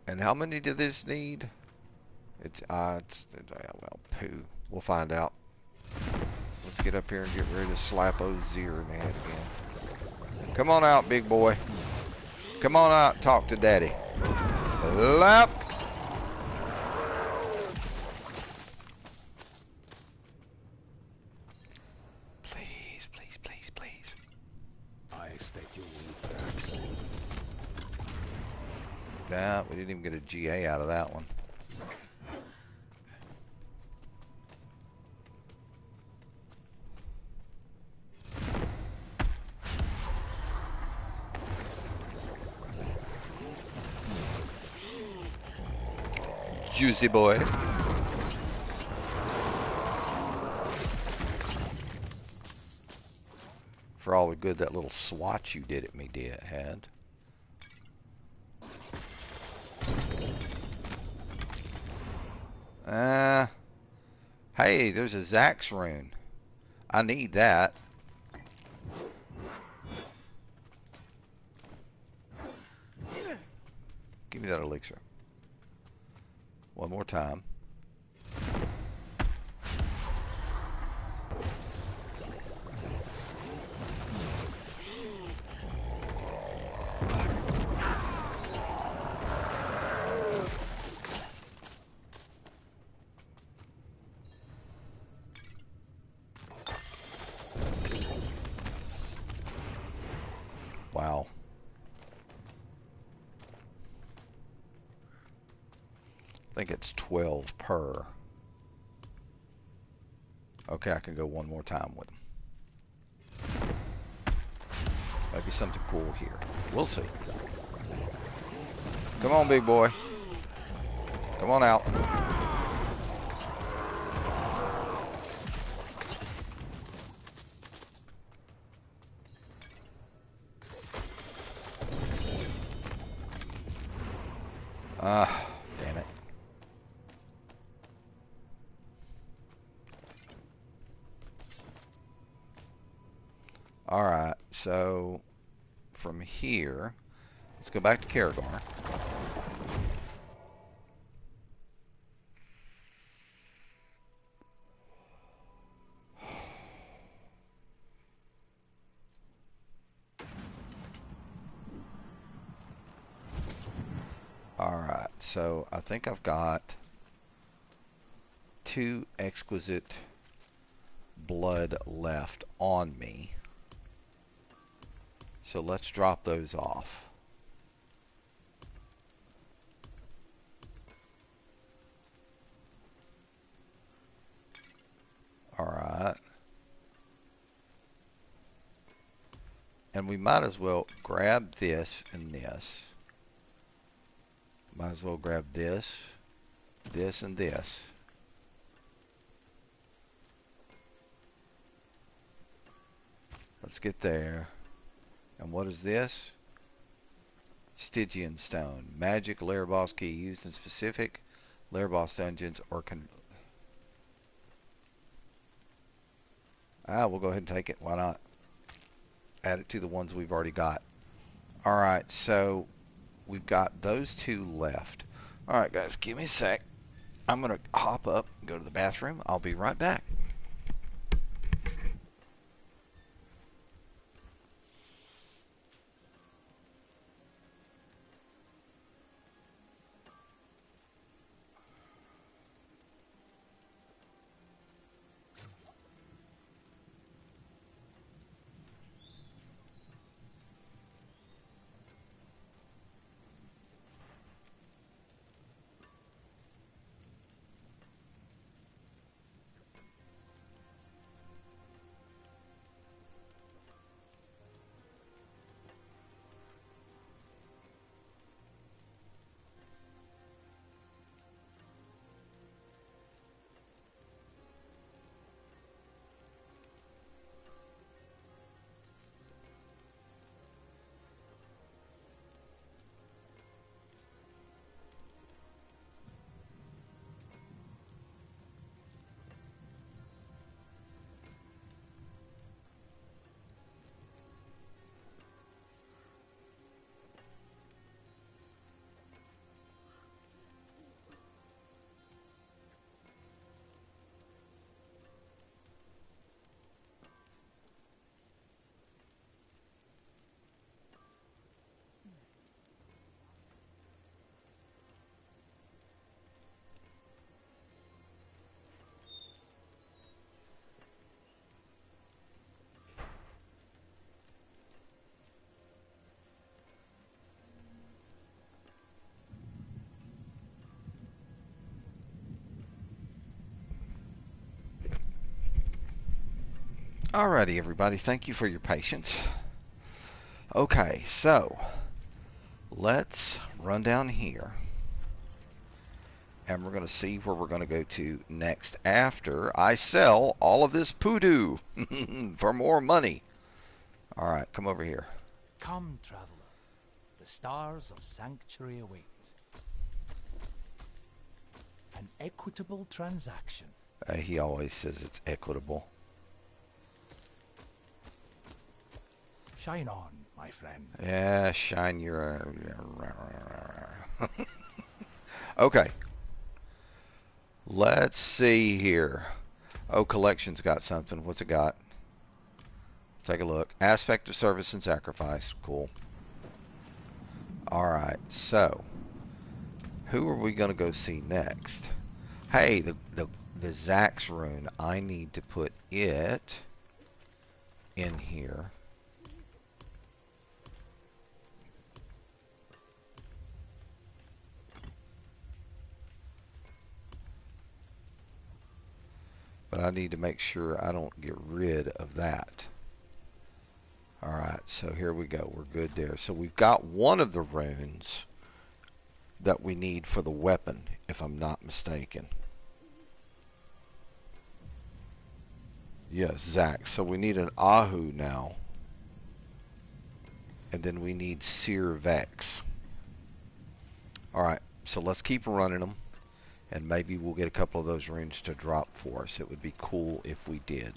And how many do this need? It's well, poo. We'll find out. Let's get up here and get rid of Slapo's Zero man again. Come on out, big boy. Come on out and talk to Daddy. Lap. Please, please, please, please. I expect you will. Nah, we didn't even get a GA out of that one. Juicy boy. For all the good that little swat you did at me had. Hey, there's a Zax rune. I need that. Give me that elixir. One more time. Wow. I think it's 12 per. Okay, I can go one more time with them. Maybe something cool here. We'll see. Come on, big boy. Come on out. Damn it. Alright, so from here, let's go back to Karagor. Alright, so I think I've got 2 exquisite blood left on me. So let's drop those off. Alright. And we might as well grab this and this. Might as well grab this, this, and this. Let's get there. And what is this? Stygian stone. Magic lair boss key used in specific lair boss dungeons or we'll go ahead and take it. Why not? Add it to the ones we've already got. Alright, so we've got those two left. Alright guys, give me a sec. I'm going to hop up and go to the bathroom. I'll be right back. Alrighty, everybody. Thank you for your patience. Okay, so let's run down here. And we're going to see where we're going to go to next after I sell all of this poodoo for more money. Alright, come over here. Come, traveler. The stars of sanctuary await. An equitable transaction. He always says it's equitable. Shine on, my friend. Yeah, shine your... Okay. Let's see here. Oh, collection's got something. What's it got? Take a look. Aspect of service and sacrifice. Cool. Alright, so who are we going to go see next? Hey, the Zax rune. I need to put it in here. But I need to make sure I don't get rid of that. Alright, so here we go. We're good there. So we've got one of the runes that we need for the weapon, if I'm not mistaken. Yes, Zax. So we need an Ahu now. And then we need Seer Vex. Alright, so let's keep running them. And maybe we'll get a couple of those runes to drop for us. It would be cool if we did.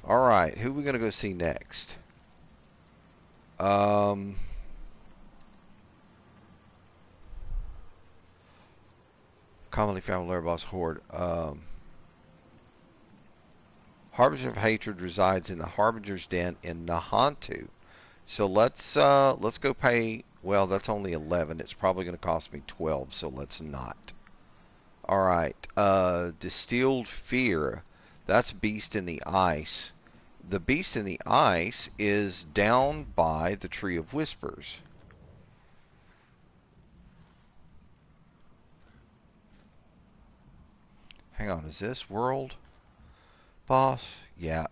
Alright, who are we going to go see next? Commonly found lair boss horde. Harbinger of Hatred resides in the Harbinger's Den in Nahantu. So let's go pay... Well, that's only 11. It's probably going to cost me 12, so let's not. Alright, Distilled Fear. That's Beast in the Ice. The Beast in the Ice is down by the Tree of Whispers. Hang on, is this world boss? Yeah.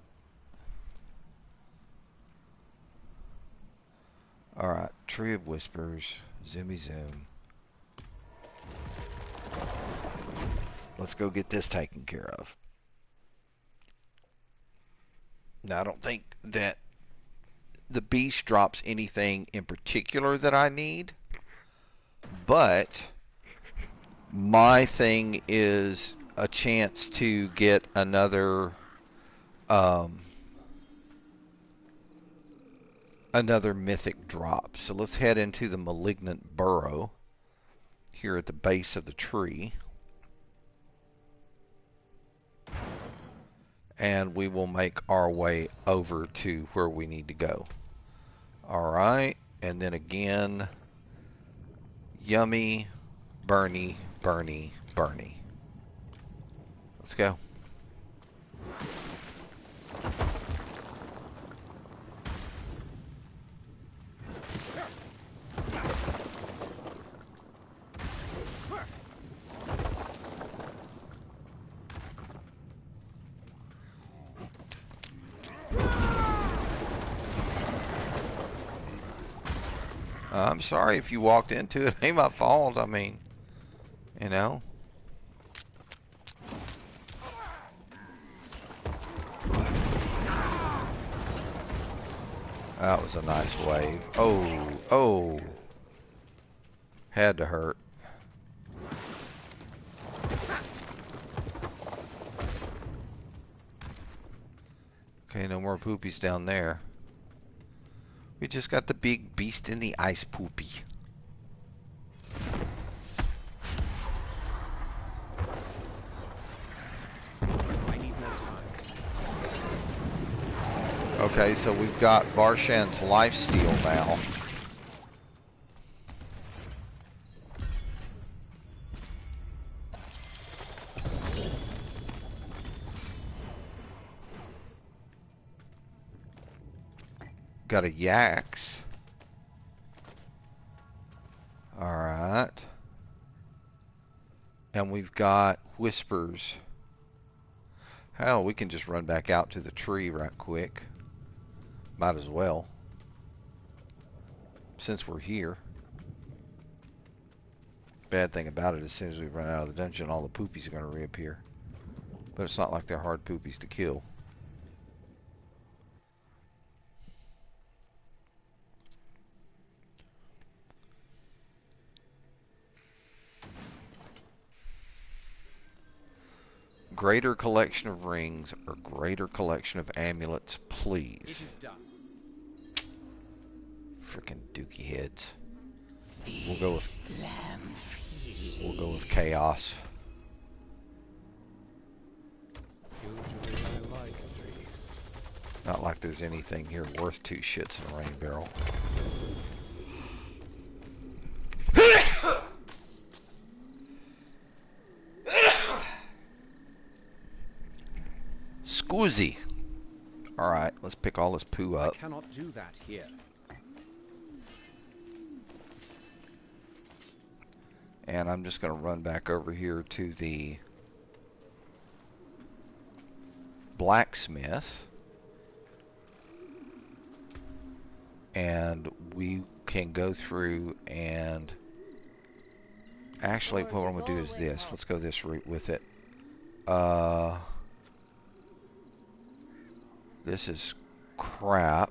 Alright, Tree of Whispers. Zoomy zoom. Let's go get this taken care of. Now, I don't think that the beast drops anything in particular that I need, but my thing is a chance to get another another mythic drop. So let's head into the malignant burrow here at the base of the tree. And we will make our way over to where we need to go. Alright, and then again, yummy, Bernie, Bernie, Bernie. Let's go. I'm sorry if you walked into it. Ain't my fault. I mean, you know. That was a nice wave. Oh, oh. Had to hurt. Okay, no more poopies down there. We just got the big beast in the ice poopy. I need more time. Okay, so we've got Barshan's lifesteal now. Got a Yax. Alright. And we've got Whispers. Hell, we can just run back out to the tree right quick. Might as well. Since we're here. Bad thing about it, as soon as we run out of the dungeon, all the poopies are going to reappear. But it's not like they're hard poopies to kill. Greater collection of rings or greater collection of amulets, please. It is done. Frickin' dookie heads. We'll go with chaos. Usually I like trees. Not like there's anything here worth two shits in a rain barrel. Scoozy. Alright, let's pick all this poo up. I cannot do that here. And I'm just going to run back over here to the blacksmith. And we can go through and... Actually, what I'm going to do is this. Let's go this route with it. This is crap.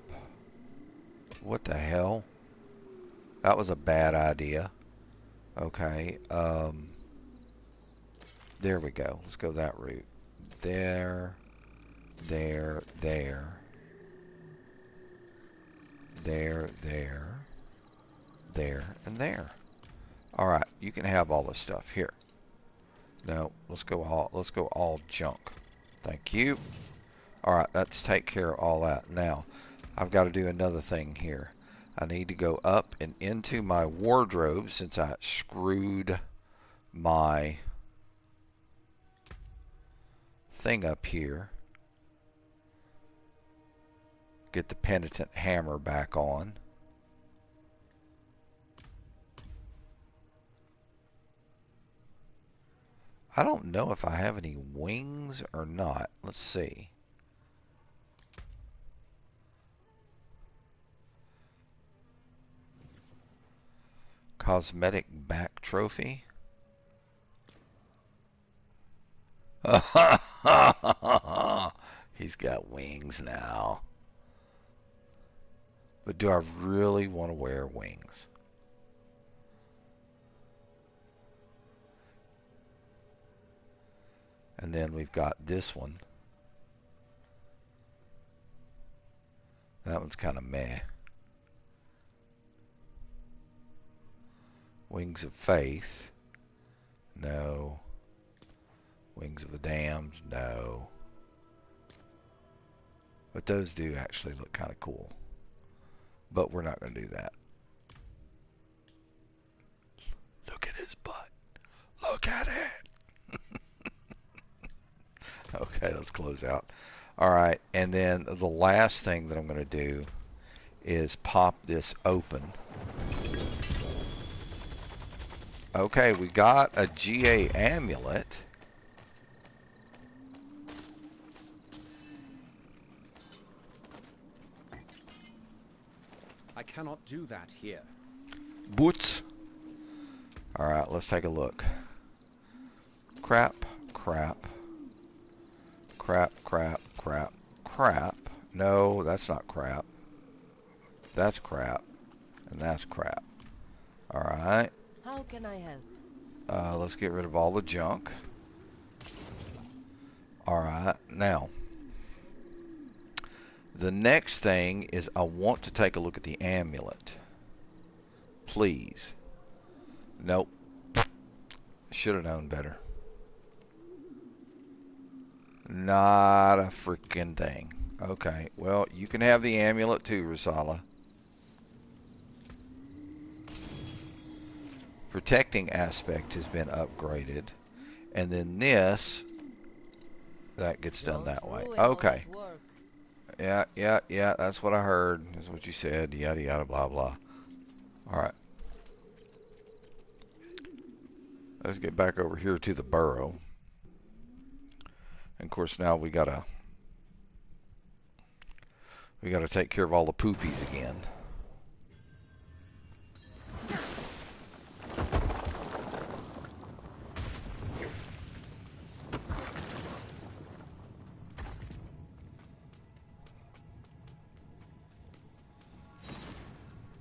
What the hell? That was a bad idea. Okay, there we go. Let's go that route. There, there, there. There, there, there, and there. Alright, you can have all this stuff. Here. No, let's go all junk. Thank you. Alright, let's take care of all that. Now, I've got to do another thing here. I need to go up and into my wardrobe since I screwed my thing up here. Get the penitent hammer back on. I don't know if I have any wings or not. Let's see. Cosmetic back trophy. He's got wings now. But do I really want to wear wings? And then we've got this one. That one's kind of meh. Wings of Faith. No. Wings of the Damned. No. But those do actually look kind of cool. But we're not going to do that. Look at his butt. Look at it. Okay, let's close out. Alright, and then the last thing that I'm going to do is pop this open. Okay, we got a GA amulet. I cannot do that here. Boots. Alright, let's take a look. Crap, crap. Crap, crap, crap, crap. No, that's not crap. That's crap. And that's crap. Alright. How can I help? Let's get rid of all the junk. Alright, now. The next thing is I want to take a look at the amulet. Please. Nope. Should have known better. Not a freaking thing. Okay, well, you can have the amulet too, Rosala. Protecting aspect has been upgraded. And then this, that gets done that way. Okay. Yeah, that's what I heard. That's what you said. Yada, yada, blah, blah. Alright. Let's get back over here to the burrow. And of course now we gotta take care of all the poopies again.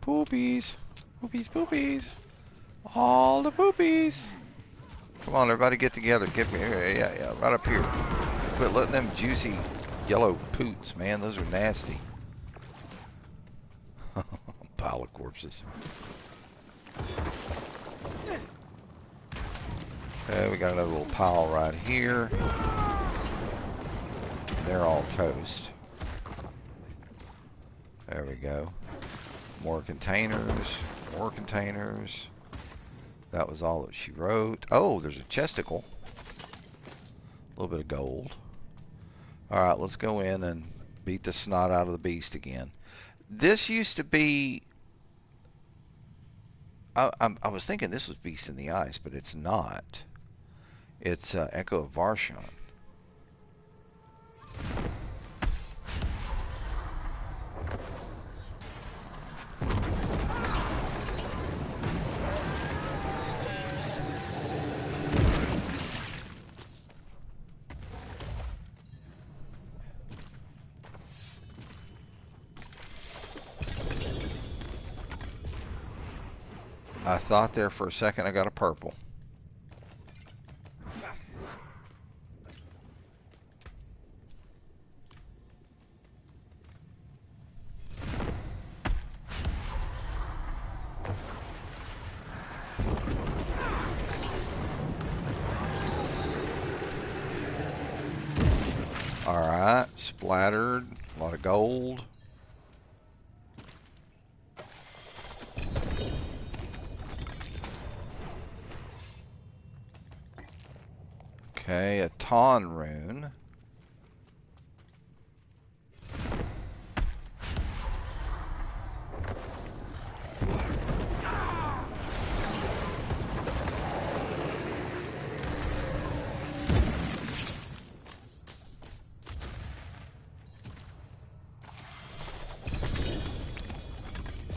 Poopies. Poopies, poopies. All the poopies. Come on, everybody get together. Get me here. Yeah, right up here. Quit letting them juicy yellow poots, man. Those are nasty. Pile of corpses. Okay, we got another little pile right here. They're all toast. There we go. More containers. More containers. That was all that she wrote. Oh, there's a chesticle. A little bit of gold. Alright, let's go in and beat the snot out of the beast again. This used to be... I was thinking this was Beast in the Ice, but it's not. It's Echo of Varshan. I thought there for a second I got a purple. Alright, splattered, a lot of gold. Okay, a Taun rune.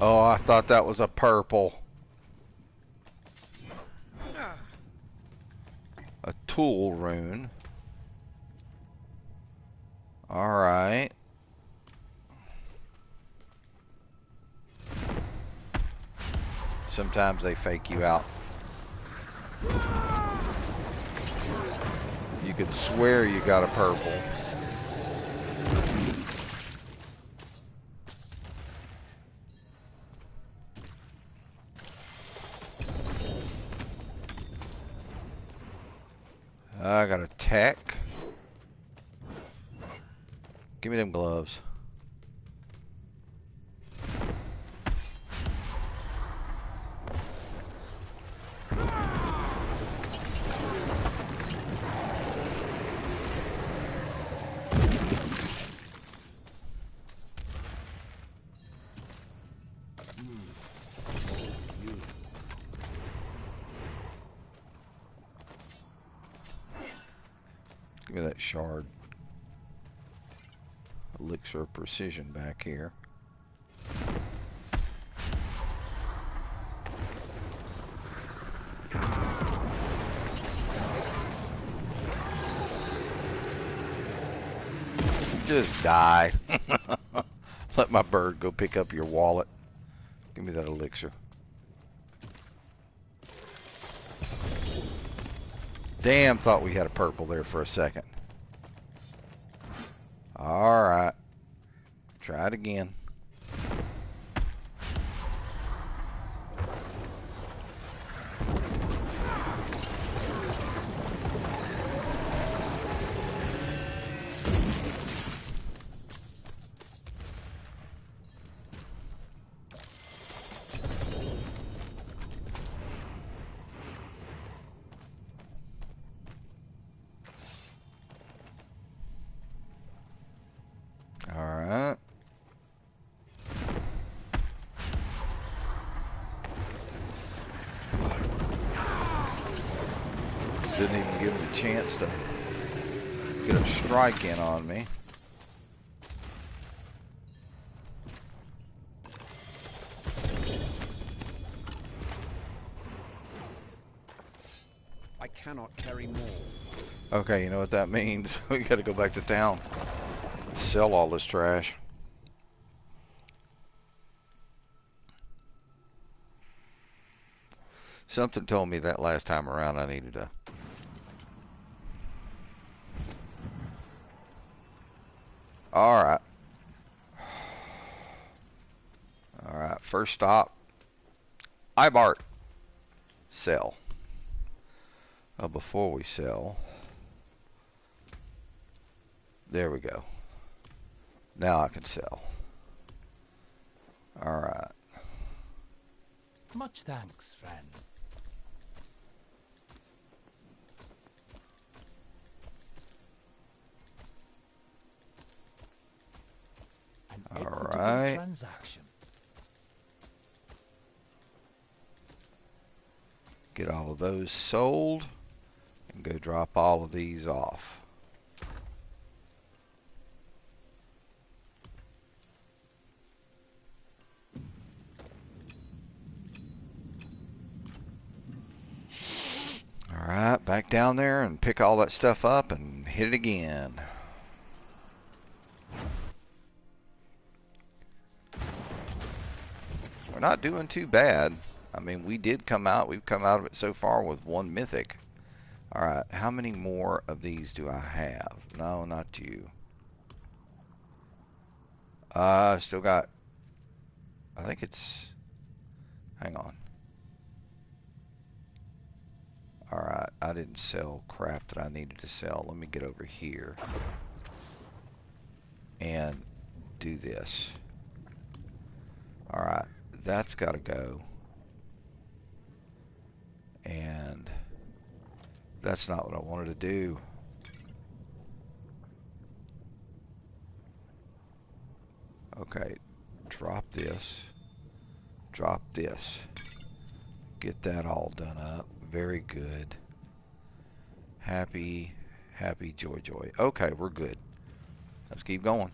Oh, I thought that was a purple. A tool rune. Alright. Sometimes they fake you out. You could swear you got a purple. I got a tech. Give me them gloves. Give me that shard. Elixir of precision back here. Just die. Let my bird go pick up your wallet. Give me that elixir. Damn, thought we had a purple there for a second. Alright. Try it again. Alright. Didn't even give him a chance to get a strike in on me. I cannot carry more. Okay, you know what that means. We gotta go back to town. Sell all this trash. Something told me that last time around I needed to. Alright. Alright, first stop. Ibart. Sell. Before we sell. There we go. Now I can sell. Alright. Much thanks, friend. An equitable transaction. Get all of those sold and go drop all of these off. Alright, back down there and pick all that stuff up and hit it again. We're not doing too bad. I mean, we've come out of it so far with one mythic. Alright, how many more of these do I have? No, not you. Still got, I think it's, hang on. Alright, I didn't sell crap that I needed to sell. Let me get over here and do this. Alright, that's got to go. And that's not what I wanted to do. Okay, drop this. Drop this. Get that all done up. Very good. Happy, happy, joy, joy. Okay, we're good. Let's keep going.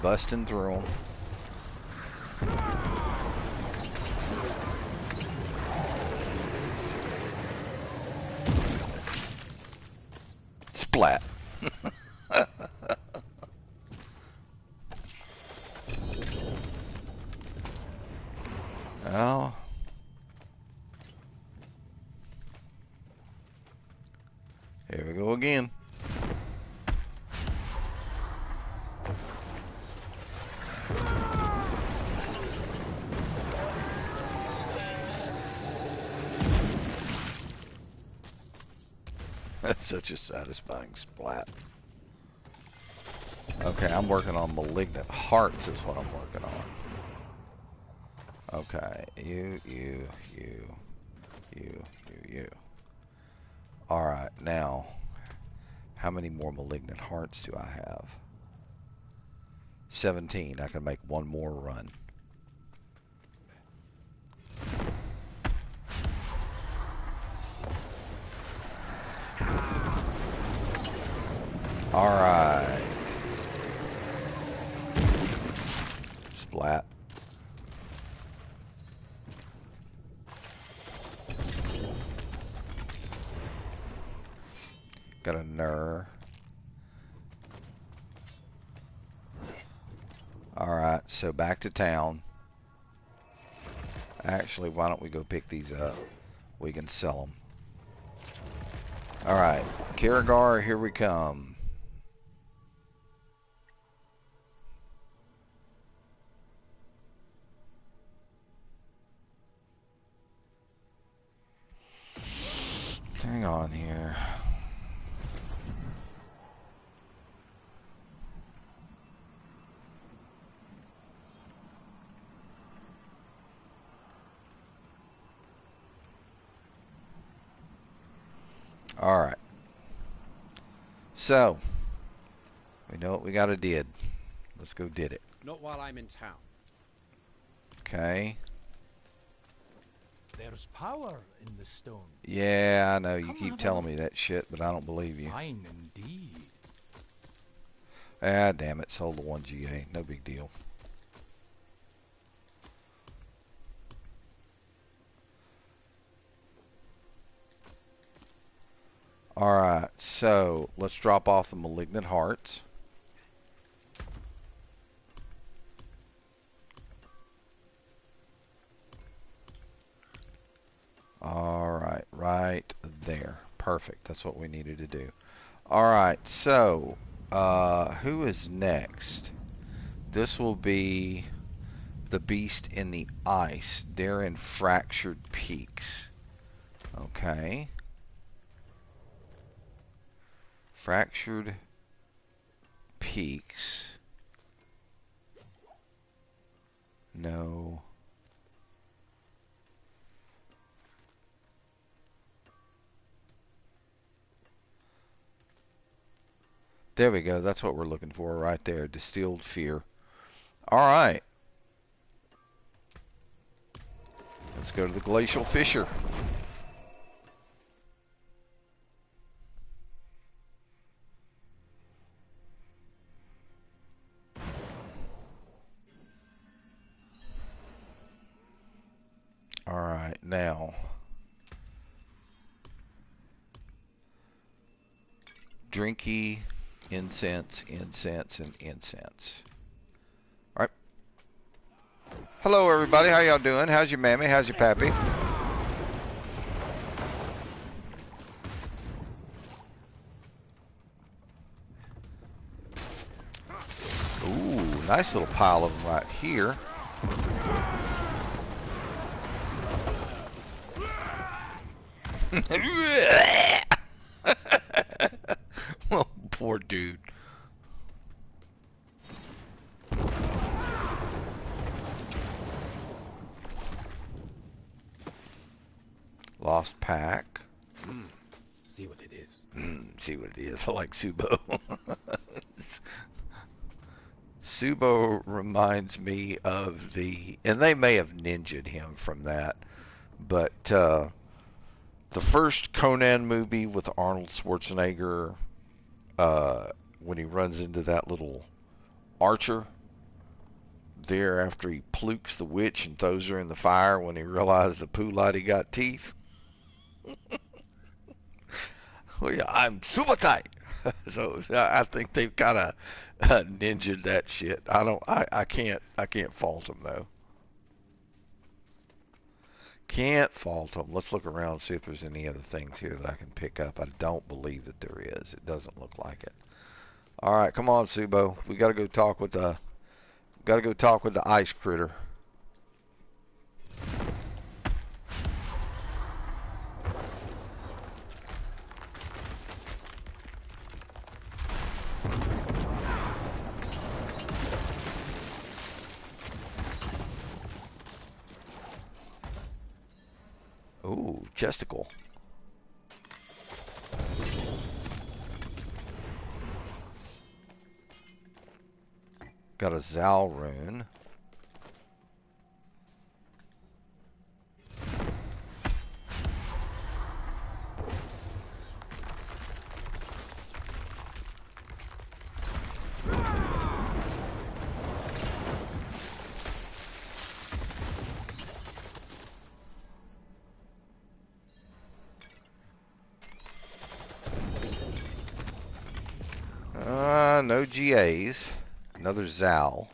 busting through them. Splat. Well, here we go again. That's such a satisfying splat. Okay, I'm working on malignant hearts is what I'm working on. Okay, you. Alright, now, how many more malignant hearts do I have? 17. I can make one more run. Alright. Splat. Got a Ner. Alright, so back to town. Actually, why don't we go pick these up? We can sell them. Alright, Karagar, here we come. Hang on here. Alright. So, we know what we gotta did. Let's go did it. Not while I'm in town. Okay. There's power in the stone. Yeah, I know. You Come keep have telling a me that shit, but I don't believe you. Fine indeed. Ah, damn it. Sold the 1 GA. No big deal. Alright, so let's drop off the malignant hearts. Alright, right there. Perfect. That's what we needed to do. Alright, so who is next? This will be the beast in the ice. They're in Fractured Peaks. Okay. Fractured Peaks. No. There we go. That's what we're looking for right there. Distilled Fear. Alright. Let's go to the Glacial Fissure. Alright, now. Drinky, incense, incense, and incense. Alright. Hello everybody, how y'all doing? How's your mammy? How's your pappy? Ooh, nice little pile of them right here. Oh, poor dude. Lost pack. See what it is. See what it is. I like Subo. Subo reminds me of the, and they may have ninja'd him from that, but the first Conan movie with Arnold Schwarzenegger, when he runs into that little archer there after he plukes the witch and throws her in the fire when he realized the poo lady got teeth. Well, yeah, I'm super tight. So I think they've kind of ninja'd that shit. I can't fault them though. Can't fault them. Let's look around and see if there's any other things here that I can pick up. I don't believe that there is. It doesn't look like it. All right, come on, Subo. We got to go talk with the ice critter. Ooh, chesticle. Got a Zal rune. No GAs. Another Zal.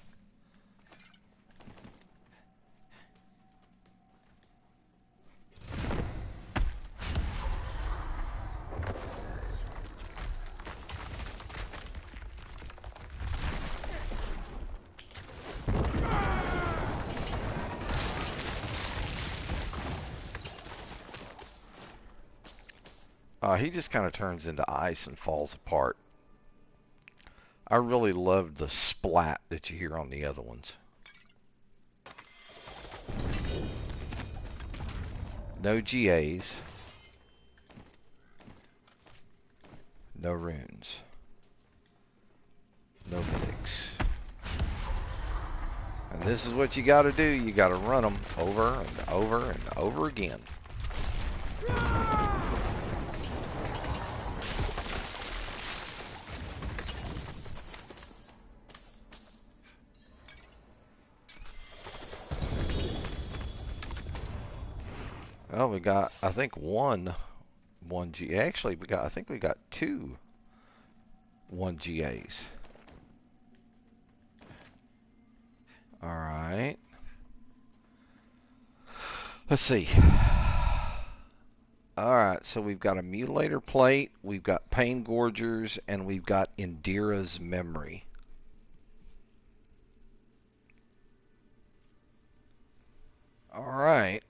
He just kind of turns into ice and falls apart. I really loved the splat that you hear on the other ones. No GAs. No runes. No mythics. And this is what you got to do. You got to run them over and over and over again. Well, we got, I think, one G. Actually, I think we got 2 1GAs. All right. Let's see. All right, so we've got a Mutilator Plate, we've got Pain Gorgers, and we've got Indira's Memory. All right.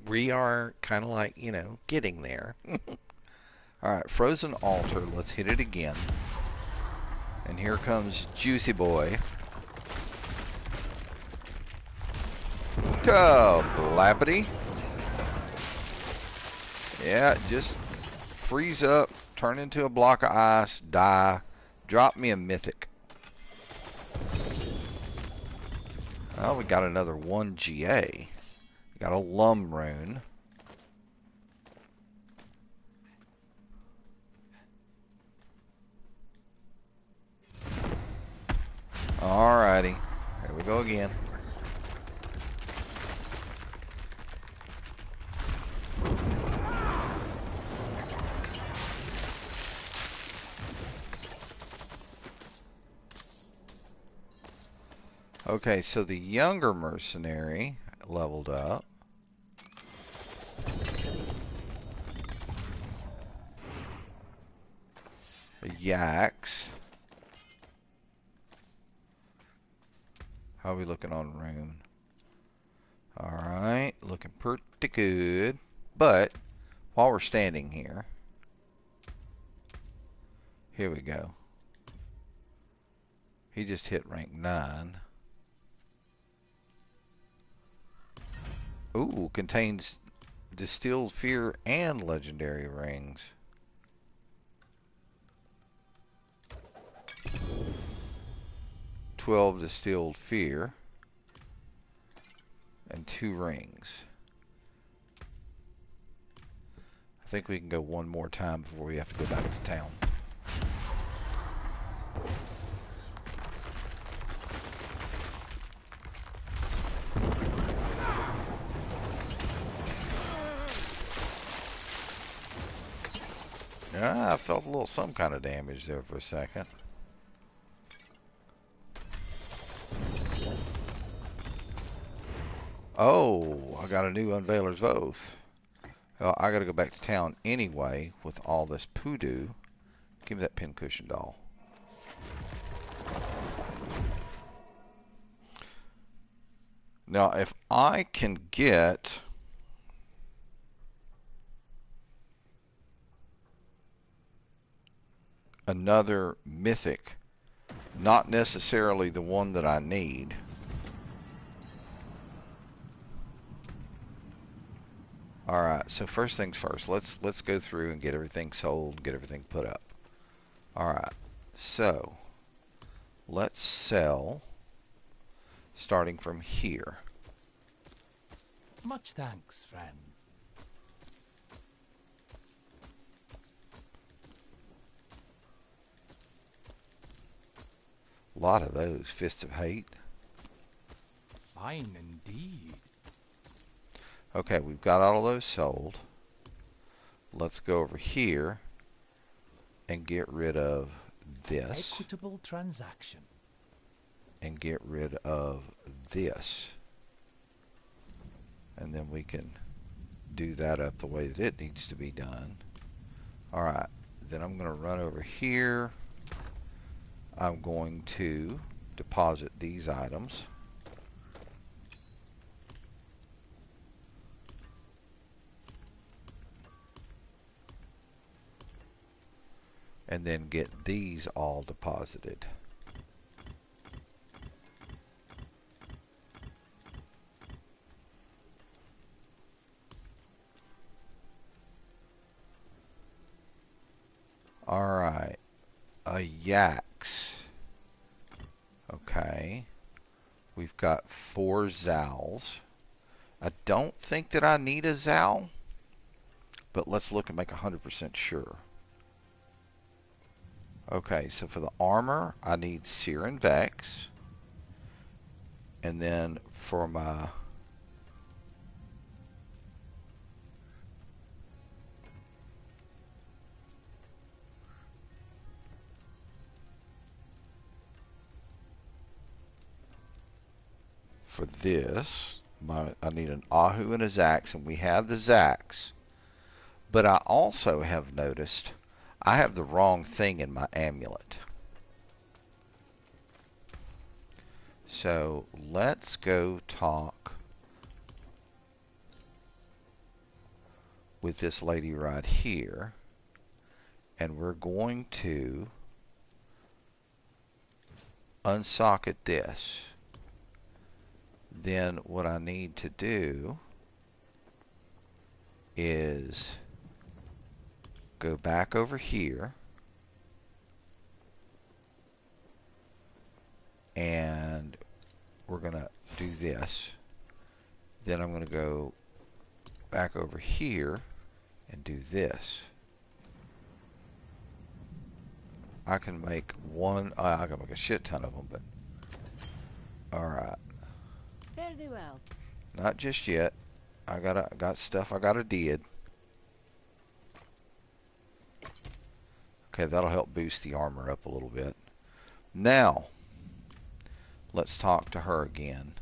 We are kind of like, you know, getting there. Alright, Frozen Altar. Let's hit it again. And here comes Juicy Boy. Oh, Blappity. Yeah, just freeze up, turn into a block of ice, die, drop me a mythic. Oh, we got another 1GA. Got a Lum rune. Alrighty. Here we go again. Okay, so the younger mercenary leveled up. Yaks. How are we looking on rune? Alright, looking pretty good. But, while we're standing here, here we go. He just hit rank 9. Ooh, contains Distilled Fear and Legendary Rings. $12 Distilled Fear and 2 rings. I think we can go one more time before we have to go back to town. Yeah, I felt a little some kind of damage there for a second. Oh, I got a new Unveiler's Oath. Well, I gotta go back to town anyway with all this poodoo. Give me that pincushion doll. Now, if I can get another mythic, not necessarily the one that I need. Alright, so first things first, let's go through and get everything sold, get everything put up. Alright, so let's sell starting from here. Much thanks, friend. A lot of those Fists of Hate. Fine indeed. Okay, we've got all of those sold. Let's go over here and get rid of this. Equitable transaction. And get rid of this. And then we can do that up the way that it needs to be done. Alright, then I'm going to run over here. I'm going to deposit these items. And then get these all deposited. Alright, a yaks. Okay, we've got 4 Zals. I don't think that I need a Zal, but let's look and make 100% sure. Okay, so for the armor, I need Seer and Vex. And then for my this, I need an Ahu and a Zax, and we have the Zax. But I also have noticed I have the wrong thing in my amulet. So let's go talk with this lady right here. And we're going to unsocket this. Then what I need to do is go back over here and we're going to do this. Then I'm going to go back over here and do this. I can make one, I can make a shit ton of them, but alright. Fairly well. Not just yet. I got stuff I gotta did. Okay, that'll help boost the armor up a little bit. Now, let's talk to her again.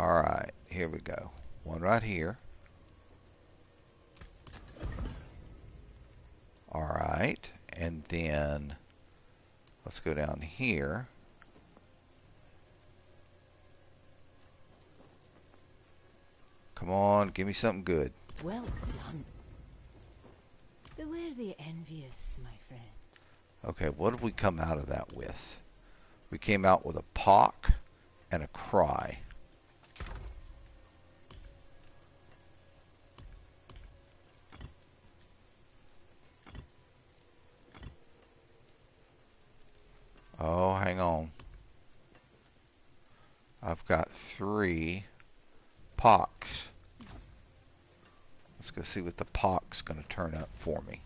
Alright, here we go. One right here. Alright, and then let's go down here. Come on, give me something good. Well done. Beware the envious, my friend. Okay, what did we come out of that with? We came out with a pock and a cry. Oh, hang on. I've got 3 pocks. Let's go see what the pock's going to turn up for me.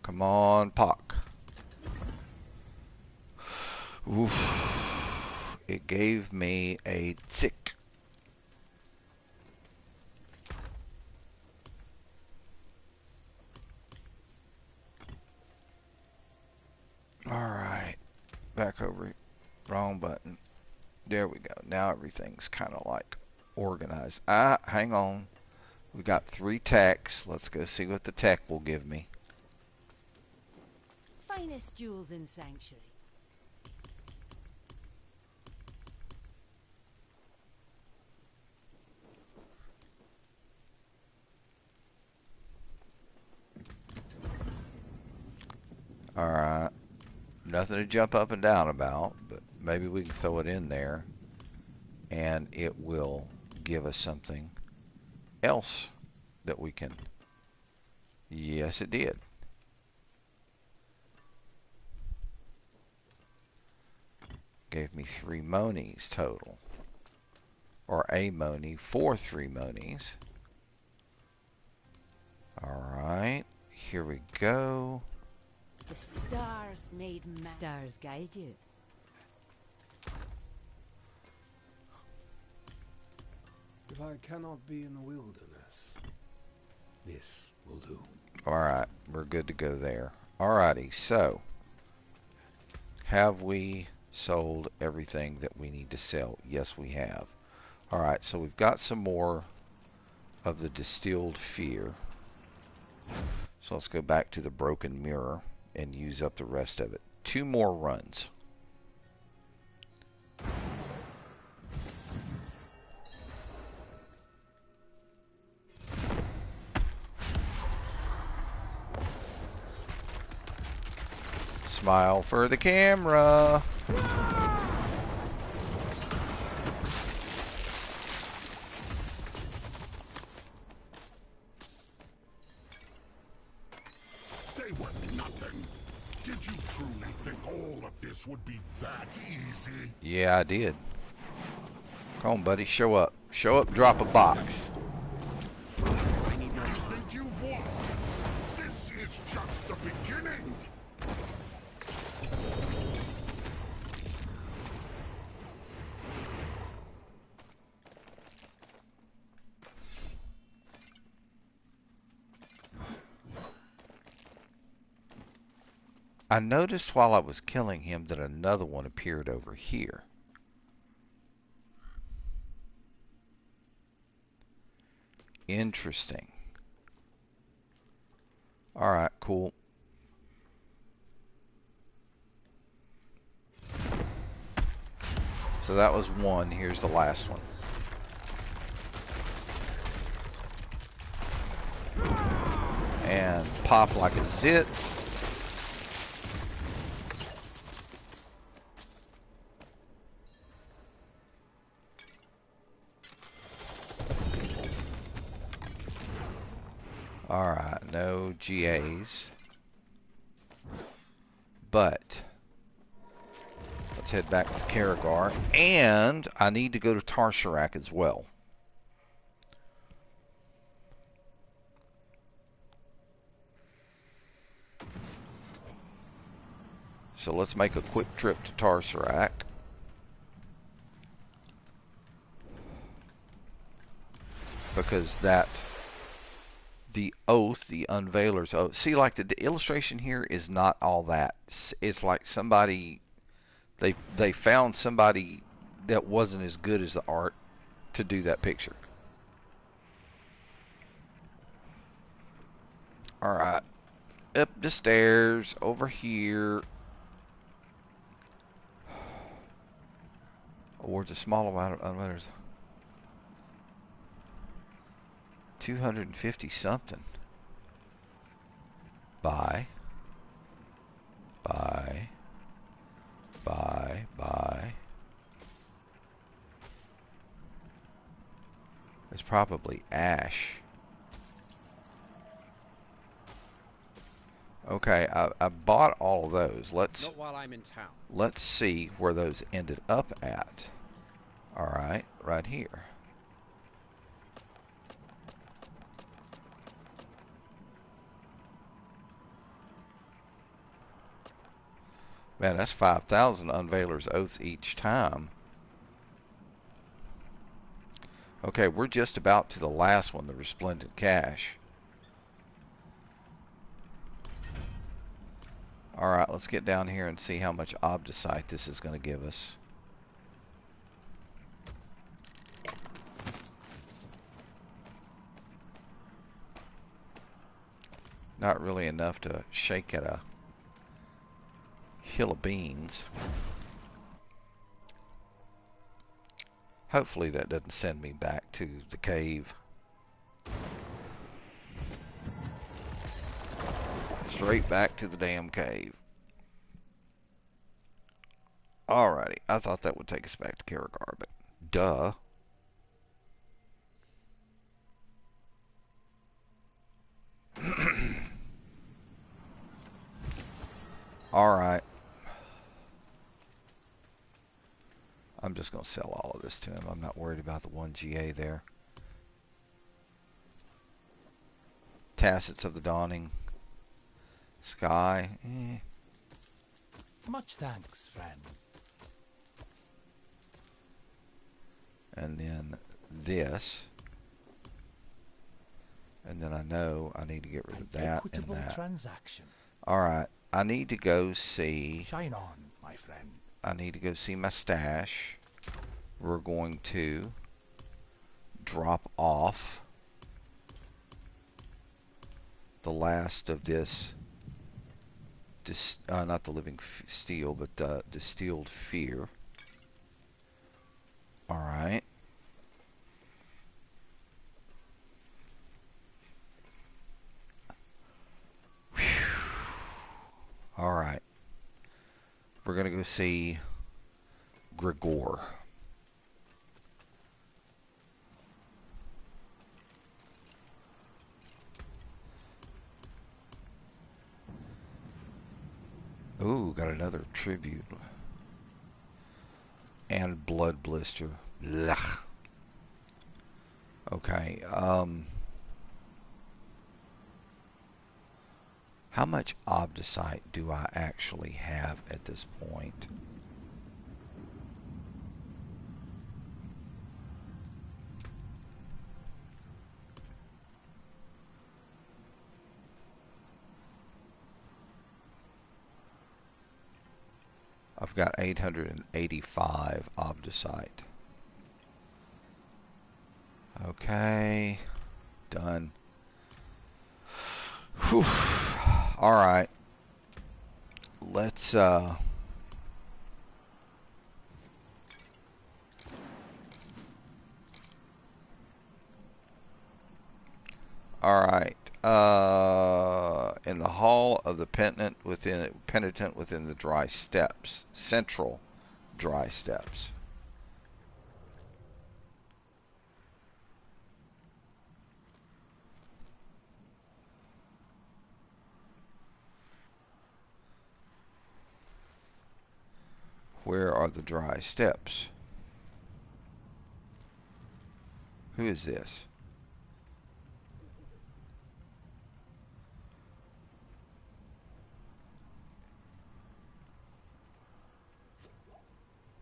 Come on, pock. Oof. It gave me a tick. Alright. Back over. Wrong button. There we go. Now everything's kind of like organized. Hang on. We got 3 techs. Let's go see what the tech will give me. Finest jewels in Sanctuary. Alright. Nothing to jump up and down about, but maybe we can throw it in there and it will give us something else that we can. Yes, it did. Gave me 3 monies total. Or a money for 3 monies. Alright, here we go. The stars made stars guide you. If I cannot be in the wilderness, this will do. Alright, we're good to go there. Alrighty, so have we sold everything that we need to sell? Yes, we have. Alright, so we've got some more of the distilled fear. So let's go back to the broken mirror and use up the rest of it. 2 more runs. Smile for the camera. They were nothing. Did you truly think all of this would be that easy? Yeah, I did. Come on, buddy, show up. Show up, drop a box. I need more You time. think you've won? This is just the beginning. I noticed while I was killing him that another one appeared over here. Interesting. Alright, cool. So that was one. Here's the last one. And pop like a zit. Alright, no GAs. But let's head back to Karagar. And I need to go to Tarsharak as well. So let's make a quick trip to Tarsharak. Because the oath, the unveiler's oath. See, like the illustration here is not all that. It's like somebody, they found somebody that wasn't as good as the art to do that picture. Alright. Up the stairs, over here. Awards a small amount of unveilers. 250 something. Buy. Buy. Buy. Buy. It's probably ash. Okay, I bought all of those. Not while I'm in town. Let's see where those ended up at. Alright, right here. Man, that's 5,000 Unveiler's Oaths each time. Okay, we're just about to the last one, the Resplendent Cache. Alright, let's get down here and see how much Obdicite this is going to give us. Not really enough to shake at a hill of beans. Hopefully that doesn't send me back to the cave. Straight back to the damn cave. Alrighty, I thought that would take us back to Karagar, but duh. Alright. I'm just going to sell all of this to him. I'm not worried about the 1 GA there. Tacits of the Dawning. Sky. Much thanks, friend. And then this. And then I know I need to get rid of that and Equitable that. transaction. Alright. I need to go see... Shine on, my friend. I need to go see my stash. We're going to drop off the last of this, not the living steel, but the distilled fear. Alright. Alright. We're going to go see Grigor. Ooh, got another tribute. And blood blister. Blech. Okay, how much Obdicite do I actually have at this point? I've got 885 Obdicite. Okay, done. Whew. All right. Let's all right. In the hall of the penitent within the dry steppes, central dry steppes. Where are the dry steppes? Who is this?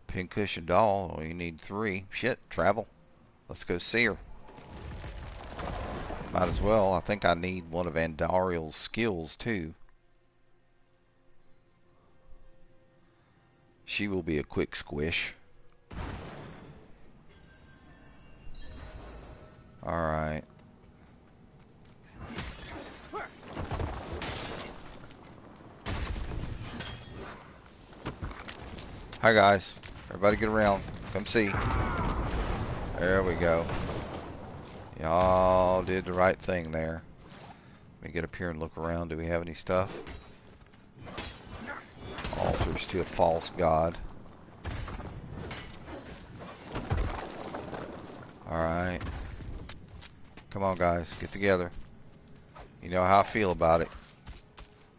Pincushion doll. Oh, you need 3. Shit, travel. Let's go see her. Might as well. I think I need one of Andariel's skills too. She will be a quick squish. Alright. Hi guys. Everybody get around. Come see. There we go. Y'all did the right thing there. Let me get up here and look around. Do we have any stuff? Altars to a false god. Alright. Come on guys, get together. You know how I feel about it.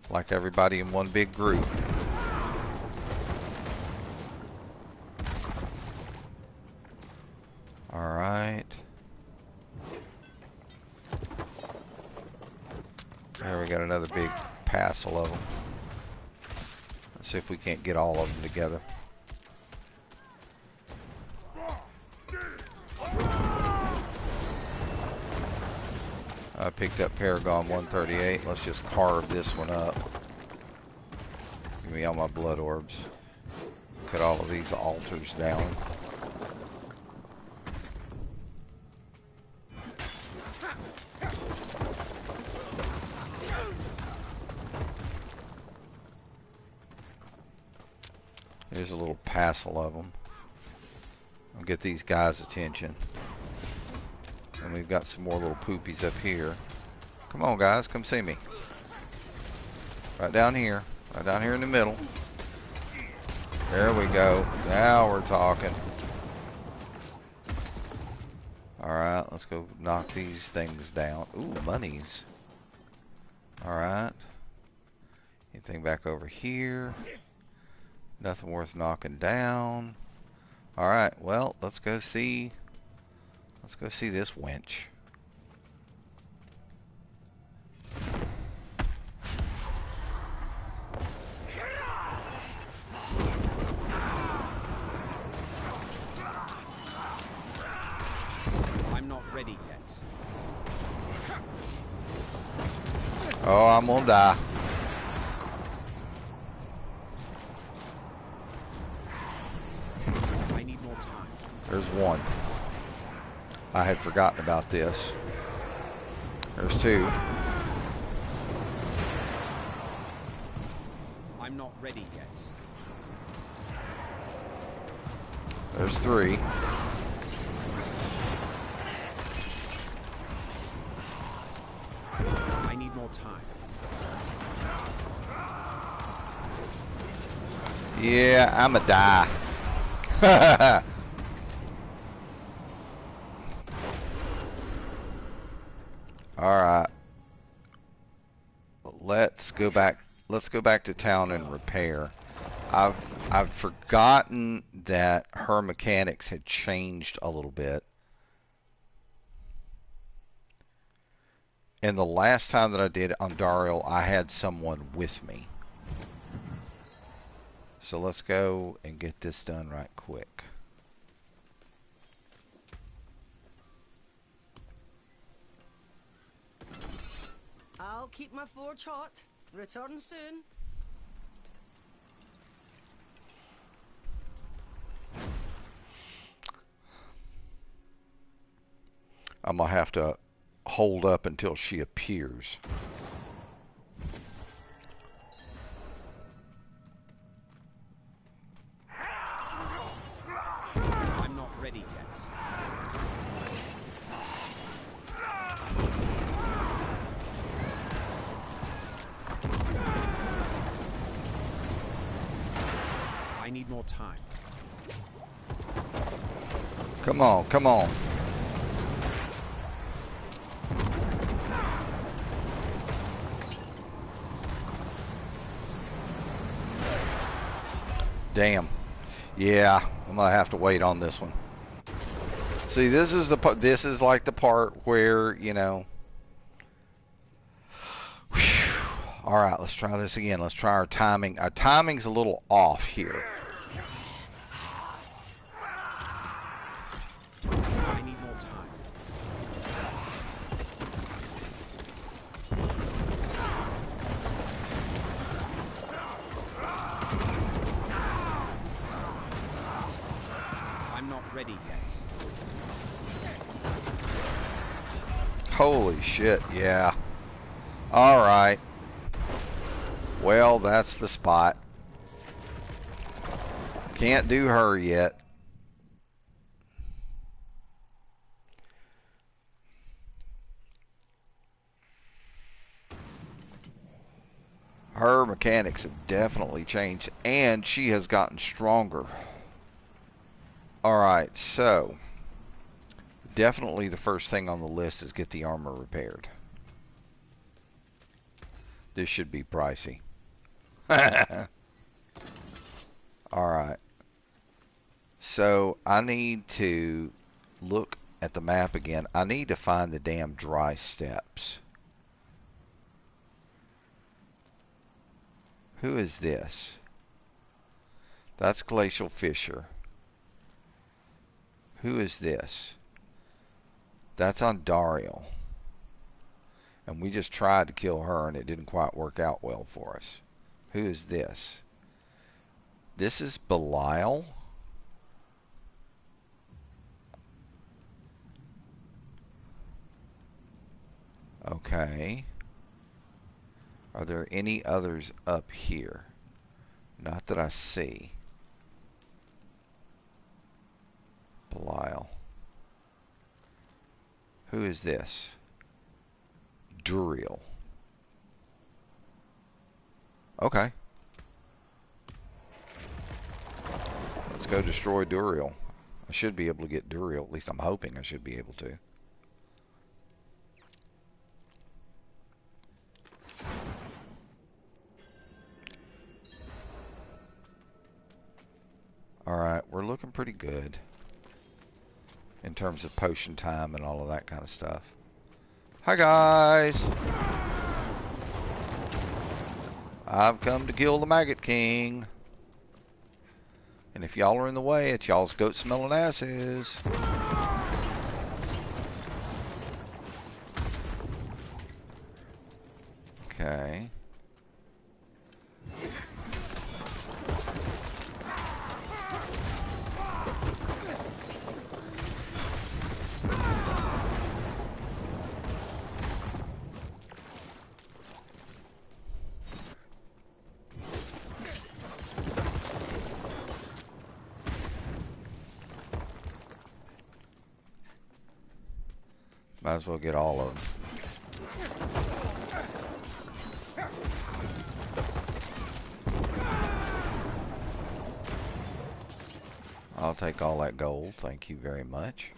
Like everybody in one big group. Alright. There we got another big passel of them. See if we can't get all of them together. I picked up Paragon 138. Let's just carve this one up. Give me all my blood orbs. Cut all of these altars down. There's a little passel of them. I'll get these guys' attention. And we've got some more little poopies up here. Come on, guys, come see me. Right down here. Right down here in the middle. There we go. Now we're talking. Alright, let's go knock these things down. Ooh, monies. Alright. Anything back over here? Nothing worth knocking down. Alright, well, let's go see this wench. I'm not ready yet. Oh, I'm gonna die. I need more time. There's one. I had forgotten about this. There's two. I'm not ready yet. There's three. I need more time. Yeah, I'ma die. Alright. Let's go back to town and repair. I've forgotten that her mechanics had changed a little bit. And the last time that I did it on Daryl, I had someone with me. So let's go and get this done right quick. I'll keep my forge hot. Return soon. I'm gonna have to hold up until she appears. I'm not ready yet. I need more time. Come on, come on. Damn. Yeah, I'm gonna have to wait on this one. See, this is like the part where, you know. All right, let's try this again. Let's try our timing. Our timing's a little off here. I need more time. I'm not ready yet. Holy shit, yeah. All right. Well, that's the spot. Can't do her yet. Her mechanics have definitely changed, and she has gotten stronger. Alright, so definitely the first thing on the list is get the armor repaired. This should be pricey. Alright. So I need to look at the map again. I need to find the damn dry steps. Who is this? That's Glacial Fissure. Who is this? That's Ondariel. And we just tried to kill her and it didn't quite work out well for us. Who is this? This is Belial. Okay. Are there any others up here? Not that I see. Belial. Who is this? Duriel. Okay. Let's go destroy Duriel. I should be able to get Duriel. At least I'm hoping I should be able to. Alright, we're looking pretty good in terms of potion time and all of that kind of stuff. Hi guys! I've come to kill the Maggot King. And if y'all are in the way, it's y'all's goat smelling asses. Okay. Might as well get all of them. I'll take all that gold. Thank you very much.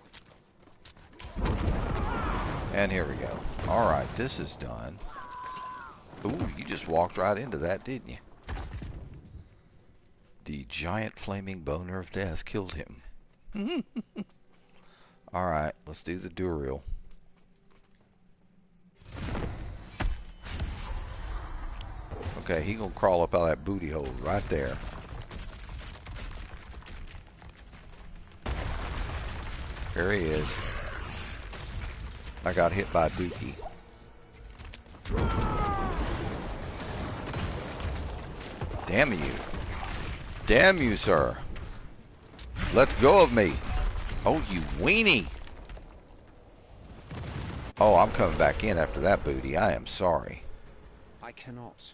And here we go. Alright, this is done. Ooh, you just walked right into that, didn't you? The giant flaming boner of death killed him. Alright, let's do the Duriel. Okay, he gonna crawl up out of that booty hole right there. There he is. I got hit by a dookie. Damn you. Damn you, sir. Let go of me. Oh, you weenie. Oh, I'm coming back in after that booty. I am sorry. I cannot.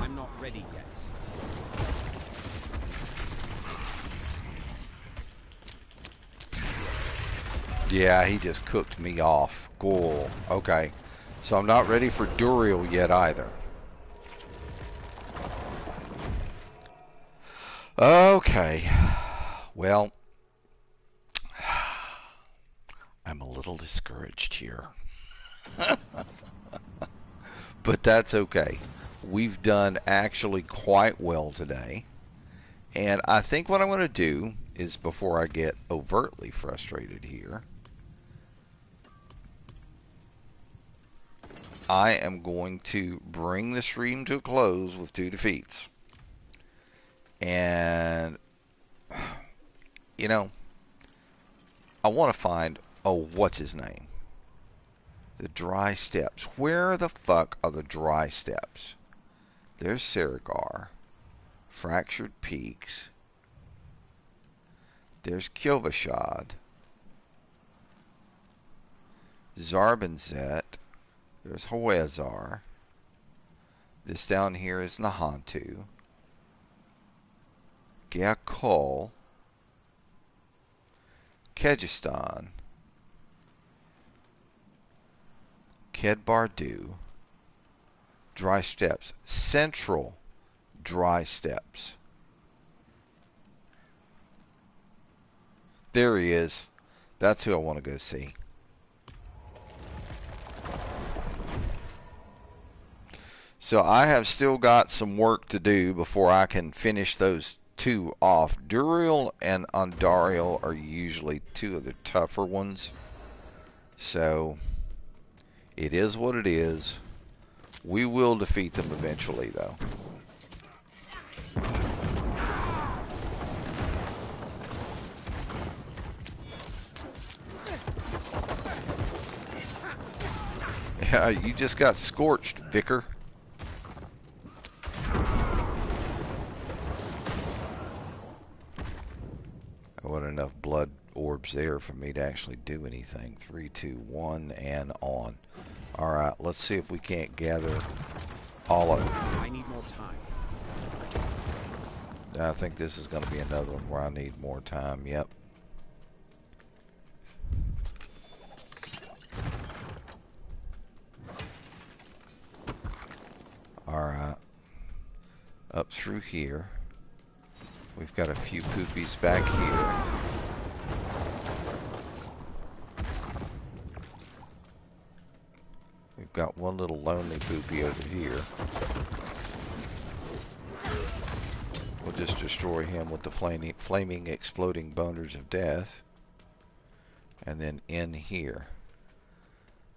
I'm not ready yet. Yeah, he just cooked me off. Cool. Okay. So I'm not ready for Duriel yet either. Okay. Well, I'm a little discouraged here. But that's okay. We've done actually quite well today. And I think what I'm going to do is, before I get overtly frustrated here, I am going to bring the stream to a close with 2 defeats. And, you know, I want to find, oh, what's his name? The Dry Steps. Where the fuck are the Dry Steps? There's Saragar. Fractured Peaks. There's Kilvashad. Zarbinzet. There's Hoezar. This down here is Nahantu. Gyakul. Kyrgyzstan. Kedbardu. Dry Steppes. Central Dry Steppes. There he is. That's who I want to go see. So I have still got some work to do before I can finish those two off. Duriel and Ondariel are usually two of the tougher ones. So it is what it is. We will defeat them eventually, though. Yeah, you just got scorched, Vicar. I want enough blood orbs there for me to actually do anything. 3, 2, 1, and on. Alright, let's see if we can't gather all of it. I need more time. I think this is going to be another one where I need more time. Yep. Alright. Up through here. We've got a few poopies back here. We've got one little lonely poopy over here. We'll just destroy him with the flaming exploding boners of death. And then in here.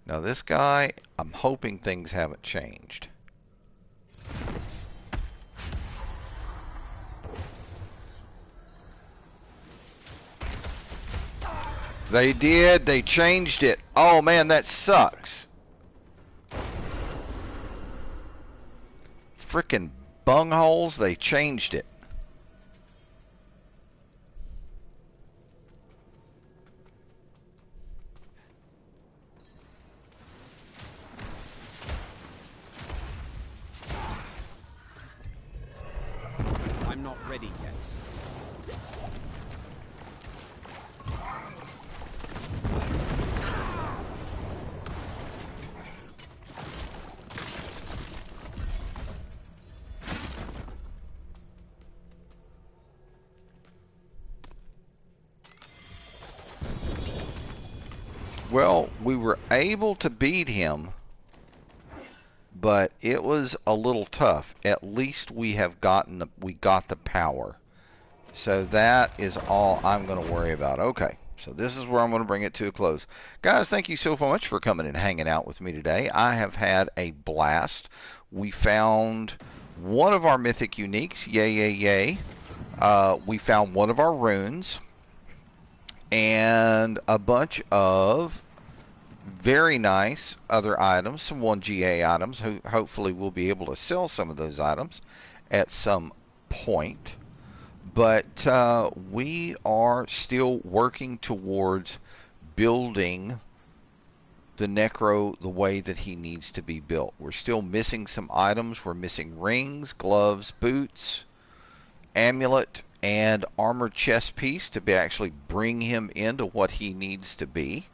Now this guy, I'm hoping things haven't changed. They did. They changed it. Oh man, that sucks. Frickin' bungholes, they changed it. I'm not ready yet. Well, we were able to beat him, but it was a little tough. At least we got the power. So that is all I'm going to worry about. Okay, so this is where I'm going to bring it to a close. Guys, thank you so much for coming and hanging out with me today. I have had a blast. We found one of our mythic uniques. Yay, yay, yay. We found one of our runes. And a bunch of very nice other items, some 1GA items. Hopefully we'll be able to sell some of those items at some point. But we are still working towards building the Necro the way that he needs to be built. We're still missing some items. We're missing rings, gloves, boots, amulet, and armor chest piece to actually bring him into what he needs to be.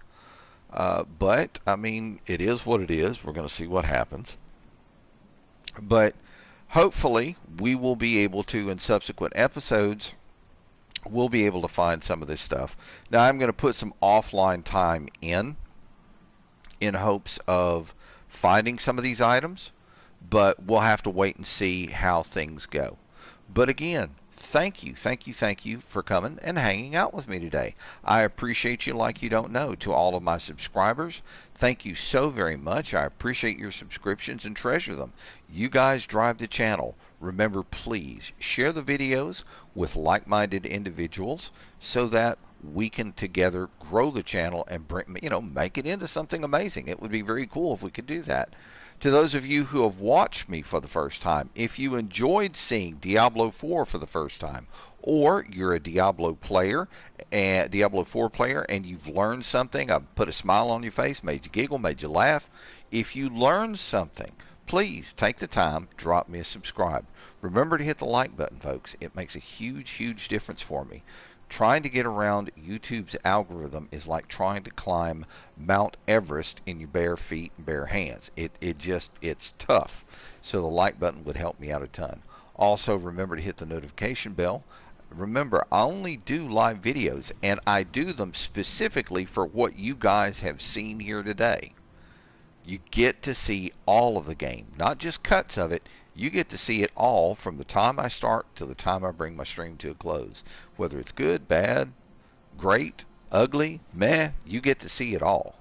But, I mean, it is what it is. We're going to see what happens. But hopefully we will be able to, in subsequent episodes, we'll be able to find some of this stuff. Now, I'm going to put some offline time in hopes of finding some of these items. But we'll have to wait and see how things go. But again, thank you for coming and hanging out with me today. I appreciate you like you don't know. To all of my subscribers, thank you so very much. I appreciate your subscriptions and treasure them. You guys drive the channel. Remember, please share the videos with like-minded individuals so that we can together grow the channel and bring, make it into something amazing. It would be very cool if we could do that. To those of you who have watched me for the first time, if you enjoyed seeing Diablo 4 for the first time, or you're a Diablo player, and Diablo 4 player, and you've learned something, I've put a smile on your face, made you giggle, made you laugh. If you learned something, please take the time, drop me a subscribe. Remember to hit the like button, folks. It makes a huge, huge difference for me. Trying to get around YouTube's algorithm is like trying to climb Mount Everest in your bare feet and bare hands. It's tough. So the like button would help me out a ton. Also, remember to hit the notification bell. Remember, I only do live videos, and I do them specifically for what you guys have seen here today. You get to see all of the game, not just cuts of it. You get to see it all from the time I start to the time I bring my stream to a close. Whether it's good, bad, great, ugly, meh, you get to see it all.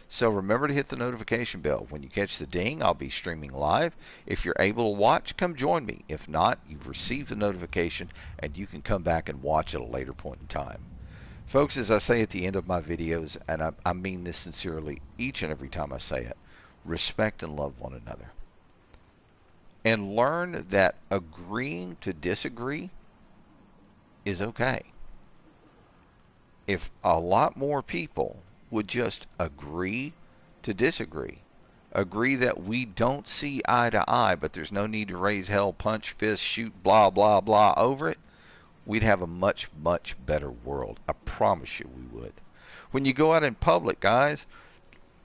So remember to hit the notification bell. When you catch the ding, I'll be streaming live. If you're able to watch, come join me. If not, you've received the notification and you can come back and watch at a later point in time. Folks, as I say at the end of my videos, and I mean this sincerely each and every time I say it, respect and love one another. And learn that agreeing to disagree is okay. If a lot more people would just agree to disagree, agree that we don't see eye to eye, but there's no need to raise hell, punch, fist, shoot, blah, blah, blah over it, we'd have a much, much better world. I promise you we would. When you go out in public, guys,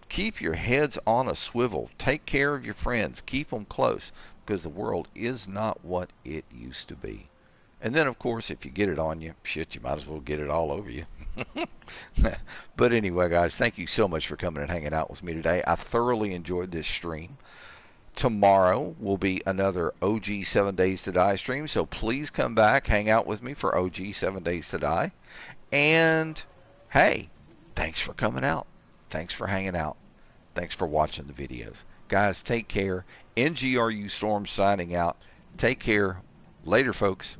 keep your heads on a swivel. Take care of your friends. Keep them close, because the world is not what it used to be. And then, of course, if you get it on you, shit, you might as well get it all over you. But anyway, guys, thank you so much for coming and hanging out with me today. I thoroughly enjoyed this stream. Tomorrow will be another OG 7 Days to Die stream, so please come back, hang out with me for OG 7 Days to Die. And, hey, thanks for coming out. Thanks for hanging out. Thanks for watching the videos. Guys, take care. NGRU Storm signing out. Take care. Later, folks.